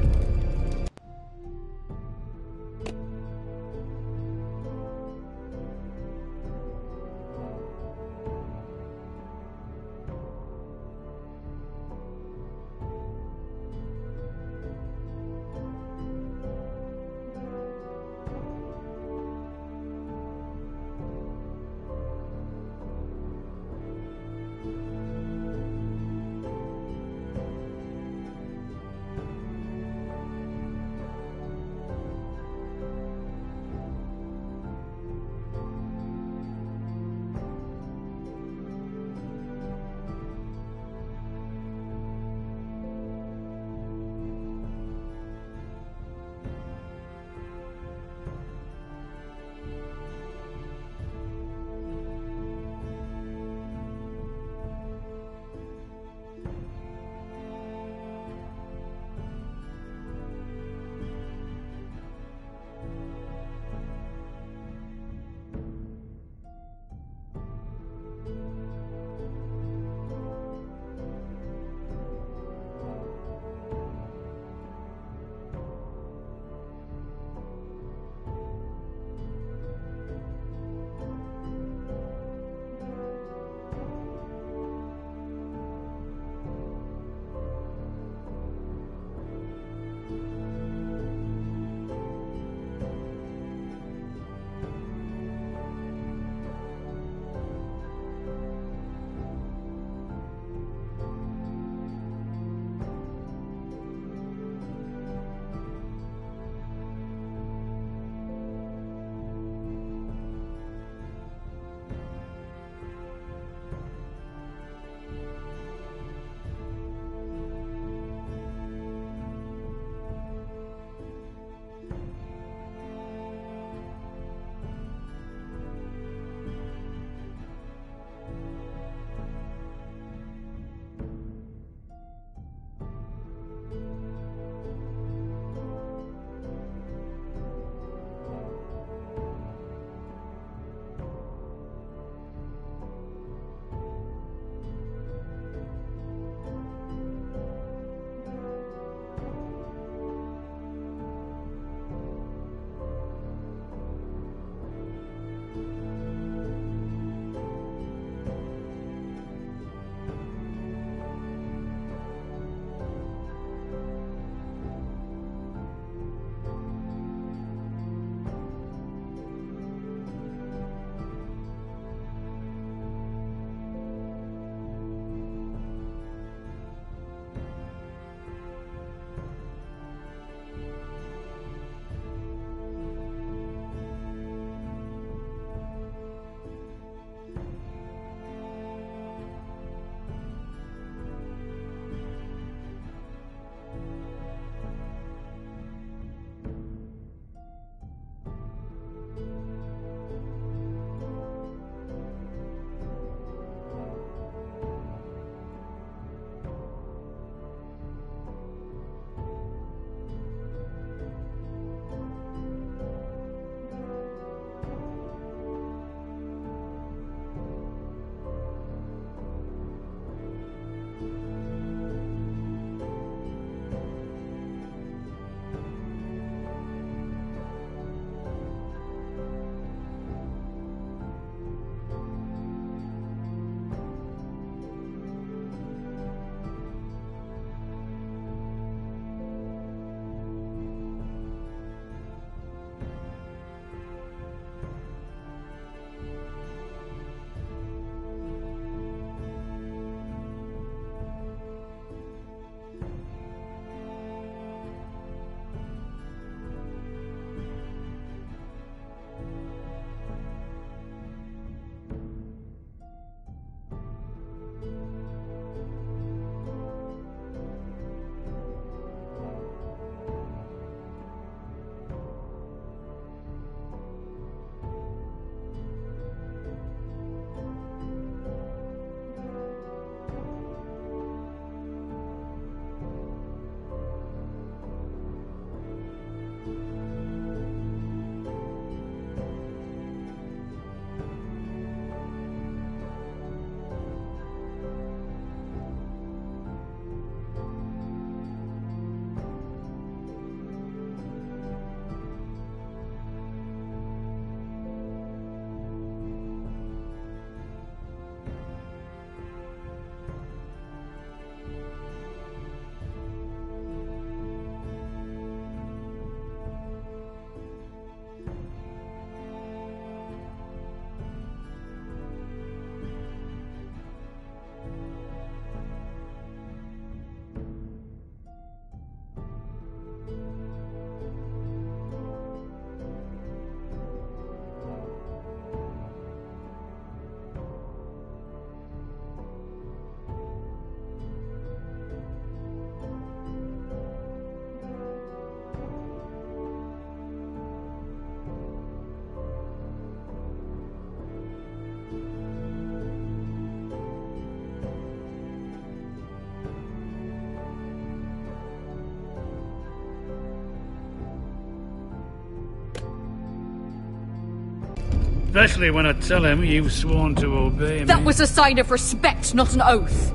Especially when I tell him you've sworn to obey me. That was a sign of respect, not an oath.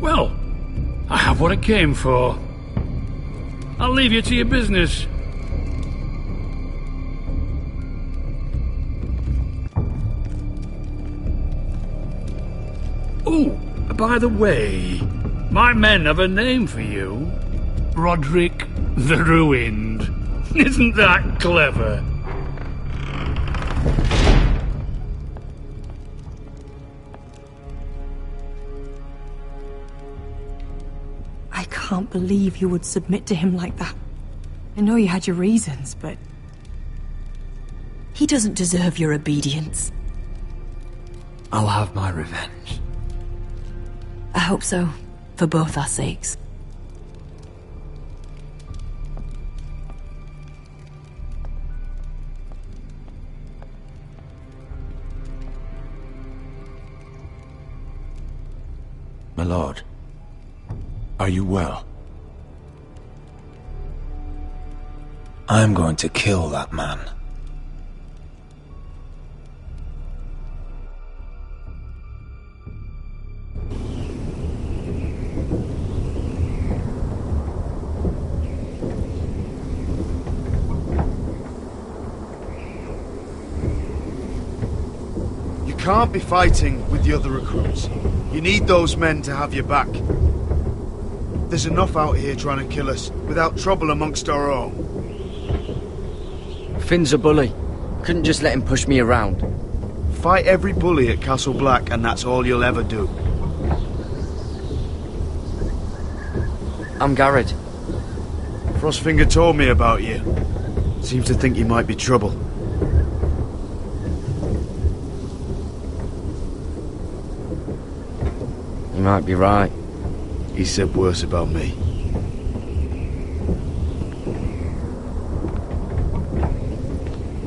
Well, I have what I came for. I'll leave you to your business. Oh, by the way, my men have a name for you. Roderick the Ruined. Isn't that clever? I can't believe you would submit to him like that. I know you had your reasons, but... he doesn't deserve your obedience. I'll have my revenge. I hope so, for both our sakes. My lord, are you well? I'm going to kill that man. You can't be fighting with the other recruits. You need those men to have your back. There's enough out here trying to kill us, without trouble amongst our own. Finn's a bully. Couldn't just let him push me around. Fight every bully at Castle Black, and that's all you'll ever do. I'm Garrett. Frostfinger told me about you. Seems to think you might be trouble. You might be right. He said worse about me.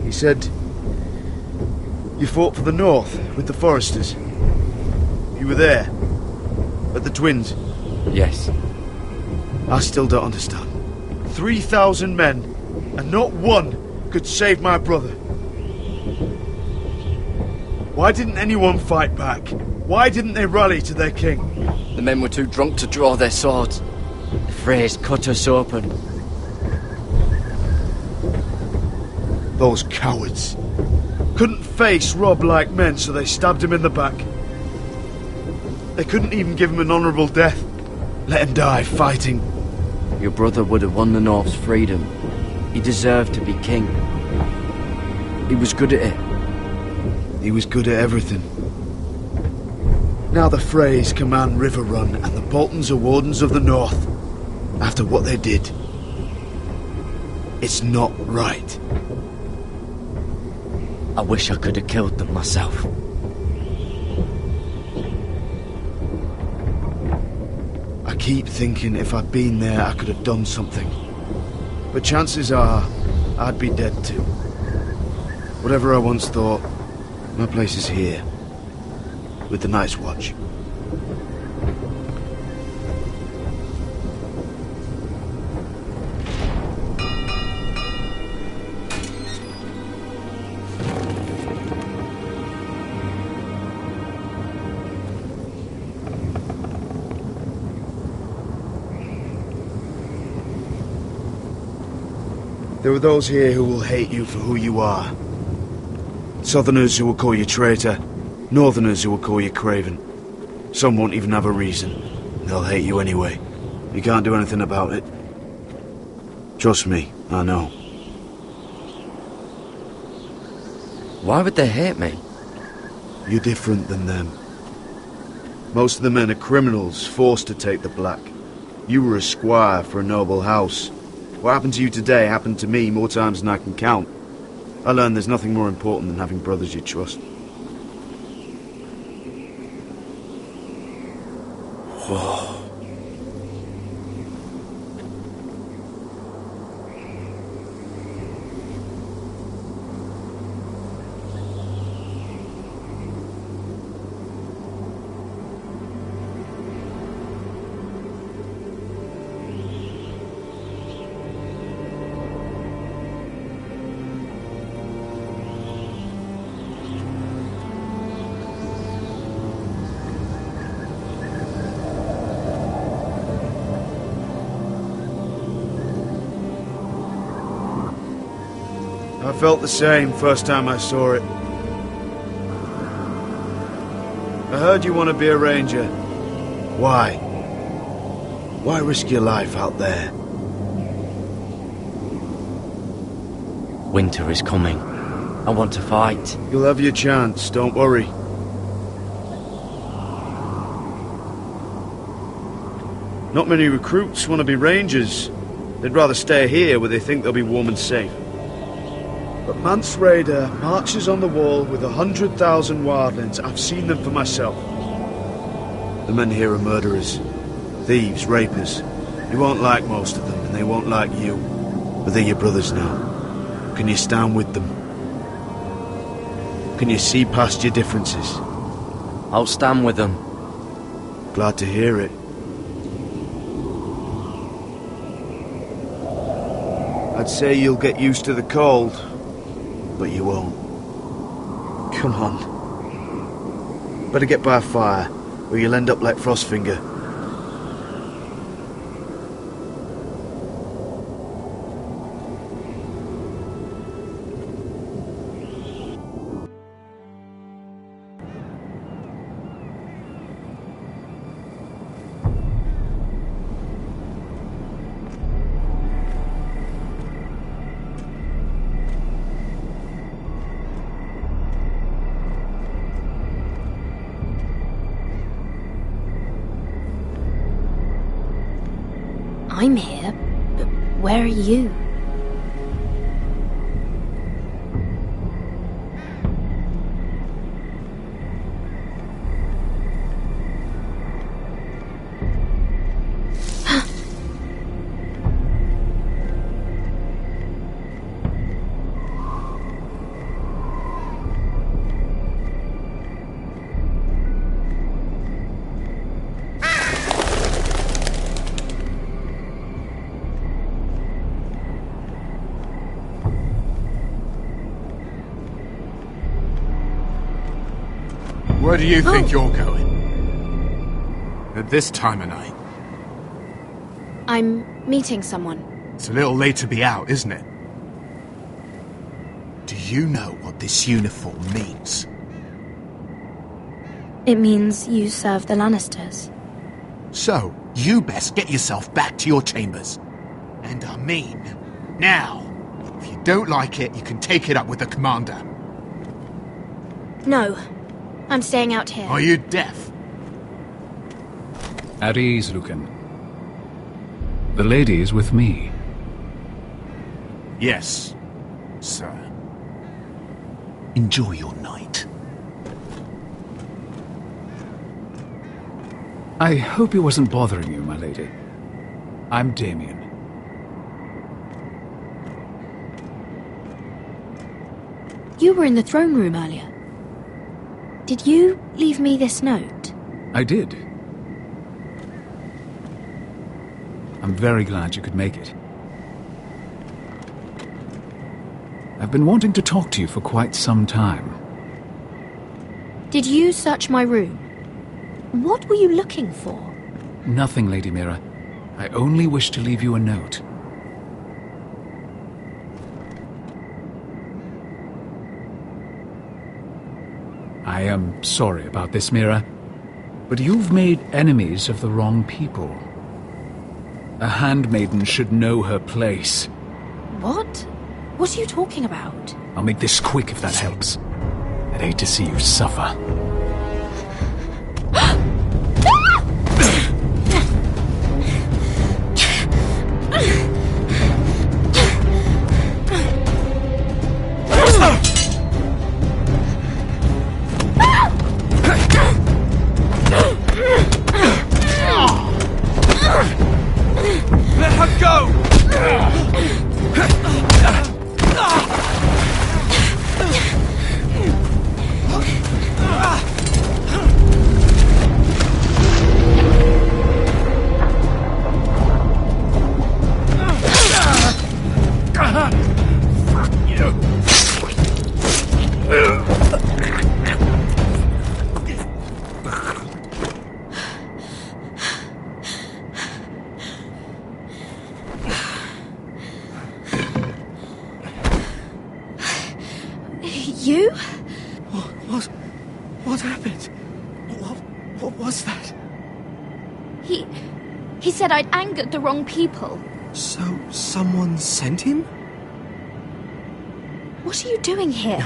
He said you fought for the North with the Foresters. You were there at the Twins. Yes. I still don't understand. 3,000 men, and not one could save my brother. Why didn't anyone fight back? Why didn't they rally to their king? The men were too drunk to draw their swords. The Freys cut us open. Those cowards. Couldn't face Robb like men, so they stabbed him in the back. They couldn't even give him an honourable death. Let him die fighting. Your brother would have won the North's freedom. He deserved to be king. He was good at it. He was good at everything. Now the Freys command Riverrun, and the Boltons are Wardens of the North. After what they did. It's not right. I wish I could have killed them myself. I keep thinking if I'd been there, I could have done something. But chances are, I'd be dead too. Whatever I once thought, my place is here. With the Night's Watch. There are those here who will hate you for who you are. Southerners who will call you traitor, Northerners who will call you craven. Some won't even have a reason. They'll hate you anyway. You can't do anything about it. Trust me, I know. Why would they hate me? You're different than them. Most of the men are criminals, forced to take the black. You were a squire for a noble house. What happened to you today happened to me more times than I can count. I learned there's nothing more important than having brothers you trust. Whoa. felt the same first time I saw it. I heard you want to be a ranger. Why? Why risk your life out there? Winter is coming. I want to fight. You'll have your chance, don't worry. Not many recruits want to be rangers. They'd rather stay here where they think they'll be warm and safe. But Mance Rayder marches on the wall with 100,000 wildlings. I've seen them for myself. The men here are murderers, thieves, rapers. You won't like most of them, and they won't like you. But they're your brothers now. Can you stand with them? Can you see past your differences? I'll stand with them. Glad to hear it. I'd say you'll get used to the cold, but you won't. Come on. Better get by a fire, or you'll end up like Frostfinger. I'm here, but where are you? Where do you think you're going? At this time of night? I'm meeting someone. It's a little late to be out, isn't it? Do you know what this uniform means? It means you serve the Lannisters. So, you best get yourself back to your chambers. And I mean, now. If you don't like it, you can take it up with the commander. No. I'm staying out here. Are you deaf? At ease, Lucan. The lady is with me. Yes, sir. Enjoy your night. I hope he wasn't bothering you, my lady. I'm Damien. You were in the throne room earlier. Did you leave me this note? I did. I'm very glad you could make it. I've been wanting to talk to you for quite some time. Did you search my room? What were you looking for? Nothing, Lady Mira. I only wish to leave you a note. I am sorry about this, Mira, but you've made enemies of the wrong people. A handmaiden should know her place. What? What are you talking about? I'll make this quick if that helps. I'd hate to see you suffer. Let her go! You? What happened? What was that? He said I'd angered the wrong people. So, someone sent him? What are you doing here?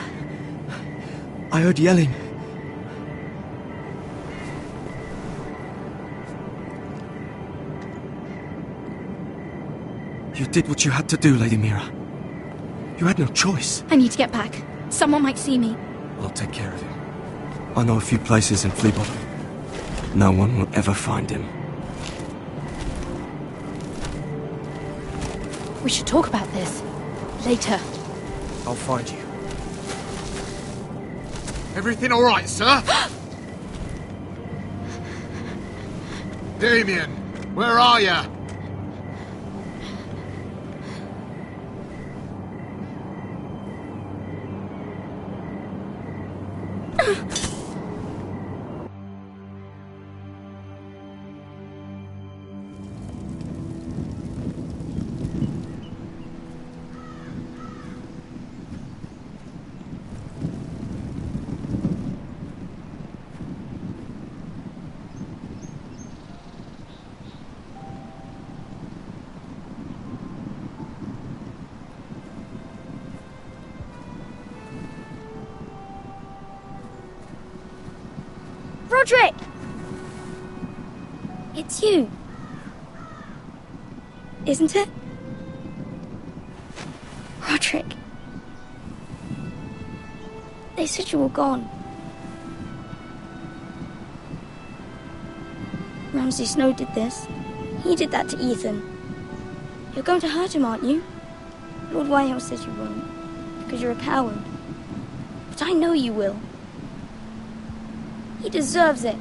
I heard yelling. You did what you had to do, Lady Mira. You had no choice. I need to get back. Someone might see me. I'll take care of him. I know a few places in Fleabottom. No one will ever find him. We should talk about this. Later. I'll find you. Everything all right, sir? Damien, where are you? Roderick! It's you. Isn't it? Roderick. They said you were gone. Ramsay Snow did this. He did that to Ethan. You're going to hurt him, aren't you? Lord Whitehill says you won't, because you're a coward. But I know you will. He deserves it.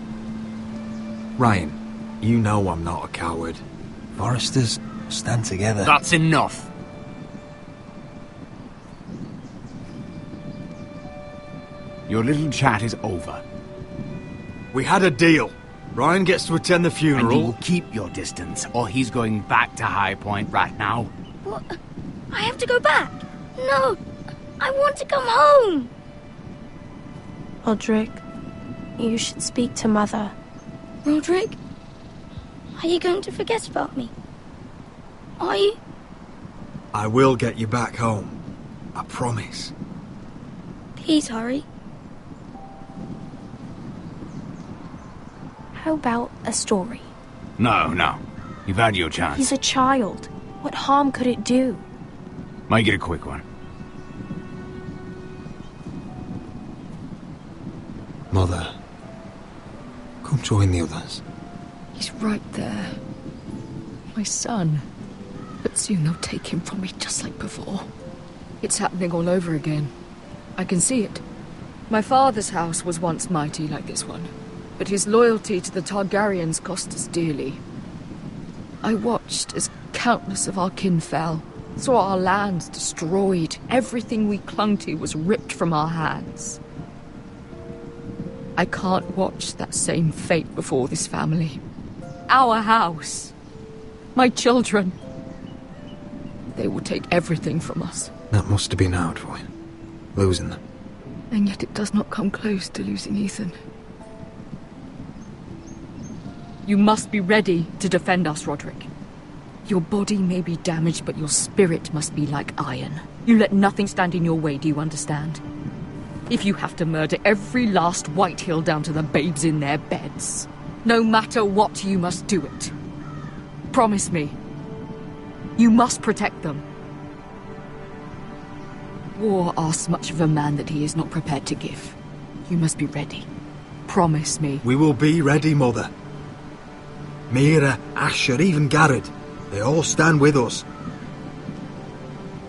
Ryan, you know I'm not a coward. Foresters stand together. That's enough. Your little chat is over. We had a deal. Ryan gets to attend the funeral. And you will keep your distance, or he's going back to High Point right now. What? I have to go back. No, I want to come home. Roderick, you should speak to Mother. Roderick? Are you going to forget about me? Are you? I will get you back home. I promise. Please hurry. How about a story? No. You've had your chance. He's a child. What harm could it do? Make it a quick one. Mother, come join the others. He's right there. My son. But soon they'll take him from me just like before. It's happening all over again. I can see it. My father's house was once mighty like this one, but his loyalty to the Targaryens cost us dearly. I watched as countless of our kin fell, saw our lands destroyed, everything we clung to was ripped from our hands. I can't watch that same fate before this family. Our house. My children. They will take everything from us. That must have been hard for you, losing them. And yet it does not come close to losing Ethan. You must be ready to defend us, Roderick. Your body may be damaged, but your spirit must be like iron. You let nothing stand in your way, do you understand? If you have to murder every last Whitehill down to the babes in their beds, no matter what, you must do it. Promise me. You must protect them. War asks much of a man that he is not prepared to give. You must be ready. Promise me. We will be ready, Mother. Mira, Asher, even Garrett. They all stand with us.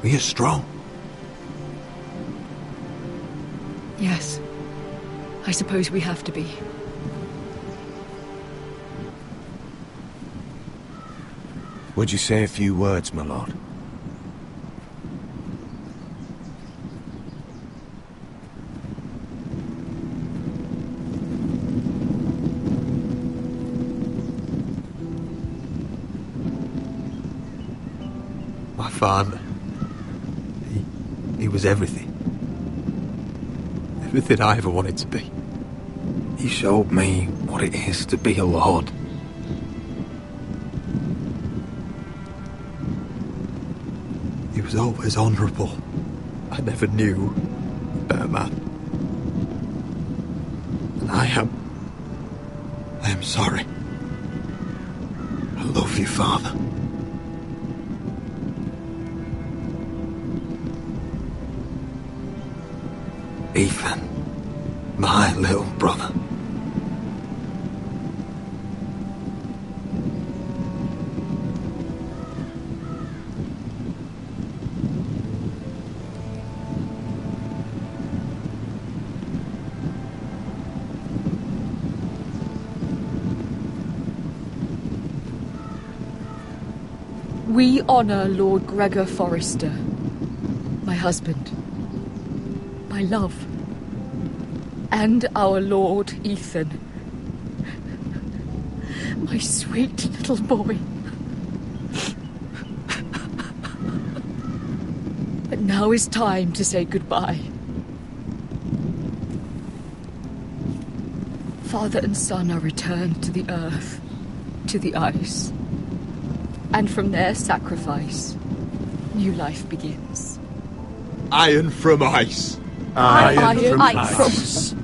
We are strong. Yes. I suppose we have to be. Would you say a few words, my lord? My father. He was everything. everything I ever wanted to be. He showed me what it is to be a lord. He was always honourable. I never knew a better man. And I am sorry. I love you, Father. Ethan, my little brother. We honor Lord Gregor Forrester, my husband, my love, and our Lord Ethan, my sweet little boy. But now is time to say goodbye. Father and son are returned to the earth, to the ice. And from their sacrifice, new life begins. Iron from ice. Iron from ice.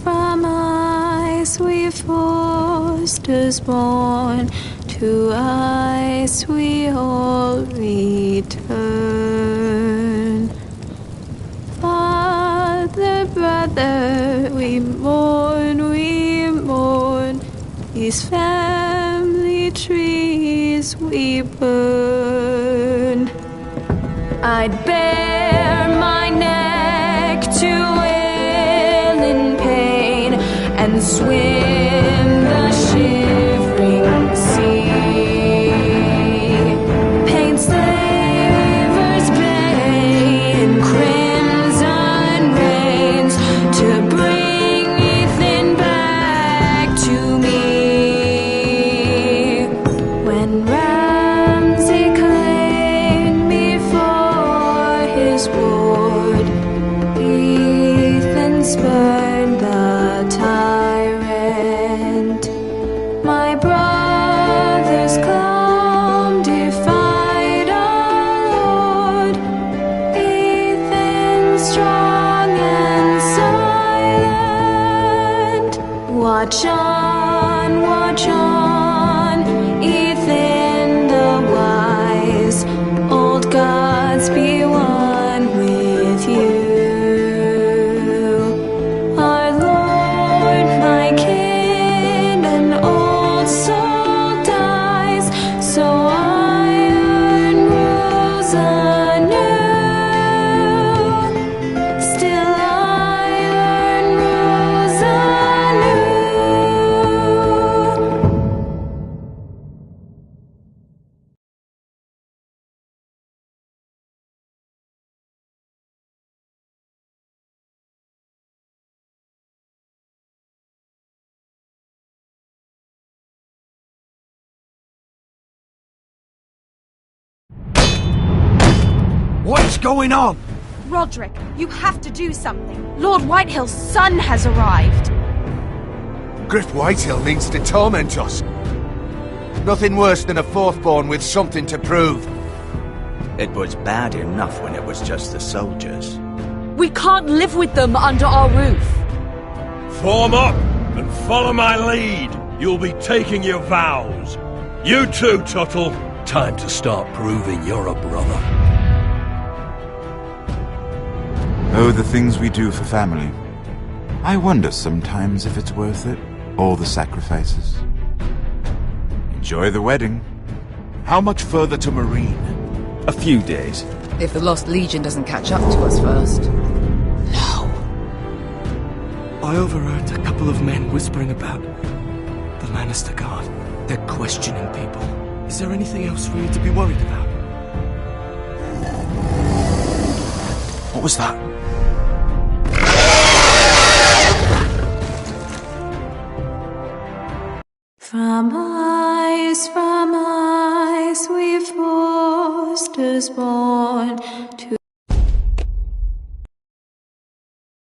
From ice we Forsters born, to ice we all return. Father, brother, we mourn, these family trees we burn. I'd bare my neck to and swim the shivering sea. Paint slavers' pain, crimson rains to bring Ethan back to me. When Ramsay claimed me for his ward, Ethan spurned the time. Watch on, Ethan the wise, old gods be one with you. Our Lord, my kin, an old soul dies, so iron rules anew. Still iron rules anew. What's going on? Roderick, you have to do something. Lord Whitehill's son has arrived. Griff Whitehill means to torment us. Nothing worse than a fourth-born with something to prove. It was bad enough when it was just the soldiers. We can't live with them under our roof. Form up and follow my lead. You'll be taking your vows. You too, Tuttle. Time to start proving you're a brother. Oh, the things we do for family. I wonder sometimes if it's worth it. All the sacrifices. Enjoy the wedding. How much further to Marine? A few days. If the Lost Legion doesn't catch up to us first. I overheard a couple of men whispering about the Lannister Guard. They're questioning people. Is there anything else for you to be worried about? What was that? From ice we've forced us born to